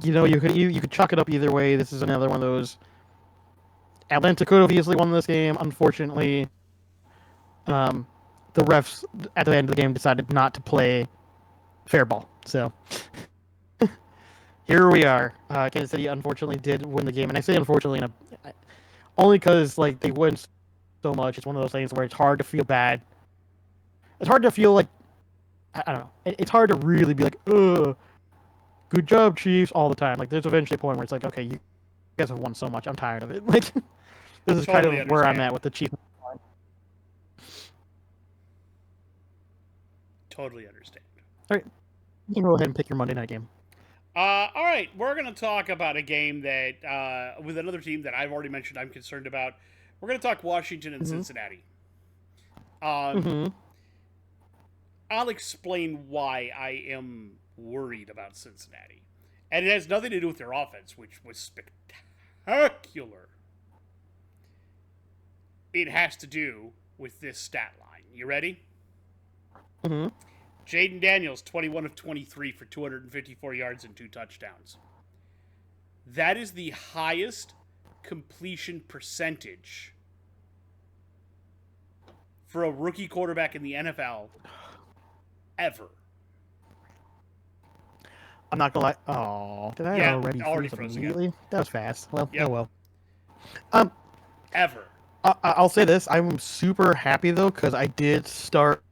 you could chalk it up either way. This is another one of those. Atlanta could have easily won this game. Unfortunately, the refs at the end of the game decided not to play fair ball. So here we are. Kansas City unfortunately did win the game, and I say unfortunately only because they win so much. It's one of those things where it's hard to feel bad. It's hard to feel like I don't know. It's hard to really be like, ugh, good job, Chiefs, all the time. There's eventually a point where it's like, okay, you guys have won so much. I'm tired of it. This is Totally kind of where I'm at with the Chiefs. Totally understand. All right, you can go ahead and pick your Monday night game. All right, we're going to talk about a game that, with another team that I've already mentioned I'm concerned about. We're going to talk Washington and Cincinnati. I'll explain why I am worried about Cincinnati. And it has nothing to do with their offense, which was spectacular. It has to do with this stat line. You ready? Mm-hmm. Jaden Daniels, 21 of 23 for 254 yards and 2 touchdowns. That is the highest completion percentage for a rookie quarterback in the NFL ever. I'm not gonna lie. Oh, did I already freeze immediately? Again. That was fast. Well, yep. Oh well. Ever. I'll say this. I'm super happy though because I did start.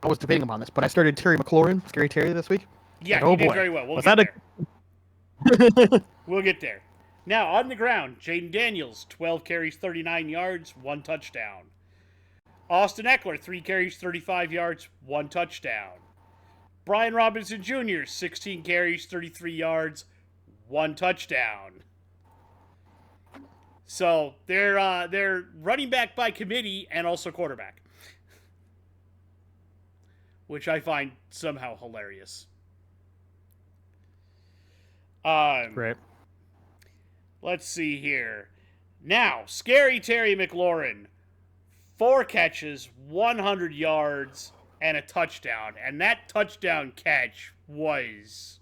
I was debating upon this, but I started Terry McLaurin, Scary Terry, this week. Yeah, he did very well. We'll get there. We'll get there. Now, on the ground, Jaden Daniels, 12 carries, 39 yards, 1 touchdown. Austin Eckler, 3 carries, 35 yards, 1 touchdown. Brian Robinson Jr., 16 carries, 33 yards, 1 touchdown. So, they're running back by committee and also quarterback, which I find somehow hilarious. Great. Let's see here. Now, Scary Terry McLaurin, 4 catches, 100 yards, and a touchdown. And that touchdown catch was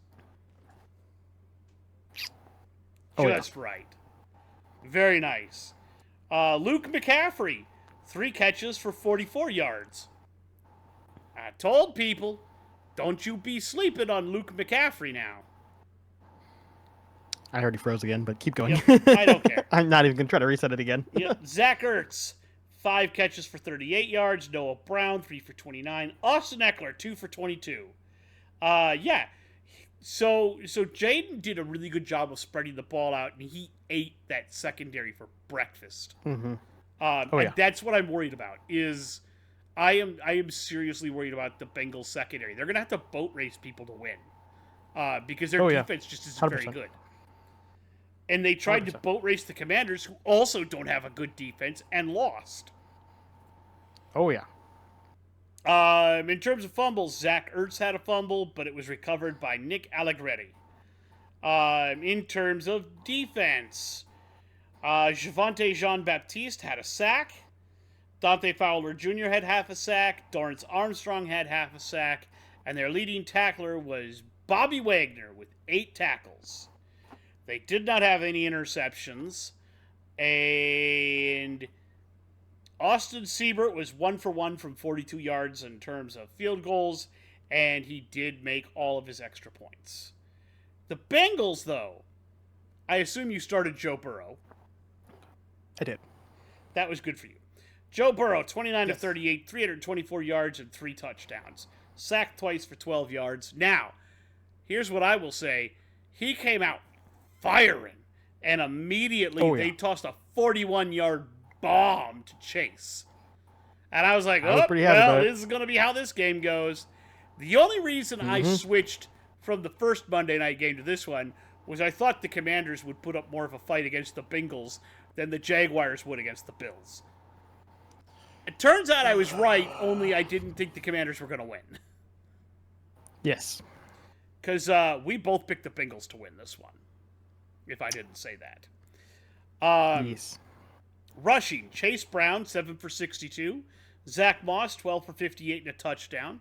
just right. Very nice. Luke McCaffrey, 3 catches for 44 yards. I told people, don't you be sleeping on Luke McCaffrey now. I already froze again, but keep going. Yep, I don't care. I'm not even going to try to reset it again. Yep. Zach Ertz, 5 catches for 38 yards. Noah Brown, 3 for 29. Austin Eckler, 2 for 22. Yeah. So Jaden did a really good job of spreading the ball out, and he ate that secondary for breakfast. Mm-hmm. And that's what I'm worried about, is I am seriously worried about the Bengals secondary. They're going to have to boat race people to win because their defense just isn't 100%. Very good. And they tried 100%. To boat race the Commanders, who also don't have a good defense, and lost. Oh, yeah. In terms of fumbles, Zach Ertz had a fumble, but it was recovered by Nick Allegretti. In terms of defense, Javonte Jean-Baptiste had a sack. Dante Fowler Jr. had half a sack. Dorrance Armstrong had half a sack. And their leading tackler was Bobby Wagner with 8 tackles. They did not have any interceptions. And Austin Siebert was 1 for 1 from 42 yards in terms of field goals. And he did make all of his extra points. The Bengals, though, I assume you started Joe Burrow. I did. That was good for you. Joe Burrow, 29 of 38, 324 yards and 3 touchdowns. Sacked twice for 12 yards. Now, here's what I will say. He came out firing, and immediately they tossed a 41-yard bomb to Chase. And I was like, I was oh, pretty happy about it. this is going to be how this game goes. The only reason I switched from the first Monday night game to this one was I thought the Commanders would put up more of a fight against the Bengals than the Jaguars would against the Bills. It turns out I was right, only I didn't think the Commanders were going to win. Yes. Because we both picked the Bengals to win this one, if I didn't say that. Yes. Rushing, Chase Brown, 7 for 62. Zach Moss, 12 for 58 and a touchdown.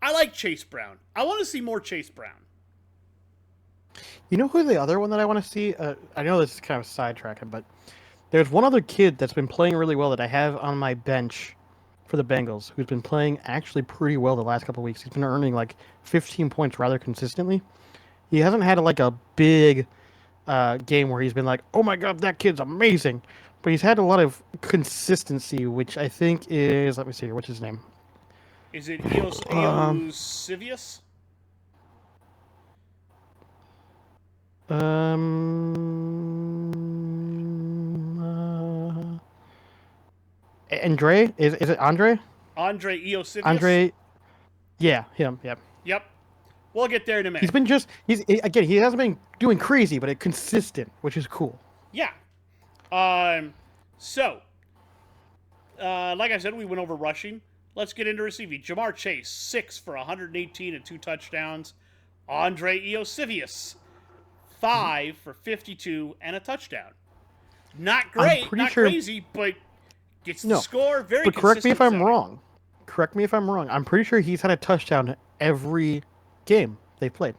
I like Chase Brown. I want to see more Chase Brown. You know who the other one that I want to see? I know this is kind of sidetracking, but there's one other kid that's been playing really well that I have on my bench for the Bengals, who's been playing actually pretty well the last couple of weeks. He's been earning like 15 points rather consistently. He hasn't had like a big game where he's been like, oh my god, that kid's amazing. But he's had a lot of consistency, which I think is, let me see here, what's his name? Is it Eosivius? Andre? Is it Andre? Andre Eosivius? Andre, yeah, him, yeah. Yep. We'll get there in a minute. He hasn't been doing crazy, but it's consistent, which is cool. Yeah. So, like I said, we went over rushing. Let's get into receiving. Jamar Chase, 6 for 118 and 2 touchdowns. Andre Eosivius, 5 for 52 and a touchdown. Not great, not crazy, but gets the score very consistent. But correct me if I'm wrong. Correct me if I'm wrong. I'm pretty sure he's had a touchdown every game they played.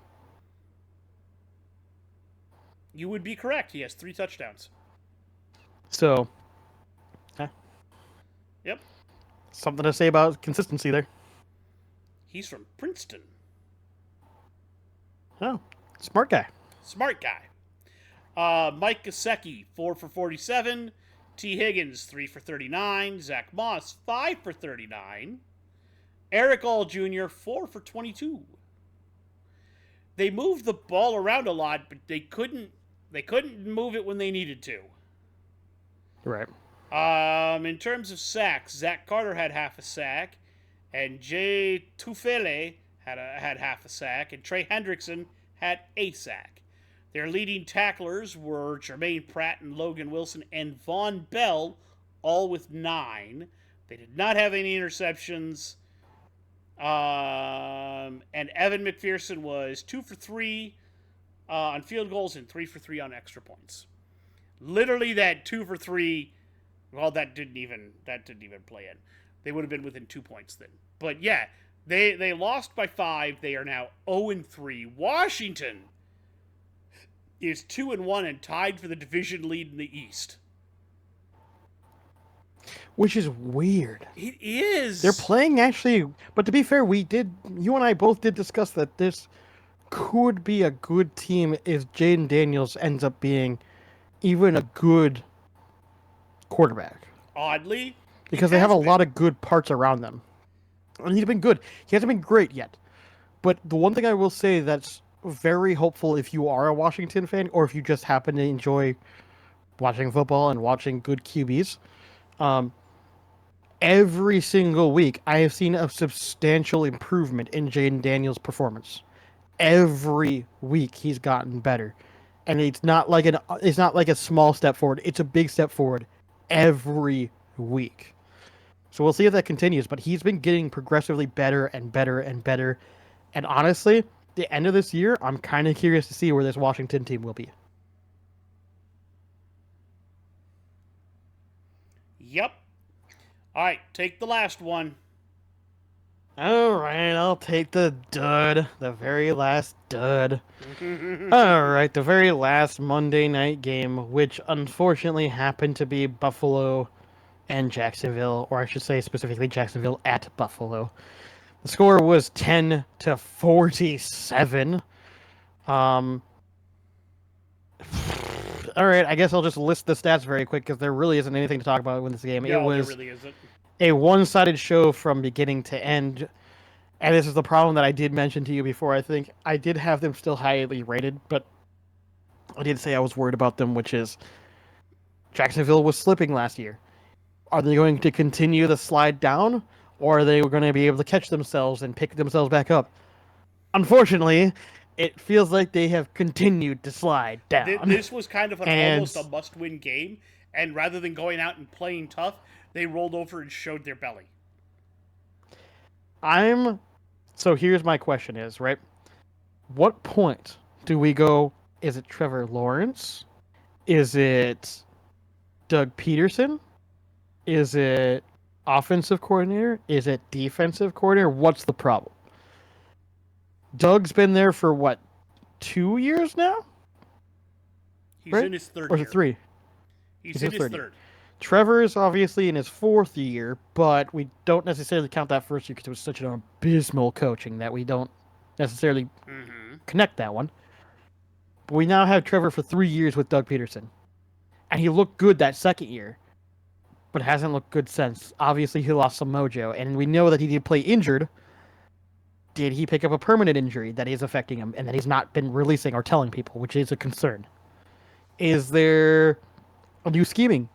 You would be correct. He has 3 touchdowns. So, yep. Something to say about consistency there. He's from Princeton. Oh, smart guy. Smart guy. Mike Gesicki, 4 for 47. T. Higgins, 3 for 39. Zach Moss, 5 for 39. Eric All Jr., 4 for 22. They moved the ball around a lot, but they couldn't move it when they needed to. Right. In terms of sacks, Zach Carter had half a sack, and Jay Tufele had half a sack, and Trey Hendrickson had a sack. Their leading tacklers were Jermaine Pratt and Logan Wilson and Von Bell, all with 9. They did not have any interceptions. And Evan McPherson was 2 for 3 on field goals and 3 for 3 on extra points. Literally that 2 for 3. Well, that didn't even play in. They would have been within 2 points then. But yeah, they lost by 5. They are now 0-3. Washington is 2-1 and tied for the division lead in the East. Which is weird. It is. They're playing actually, but to be fair, you and I both did discuss that this could be a good team if Jaden Daniels ends up being even a good quarterback. Oddly. Because they have a lot of good parts around them. And he's been good. He hasn't been great yet. But the one thing I will say that's very hopeful if you are a Washington fan or if you just happen to enjoy watching football and watching good QBs, every single week I have seen a substantial improvement in Jaden Daniels' performance. Every week he's gotten better. And it's not like a small step forward. It's a big step forward every week. So we'll see if that continues. But he's been getting progressively better and better and better. And honestly, the end of this year, I'm kind of curious to see where this Washington team will be. Yep. All right, take the last one. All right, I'll take the dud. The very last dud. All right, the very last Monday night game, which unfortunately happened to be Buffalo and Jacksonville, or I should say specifically Jacksonville at Buffalo. The score was 10-47. All right, I guess I'll just list the stats very quick because there really isn't anything to talk about in this game. No, it was there really isn't. A one-sided show from beginning to end. And this is the problem that I did mention to you before. I think I did have them still highly rated, but I did say I was worried about them, which is Jacksonville was slipping last year. Are they going to continue the slide down, or are they going to be able to catch themselves and pick themselves back up? Unfortunately, it feels like they have continued to slide down. This was kind of And almost a must-win game, and rather than going out and playing tough, they rolled over and showed their belly. So here's my question is, right? What point do we go, is it Trevor Lawrence? Is it Doug Peterson? Is it offensive coordinator? Is it defensive coordinator? What's the problem? Doug's been there for what, 2 years now? He's right? in his third or year. 3? He's in his third. Trevor is obviously in his 4th year, but we don't necessarily count that first year because it was such an abysmal coaching that we don't necessarily connect that one. But we now have Trevor for 3 years with Doug Peterson. And he looked good that second year, but hasn't looked good since. Obviously, he lost some mojo, and we know that he did play injured. Did he pick up a permanent injury that is affecting him and that he's not been releasing or telling people, which is a concern? Is there a new scheming?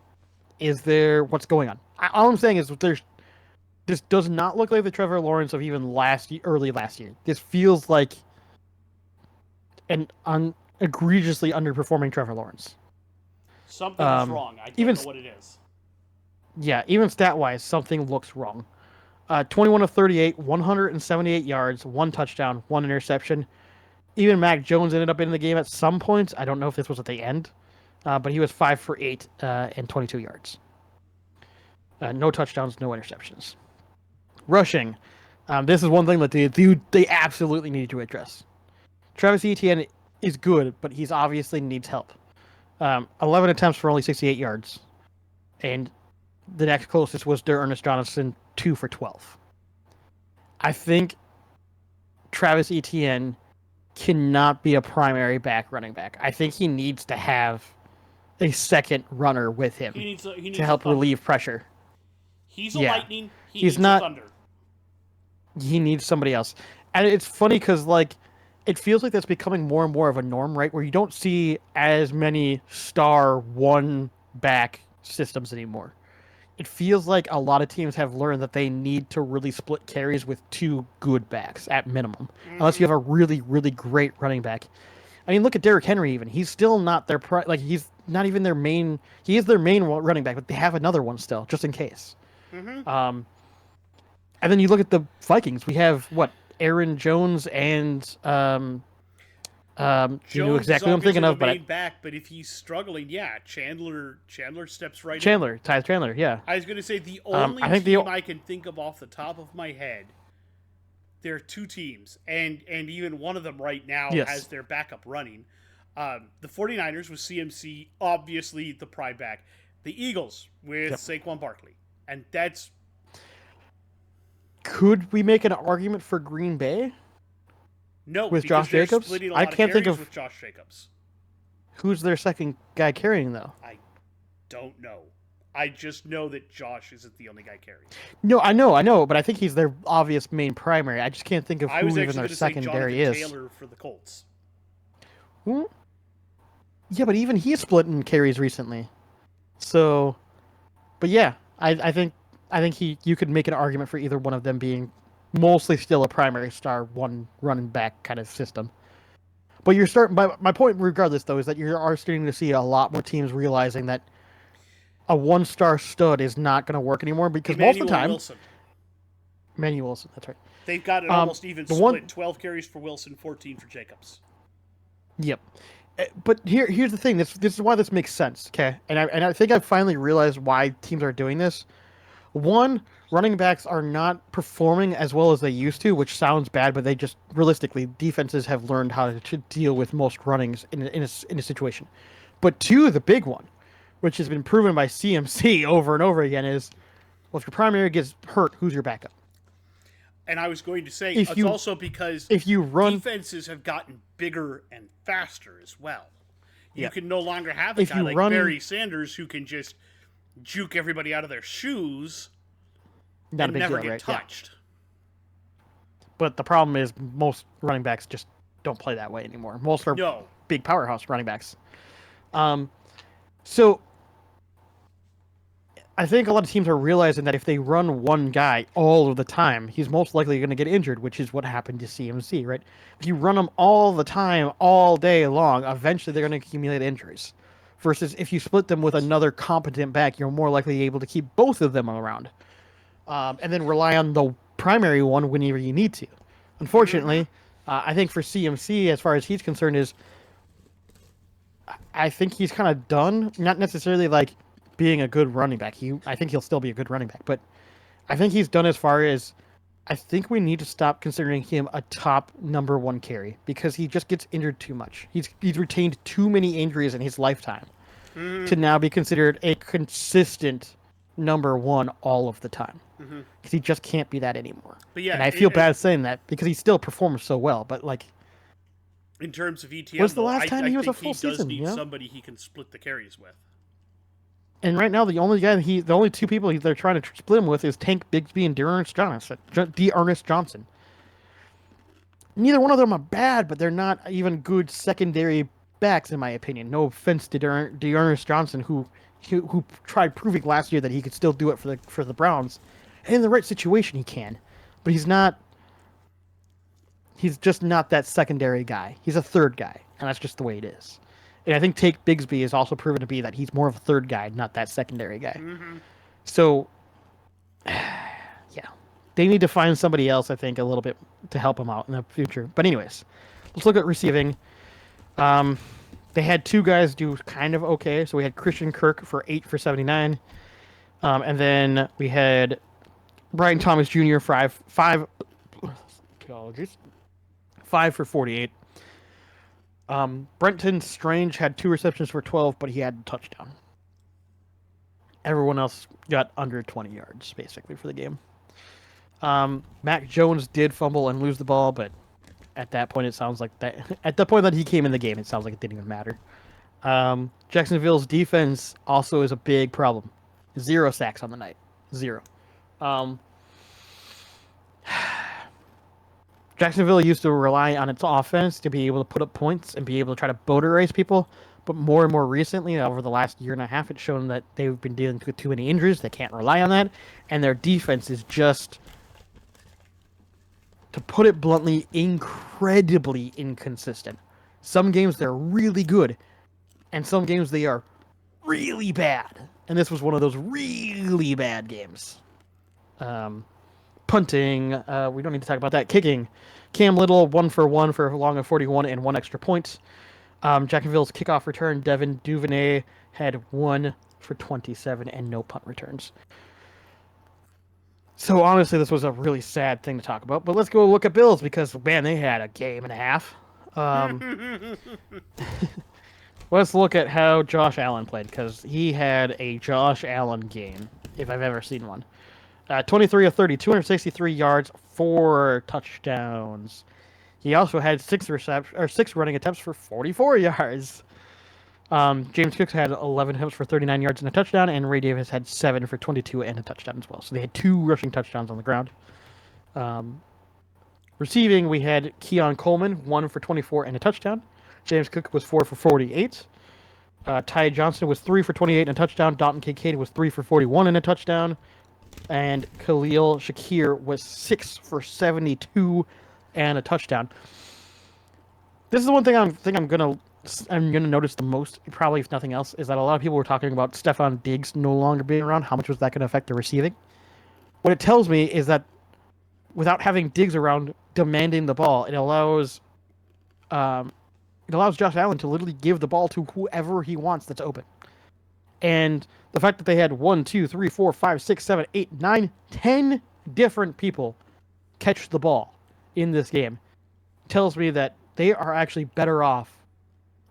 Is there what's going on? All I'm saying is this does not look like the Trevor Lawrence of even early last year. This feels like an egregiously underperforming Trevor Lawrence. Something's wrong. I don't know what it is. Yeah, even stat-wise, something looks wrong. 21 of 38, 178 yards, 1 touchdown, 1 interception. Even Mac Jones ended up in the game at some points. I don't know if this was at the end, but he was 5 for 8 and 22 yards. No touchdowns, no interceptions. Rushing. This is one thing that they absolutely need to address. Travis Etienne is good, but he's obviously needs help. 11 attempts for only 68 yards. And the next closest was Ernest Johnson, 2 for 12. I think Travis Etienne cannot be a primary running back. I think he needs to have a second runner with him to help relieve pressure. He's a lightning. He's not a thunder. He needs somebody else. And it's funny because, like, it feels like that's becoming more and more of a norm, right? Where you don't see as many star one-back systems anymore. It feels like a lot of teams have learned that they need to really split carries with 2 good backs at minimum, unless you have a really, really great running back. I mean, look at Derrick Henry. Even he's still not their he's not even their main. He is their main running back, but they have another one still, just in case. And then you look at the Vikings. We have Aaron Jones and Jones you know exactly what I'm thinking of, but back. But if he's struggling, Chandler steps right. Ty Chandler, yeah. I was going to say the only team I can think of off the top of my head. There are 2 teams, and even one of them right now has their backup running. The 49ers with CMC, obviously the prime back. The Eagles with Saquon Barkley, and that's. Could we make an argument for Green Bay? No, with Josh Jacobs. I can't think of with Josh Jacobs. Who's their second guy carrying though? I don't know. I just know that Josh isn't the only guy carrying. No, I know, but I think he's their obvious main primary. I just can't think of who even their secondary is. Taylor for the Colts. Yeah, but even he split in carries recently. So, but yeah, I think you could make an argument for either one of them being mostly still a primary star, one running back kind of system. But you're starting. My point, regardless, though, is that you are starting to see a lot more teams realizing that a one-star stud is not going to work anymore because most of the time, Emmanuel Wilson, that's right. They've got an almost even split: 12 carries for Wilson, 14 for Jacobs. Yep. But here's the thing. This is why this makes sense. Okay, and I think I finally realized why teams are doing this. One, running backs are not performing as well as they used to, which sounds bad, but they just realistically defenses have learned how to deal with most runnings in a situation. But 2, the big one, which has been proven by CMC over and over again, is if your primary gets hurt, who's your backup? And I was going to say it's also because defenses have gotten bigger and faster as well. You can no longer have a guy like Barry Sanders who can just juke everybody out of their shoes and never get touched. Yeah. But the problem is most running backs just don't play that way anymore. Most are big powerhouse running backs. So I think a lot of teams are realizing that if they run one guy all of the time, he's most likely going to get injured, which is what happened to CMC, right? If you run him all the time, all day long, eventually they're going to accumulate injuries. Versus if you split them with another competent back, you're more likely able to keep both of them around. And then rely on the primary one whenever you need to. Unfortunately, I think for CMC, as far as he's concerned, I think he's kind of done. Not necessarily like being a good running back. I think he'll still be a good running back, but I think he's done as far as I think we need to stop considering him a top number one carry because he just gets injured too much. He's retained too many injuries in his lifetime to now be considered a consistent number one all of the time. Because he just can't be that anymore. But yeah, and I feel bad saying that because he still performs so well, but like in terms of ETM, when's the last time he was a full season? He does need somebody he can split the carries with. And right now, the only two people they're trying to split him with is Tank Bigsby and D'Ernest Johnson. Neither one of them are bad, but they're not even good secondary backs, in my opinion. No offense to D'Ernest Johnson, who tried proving last year that he could still do it for the Browns. And in the right situation, he can. But he's not... He's just not that secondary guy. He's a third guy, and that's just the way it is. And I think Tank Bigsby is also proven to be that he's more of a third guy, not that secondary guy. So, yeah. They need to find somebody else, I think, a little bit to help him out in the future. But anyways, let's look at receiving. They had two guys do kind of okay. So we had Christian Kirk for 8 for 79. And then we had Brian Thomas Jr. for 5 for 48. Brenton Strange had 2 receptions for 12, but he had a touchdown. Everyone else got under 20 yards, basically, for the game. Mac Jones did fumble and lose the ball, but at that point, it sounds like that. At the point that he came in the game, it sounds like it didn't even matter. Jacksonville's defense also is a big problem. 0 sacks on the night. 0. Jacksonville used to rely on its offense to be able to put up points and be able to try to boat race people. But more and more recently, over the last year and a half, it's shown that they've been dealing with too many injuries. They can't rely on that. And their defense is just, to put it bluntly, incredibly inconsistent. Some games they're really good, and some games they are really bad. And this was one of those really bad games. Punting, we don't need to talk about that. Kicking, Cam Little 1 for 1 for a long of 41 and 1 extra point. Jacksonville's kickoff return, Devin Duvernay had 1 for 27 and no punt returns. So honestly, this was a really sad thing to talk about. But let's go look at Bills because man, they had a game and a half. Let's look at how Josh Allen played because he had a Josh Allen game if I've ever seen one. 23 of 30, 263 yards, 4 touchdowns. He also had 6 running attempts for 44 yards. James Cook had 11 attempts for 39 yards and a touchdown, and Ray Davis had 7 for 22 and a touchdown as well. So they had 2 rushing touchdowns on the ground. Receiving, we had Keon Coleman, 1 for 24 and a touchdown. James Cook was 4 for 48. Ty Johnson was 3 for 28 and a touchdown. Dalton Kincaid was 3 for 41 and a touchdown. And Khalil Shakir was 6 for 72 and a touchdown. This is the one thing I'm gonna notice the most, probably if nothing else, is that a lot of people were talking about Stephon Diggs no longer being around. How much was that going to affect the receiving? What it tells me is that without having Diggs around demanding the ball, it allows Josh Allen to literally give the ball to whoever he wants that's open. And the fact that they had 1, 2, 3, 4, 5, 6, 7, 8, 9, 10 different people catch the ball in this game tells me that they are actually better off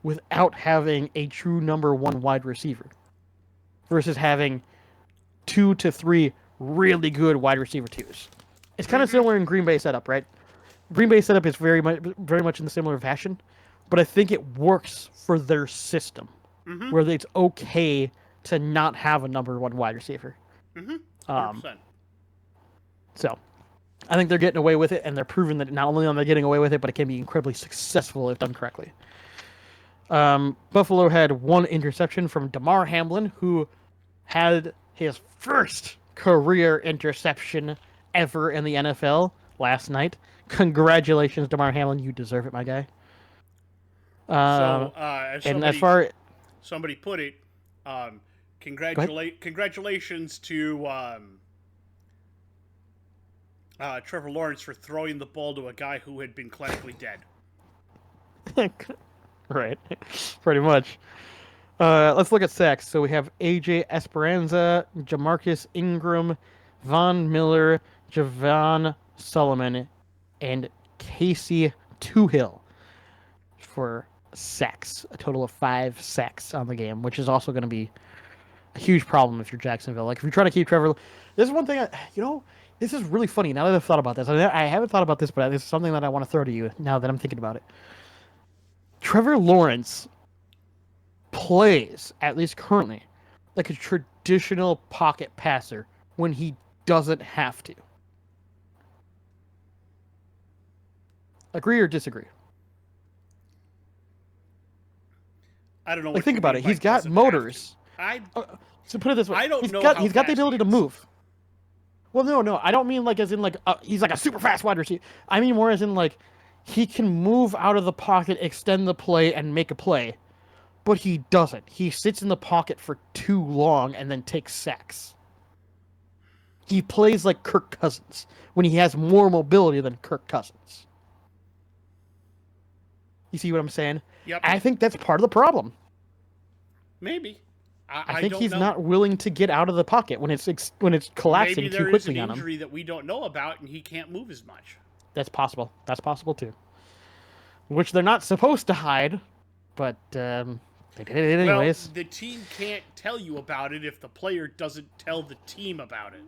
without having a true number 1 wide receiver versus having 2 to 3 really good wide receiver 2s. It's kind of similar in Green Bay setup, right? Green Bay setup is very much in the similar fashion, but I think it works for their system where it's okay to not have a number 1 wide receiver. 100%. So I think they're getting away with it, and they're proving that not only are they getting away with it, but it can be incredibly successful if done correctly. Buffalo had 1 interception from Damar Hamlin, who had his first career interception ever in the NFL last night. Congratulations, DeMar Hamlin. You deserve it, my guy. So, as And as far somebody put it, Go ahead. congratulations to Trevor Lawrence for throwing the ball to a guy who had been clinically dead. Right, pretty much. Let's look at sacks. So we have AJ Esperanza, Jamarcus Ingram, Von Miller, Javon Solomon, and Casey Toohill for sacks. A total of 5 sacks on the game, which is also going to be a huge problem if you're Jacksonville. Like if you're trying to keep Trevor, this is one thing. This is really funny. Now that I've thought about this, I haven't thought about this, but this is something that I want to throw to you now that I'm thinking about it. Trevor Lawrence plays, at least currently, like a traditional pocket passer when he doesn't have to. Agree or disagree? I don't know. Like, think about it. He's got motors. So put it this way. I don't he's know. He's got the ability to move. Well, no. I don't mean like as in like he's like a super fast wide receiver. I mean more as in like he can move out of the pocket, extend the play, and make a play. But he doesn't. He sits in the pocket for too long and then takes sacks. He plays like Kirk Cousins when he has more mobility than Kirk Cousins. You see what I'm saying? Yep. I think that's part of the problem. Maybe. I think he's not willing to get out of the pocket when it's collapsing too quickly on him. Maybe there is an injury that we don't know about, and he can't move as much. That's possible. That's possible too. Which they're not supposed to hide, but they did it anyways. Well, the team can't tell you about it if the player doesn't tell the team about it.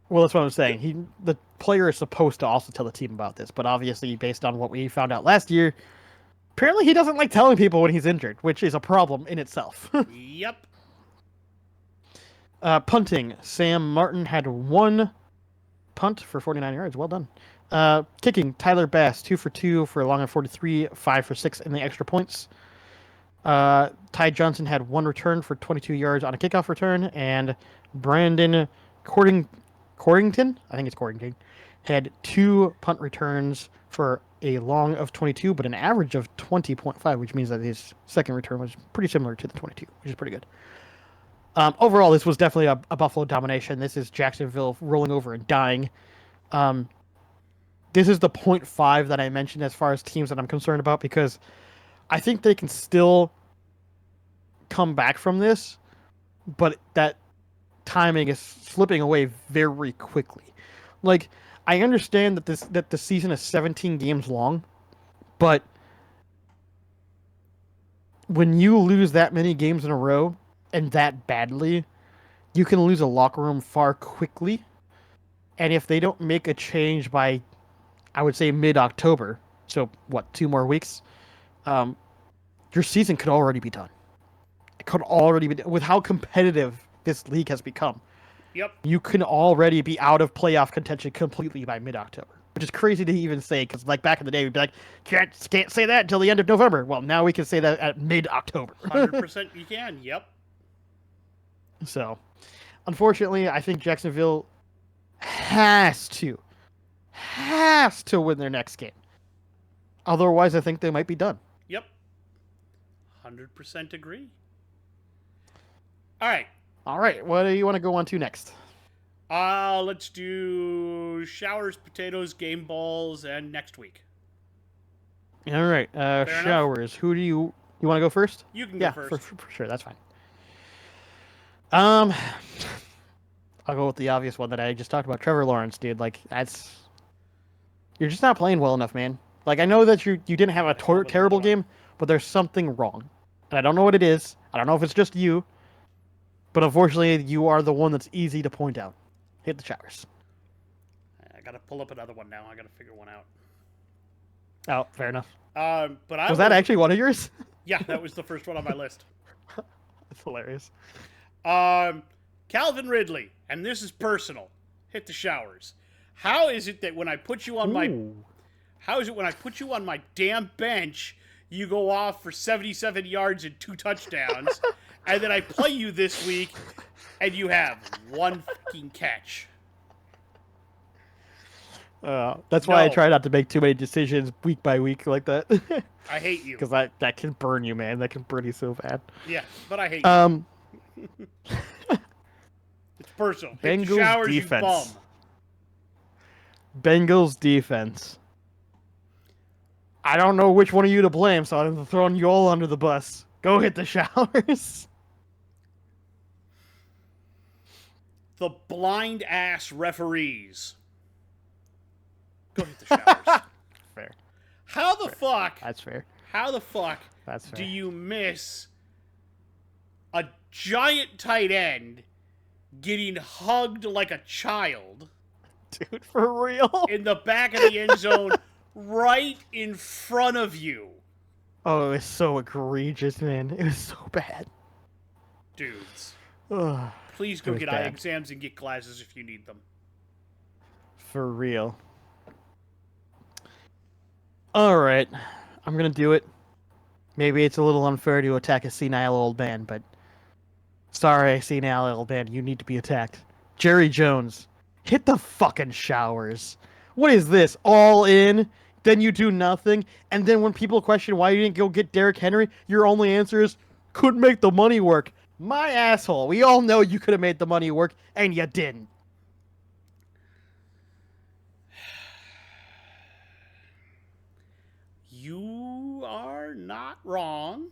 Well, that's what I'm saying. The player is supposed to also tell the team about this, but obviously, based on what we found out last year, apparently he doesn't like telling people when he's injured, which is a problem in itself. Yep. Punting. Sam Martin had 1 punt for 49 yards. Well done. Kicking. Tyler Bass, 2 for 2 for a long of 43, 5 for 6 in the extra points. Ty Johnson had 1 return for 22 yards on a kickoff return, and Brandon Cordington, I think it's Cordington, had 2 punt returns for a long of 22, but an average of 20.5, which means that his second return was pretty similar to the 22, which is pretty good. Overall, this was definitely a Buffalo domination. This is Jacksonville rolling over and dying. This is the 0.5 that I mentioned as far as teams that I'm concerned about, because I think they can still come back from this, but that timing is slipping away very quickly. Like, I understand that the season is 17 games long, but when you lose that many games in a row and that badly, you can lose a locker room far quickly. And if they don't make a change by, I would say, mid-October, so what, 2 more weeks, your season could already be done. It could already be done. With how competitive this league has become. Yep. You can already be out of playoff contention completely by mid-October, which is crazy to even say, because like back in the day, we'd be like, can't say that until the end of November. Well, now we can say that at mid-October. 100% you can, yep. So, unfortunately, I think Jacksonville has to win their next game. Otherwise, I think they might be done. Yep. 100% agree. All right. What do you want to go on to next? Let's do showers, potatoes, game balls, and next week. All right. Showers. Who do you want to go first? You can go first. For sure. That's fine. I'll go with the obvious one that I just talked about. Trevor Lawrence, dude. Like, you're just not playing well enough, man. Like, I know that you didn't have a terrible game, but there's something wrong. And I don't know what it is. I don't know if it's just you. But unfortunately, you are the one that's easy to point out. Hit the showers. I got to pull up another one now. I got to figure one out. Oh, fair enough. But was that actually one of yours? Yeah, that was the first one on my list. That's hilarious. Calvin Ridley, and this is personal. Hit the showers. How is it that when I put you on my damn bench, you go off for 77 yards and 2 touchdowns, And then I play you this week, and you have one fucking catch. That's why I No. try not to make too many decisions week by week like that. I hate you. Because that can burn you, man. That can burn you so bad. Yeah, but I hate you. It's personal. Hit the Bengals showers, defense. you bum. Bengals defense. I don't know which one of you to blame, so I'm throwing you all under the bus. Go hit the showers. The blind ass referees. Go hit the showers. Fair. How the fuck? That's fair. How the fuck That's fair. do you miss a giant tight end getting hugged like a child? Dude, for real? In the back of the end zone, right in front of you. Oh, it was so egregious, man. It was so bad. Dudes, Ugh, please go was get eye bad. exams and get glasses if you need them. for real. Alright, I'm gonna do it. Maybe it's a little unfair to attack a senile old man, but... Sorry, senile old man, you need to be attacked. Jerry Jones, hit the fucking showers. What is this? All in? Then you do nothing? And then when people question why you didn't go get Derrick Henry, your only answer is, couldn't make the money work. My asshole, we all know you could have made the money work, and you didn't. You are not wrong.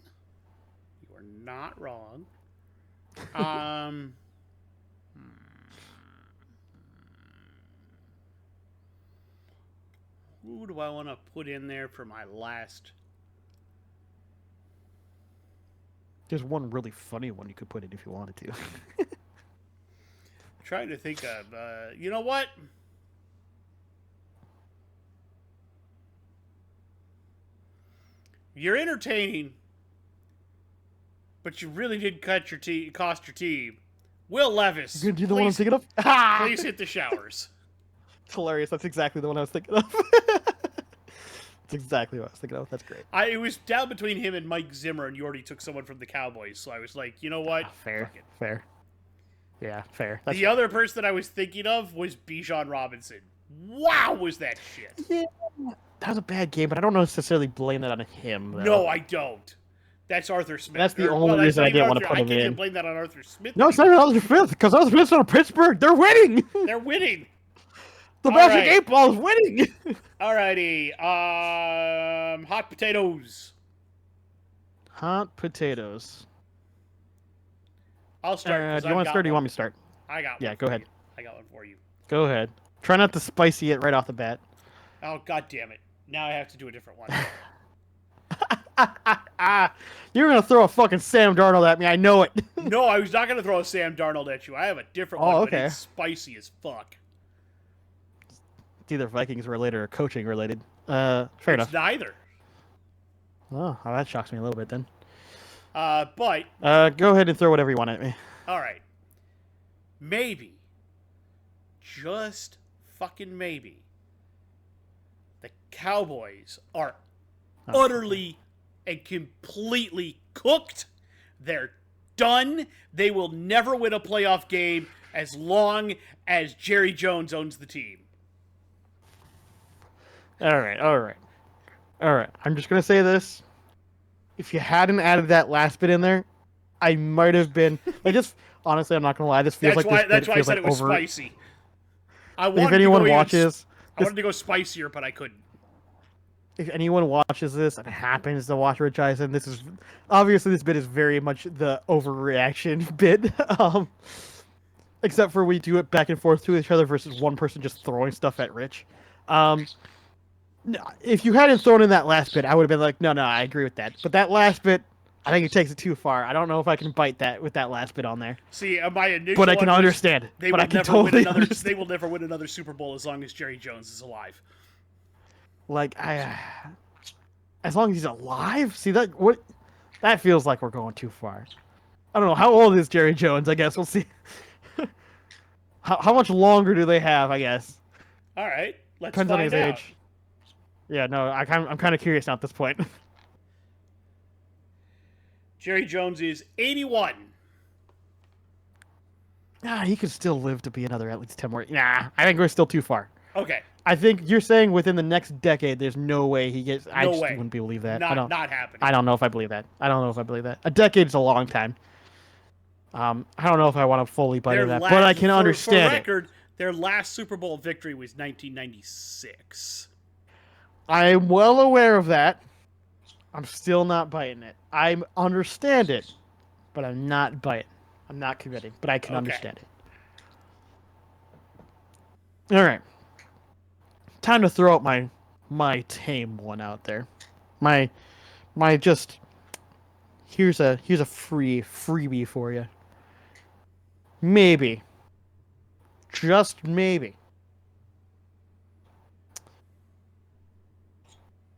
You are not wrong. Who do I want to put in there for my last? There's one really funny one you could put in if you wanted to. Trying to think of. You know what? You're entertaining, but you really did cost your team. Will Levis. You gonna do the one I'm thinking of? Please hit the showers. It's hilarious. That's exactly the one I was thinking of. That's exactly what I was thinking of. That's great. It was down between him and Mike Zimmer, and you already took someone from the Cowboys, so I was like, you know what? Fair. Fuck it. Fair. Yeah, fair. The other person that I was thinking of was Bijan Robinson. Wow, was that shit. Yeah, that was a bad game, but I don't necessarily blame that on him, though. No, I don't. That's Arthur Smith. That's the only reason I didn't want to put him I can't in. blame that on Arthur Smith. No, it's not Arthur Smith, because Arthur Smith's on Pittsburgh. They're winning. They're winning. The All Magic right. 8 Ball is winning. Alrighty. Hot potatoes. Hot potatoes. I'll start. Do you want to start or do you want me to start? I got one. Yeah, go ahead. I got one for you. Go ahead. Try not to spicy it right off the bat. Oh, god damn it. Now I have to do a different one. You're going to throw a fucking Sam Darnold at me. I know it. No, I was not going to throw a Sam Darnold at you. I have a different one, okay. but it's spicy as fuck. It's either Vikings related or coaching related. Fair enough. It's neither. Oh, that shocks me a little bit then. But... go ahead and throw whatever you want at me. Alright. Maybe. Just fucking maybe. The Cowboys are utterly and completely cooked. They're done. They will never win a playoff game as long as Jerry Jones owns the team. All right. I'm just going to say this. If you hadn't added that last bit in there, I might have been... honestly, I'm not going to lie. This feels That's like... That's why I said it was spicy. I wanted to go spicier, but I couldn't. If anyone watches this and happens to watch Rich Eisen, this is... Obviously, this bit is very much the overreaction bit. Except for we do it back and forth to each other versus one person just throwing stuff at Rich. If you hadn't thrown in that last bit, I would have been like, no, I agree with that. But that last bit, I think it takes it too far. I don't know if I can bite that with that last bit on there. See, my initial but I can understand. They but will I can never totally win another. understand. They will never win another Super Bowl as long as Jerry Jones is alive. Like as long as he's alive. See that what? That feels like we're going too far. I don't know how old is Jerry Jones. I guess we'll see. How much longer do they have? I guess. All right, let's Depends find on his out. age. Yeah, no, I'm kind of curious now at this point. Jerry Jones is 81. He could still live to be another at least 10 more. Nah, I think we're still too far. Okay. I think you're saying within the next decade, there's no way he gets. I just way. wouldn't believe that. Not happening. I don't know if I believe that. A decade's a long time. I don't know if I want to fully bite into that, but I can understand for record, their last Super Bowl victory was 1996. I'm well aware of that. I'm still not biting it. I understand it, but I'm not biting. I'm not committing, but I can understand it. All right. Time to throw out my tame one out there. My just here's a freebie for you. Maybe. Just maybe.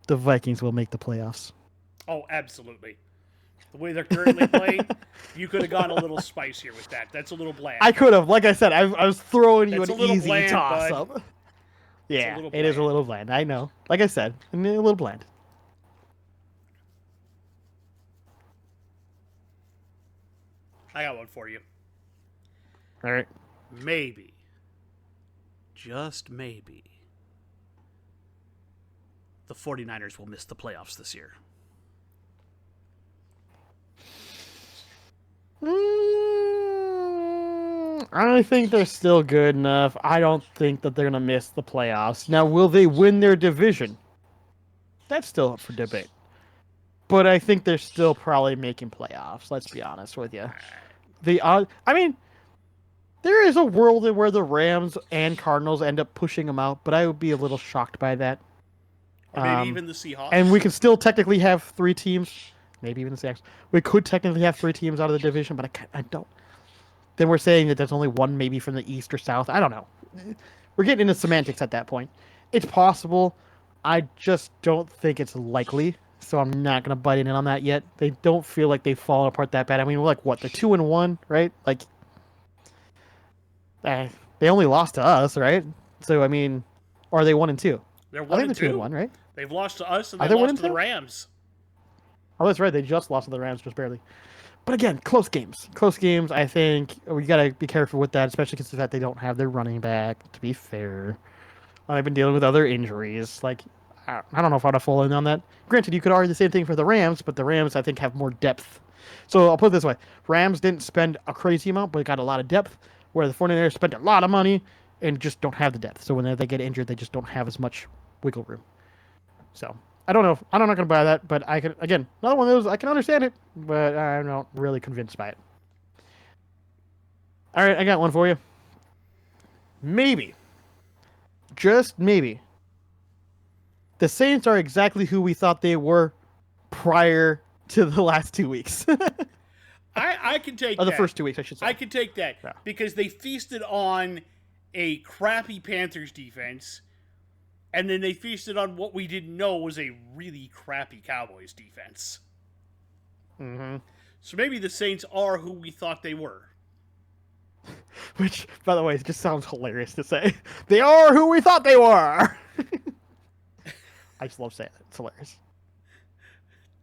The Vikings will make the playoffs. Oh, absolutely. The way they're currently playing, you could have gone a little spicier with that. That's a little bland. I could have. Like I said, I was throwing you That's an easy bland, toss-up. Yeah, it is a little bland. I know. Like I said, a little bland. I got one for you. All right. Maybe. Just maybe. The 49ers will miss the playoffs this year. I think they're still good enough. I don't think that they're going to miss the playoffs. Now, will they win their division? That's still up for debate. But I think they're still probably making playoffs, let's be honest with you. I mean, there is a world where the Rams and Cardinals end up pushing them out, but I would be a little shocked by that. Or maybe even the Seahawks. And we could still technically have 3 teams. Maybe even the Seahawks. We could technically have 3 teams out of the division, but I don't. Then we're saying that there's only one maybe from the East or South. I don't know. We're getting into semantics at that point. It's possible. I just don't think it's likely. So I'm not going to bite in on that yet. They don't feel like they've fallen apart that bad. I mean, we're like, what? They're 2-1, right? Like, they only lost to us, right? So, I mean, or are they 1-2? They're 1-2. 2-1, right? They've lost to us and they lost to the Rams. Oh, that's right. They just lost to the Rams, just barely. But again, close games. Close games, I think we got to be careful with that, especially because of the fact they don't have their running back, to be fair. I've been dealing with other injuries. Like, I don't know if I would have fallen on that. Granted, you could argue the same thing for the Rams, but the Rams, I think, have more depth. So I'll put it this way. Rams didn't spend a crazy amount, but got a lot of depth, where the 49ers spent a lot of money and just don't have the depth. So when they get injured, they just don't have as much wiggle room. So I don't know. I'm not going to buy that, but I can, again, another one of those, I can understand it, but I'm not really convinced by it. All right, I got one for you. Maybe, just maybe, the Saints are exactly who we thought they were prior to the last 2 weeks. I can take that. Or the first 2 weeks, I should say. I can take that because they feasted on a crappy Panthers defense, and then they feasted on what we didn't know was a really crappy Cowboys defense. Mm-hmm. So maybe the Saints are who we thought they were. Which, by the way, just sounds hilarious to say. They are who we thought they were! I just love saying it. It's hilarious.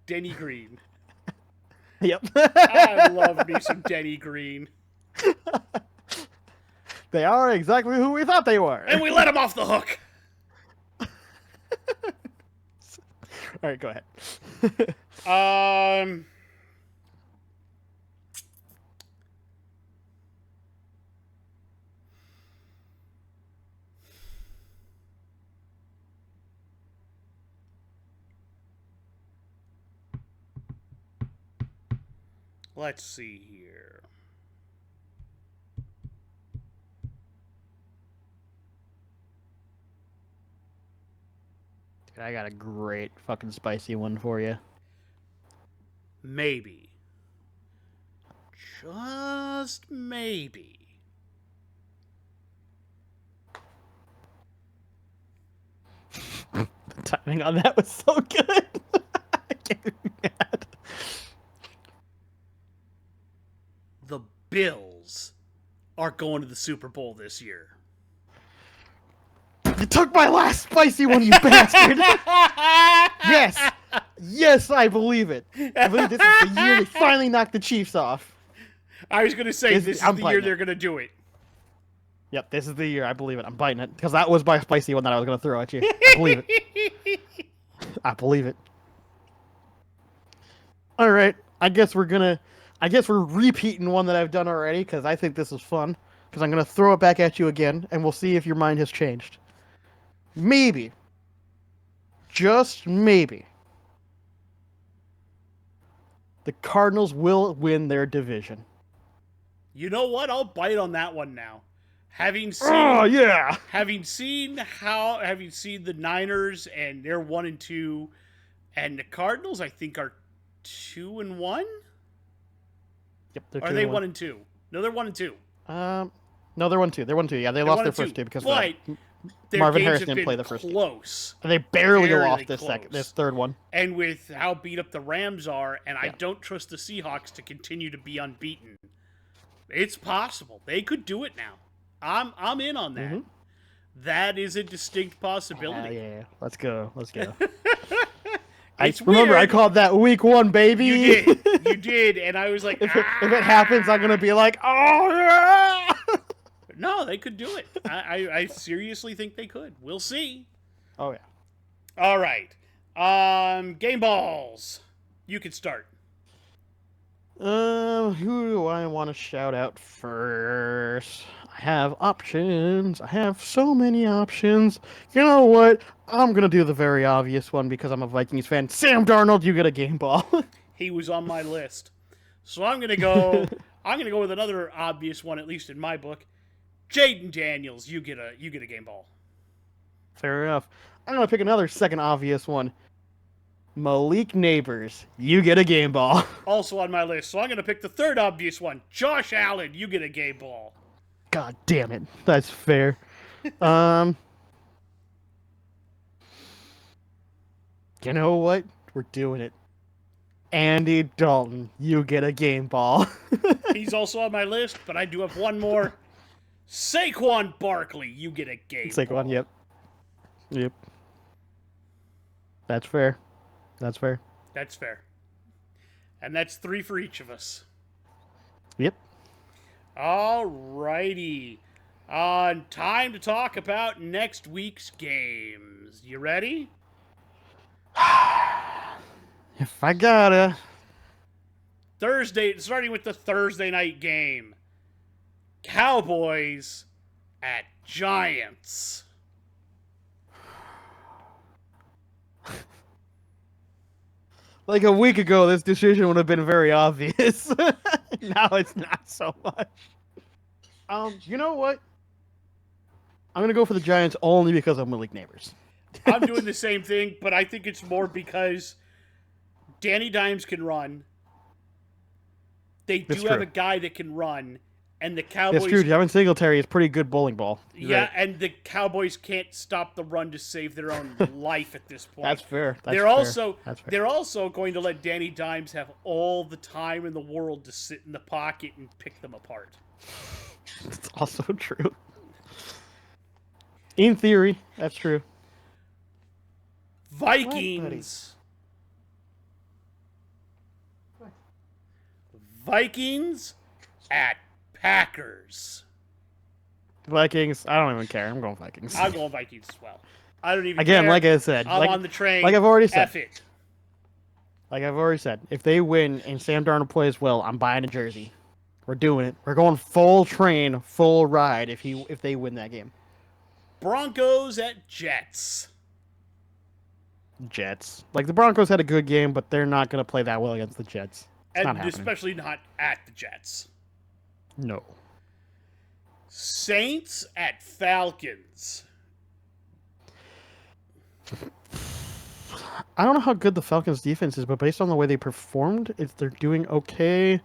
Denny Green. Yep. I love me some Denny Green. They are exactly who we thought they were. And we let them off the hook. All right, go ahead. Let's see here. Dude, I got a great fucking spicy one for you. Maybe. Just maybe. The timing on that was so good. I can't be mad. The Bills are going to the Super Bowl this year. You took my last spicy one, you bastard! Yes, Yes, I believe it. I believe this is the year they finally knocked the Chiefs off. I was going to say, this is I'm the year biting they're it. going to do it. Yep, this is the year. I believe it. I'm biting it because that was my spicy one that I was going to throw at you. I believe it. I believe it. All right. I guess we're repeating one that I've done already because I think this is fun. Because I'm gonna throw it back at you again, and we'll see if your mind has changed. Maybe, just maybe, the Cardinals will win their division. You know what? I'll bite on that one now. Having seen, Oh yeah. having seen the Niners and they're 1-2, and the Cardinals I think are 2-1. Yep, they're Are 2 they and 1. 1-2? No, they're 1-2. No, they're 1-2. They're 1-2. Yeah, they lost their first two because but their Marvin games Harris have didn't been play the first game. close. They barely Very lost close. this third one. And with how beat up the Rams are, and I Yeah. don't trust the Seahawks to continue to be unbeaten. It's possible. They could do it now. I'm in on that. That is a distinct possibility. Yeah. Let's go. It's remember, weird. I called that week 1, baby. You did, and I was like, If it happens, I'm gonna be like, oh yeah. No, they could do it. I seriously think they could. We'll see. Oh yeah. All right. Game balls. You can start. Who do I want to shout out first? I have options. I have so many options. You know what? I'm gonna do the very obvious one because I'm a Vikings fan. Sam Darnold, you get a game ball. He was on my list. So I'm gonna go with another obvious one, at least in my book. Jaden Daniels, you get a game ball. Fair enough. I'm gonna pick another second obvious one. Malik Neighbors, you get a game ball. Also on my list. So I'm gonna pick the third obvious one. Josh Allen, you get a game ball. God damn it. That's fair. You know what? We're doing it. Andy Dalton, you get a game ball. He's also on my list, but I do have one more. Saquon Barkley, you get a game ball. Saquon, yep. That's fair. That's fair. And that's 3 for each of us. Yep. Alrighty. Time to talk about next week's games. You ready? If I gotta. Starting with the Thursday night game. Cowboys at Giants. Like a week ago, this decision would have been very obvious. Now it's not so much. You know what? I'm gonna go for the Giants only because of Malik Neighbors. I'm doing the same thing, but I think it's more because Danny Dimes can run. They do have a guy that can run, and the Cowboys... It's true. Devin Singletary is pretty good bowling ball. Yeah, right. And the Cowboys can't stop the run to save their own life at this point. That's fair. They're also going to let Danny Dimes have all the time in the world to sit in the pocket and pick them apart. It's also true. In theory, that's true. Vikings. Vikings at Packers. Vikings. I don't even care. I'm going Vikings. I'm going Vikings as well. I don't even Again, care. like I said. I'm on the train. Like I've already said. F it. Like I've already said. If they win and Sam Darnold plays well, I'm buying a jersey. We're doing it. We're going full train, full ride if they win that game. Broncos at Jets. Jets. Like the Broncos had a good game, but they're not going to play that well against the Jets. It's not And happening. especially not at the Jets. No. Saints at Falcons. I don't know how good the Falcons defense is, but based on the way they performed, they're doing okay.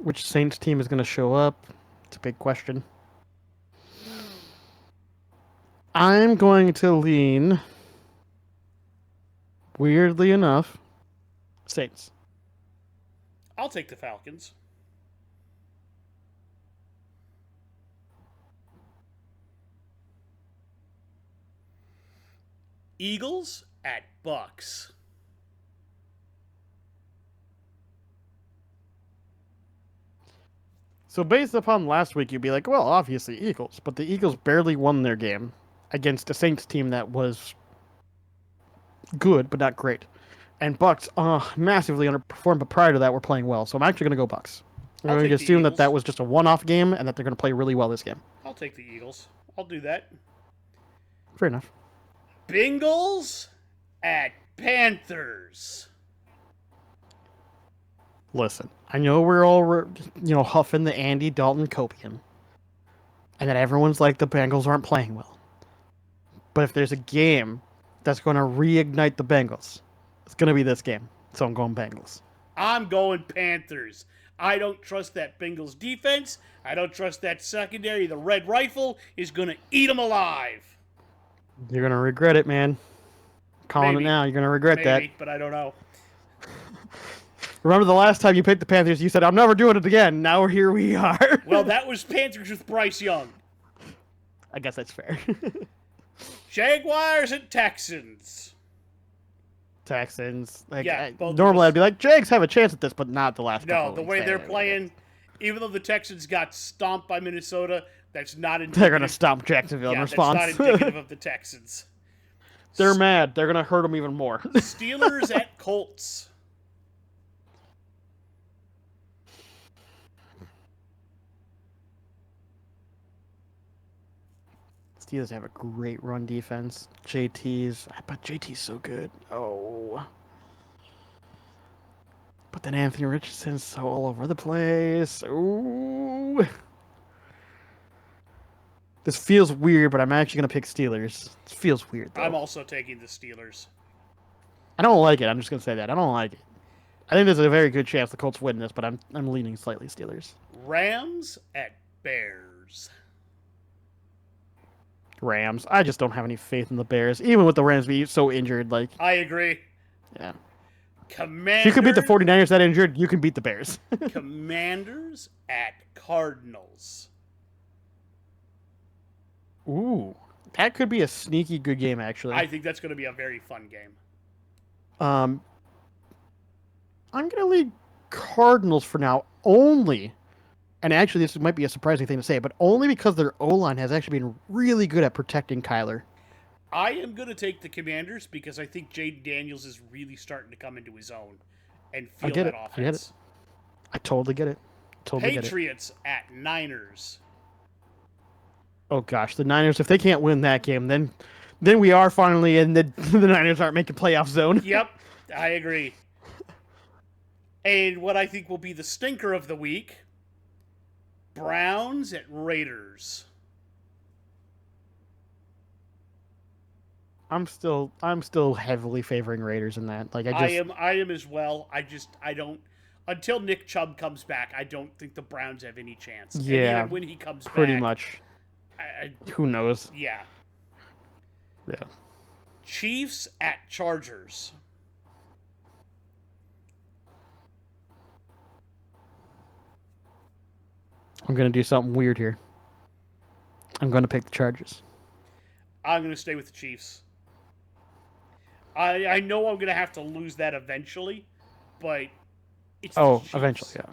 Which Saints team is going to show up? It's a big question. I'm going to lean, weirdly enough, Saints. I'll take the Falcons. Eagles at Bucks. So based upon last week, you'd be like, well, obviously Eagles, but the Eagles barely won their game against a Saints team that was good but not great, and Bucks massively underperformed. But prior to that, we're playing well, so I'm actually going to go Bucks. I'm I'll going take to the assume that Eagles. that was just a one-off game and that they're going to play really well this game. I'll take the Eagles. I'll do that. Fair enough. Bengals at Panthers. Listen, I know we're all huffing the Andy Dalton copium, and that everyone's like the Bengals aren't playing well. But if there's a game that's going to reignite the Bengals, it's going to be this game. So I'm going Bengals. I'm going Panthers. I don't trust that Bengals defense. I don't trust that secondary. The Red Rifle is going to eat them alive. You're going to regret it, man. Calling Maybe. it now. You're going to regret that. But I don't know. Remember the last time you picked the Panthers, you said, I'm never doing it again. Now here we are. Well, that was Panthers with Bryce Young. I guess that's fair. Jaguars and Texans. Texans. Both I'd be like, Jags have a chance at this, but not the last couple. No, the way they're playing, even though the Texans got stomped by Minnesota, that's not indicative. They're going to stomp Jacksonville in response. That's not indicative of the Texans. They're mad. They're going to hurt them even more. Steelers at Colts. Steelers have a great run defense. But JT's so good. Oh. But then Anthony Richardson's so all over the place. Ooh. This feels weird, but I'm actually going to pick Steelers. This feels weird, though. I'm also taking the Steelers. I don't like it. I'm just going to say that. I don't like it. I think there's a very good chance the Colts win this, but I'm leaning slightly Steelers. Rams at Bears. Rams. I just don't have any faith in the Bears, even with the Rams being so injured. Like, I agree. Yeah. Commanders. If you can beat the 49ers that injured, you can beat the Bears. Commanders at Cardinals. Ooh. That could be a sneaky good game, actually. I think that's going to be a very fun game. I'm going to lead Cardinals for now, only, and actually this might be a surprising thing to say, but only because their O-line has actually been really good at protecting Kyler. I am going to take the Commanders because I think Jaden Daniels is really starting to come into his own and feel that offense. I get it. I totally get it. Patriots at Niners. Oh gosh, the Niners, if they can't win that game, then we are finally in the Niners aren't making playoff zone. Yep, I agree. And what I think will be the stinker of the week, Browns at Raiders. I'm still heavily favoring Raiders in that. Like I am as well. I don't until Nick Chubb comes back, I don't think the Browns have any chance. Yeah. And even when he comes pretty back, much. Who knows? Yeah. Yeah. Chiefs at Chargers. I'm going to do something weird here. I'm going to pick the Chargers. I'm going to stay with the Chiefs. I know I'm going to have to lose that eventually, but it's the Chiefs. Eventually, yeah.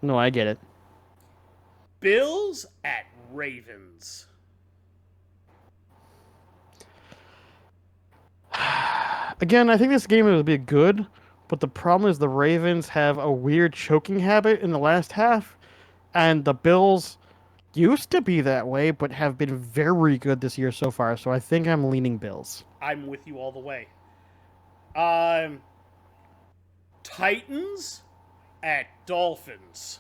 No, I get it. Bills at Ravens. Again, I think this game will be good, but the problem is the Ravens have a weird choking habit in the last half, and the Bills used to be that way, but have been very good this year so far, so I think I'm leaning Bills. I'm with you all the way. Titans at Dolphins.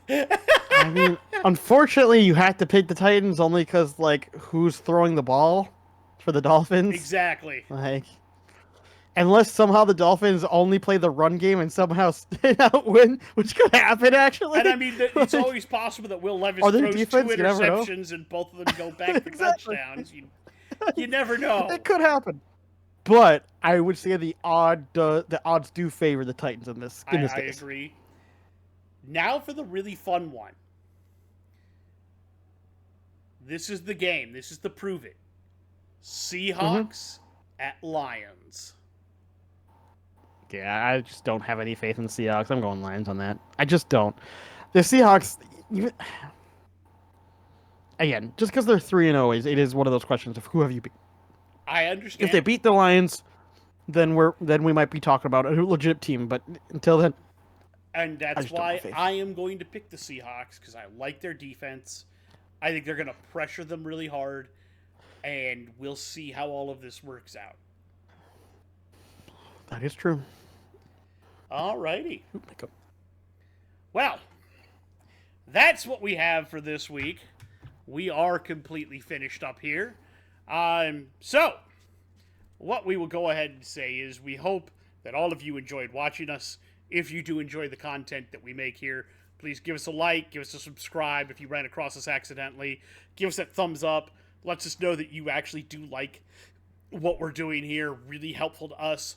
I mean, unfortunately, you have to pick the Titans only because, like, who's throwing the ball for the Dolphins? Exactly. Like, unless somehow the Dolphins only play the run game and somehow win, which could happen, actually. And I mean, it's always possible that Will Levis throws defense? 2 interceptions and both of them go back for Exactly. touchdowns. You never know. It could happen. But I would say the odds do favor the Titans in this case. I agree. Now for the really fun one. This is the game. This is the prove it. Seahawks at Lions. Yeah, I just don't have any faith in the Seahawks. I'm going Lions on that. I just don't. The Seahawks, again, just because they're 3-0, it is one of those questions of who have you beat. I understand. If they beat the Lions, then we might be talking about a legit team. But until then, and that's why I am going to pick the Seahawks, because I like their defense. I think they're going to pressure them really hard, and we'll see how all of this works out. That is true. Alrighty. Well, that's what we have for this week. We are completely finished up here. So, what we will go ahead and say is we hope that all of you enjoyed watching us. If you do enjoy the content that we make here, please give us a like, give us a subscribe if you ran across us accidentally. Give us that thumbs up. Lets us know that you actually do like what we're doing here. Really helpful to us.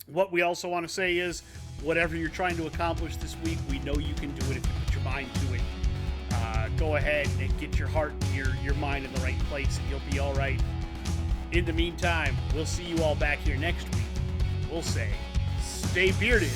What we also want to say is, whatever you're trying to accomplish this week, we know you can do it if you put your mind to it. Go ahead and get your heart and your mind in the right place, and you'll be all right. In the meantime, we'll see you all back here next week. We'll say, stay bearded.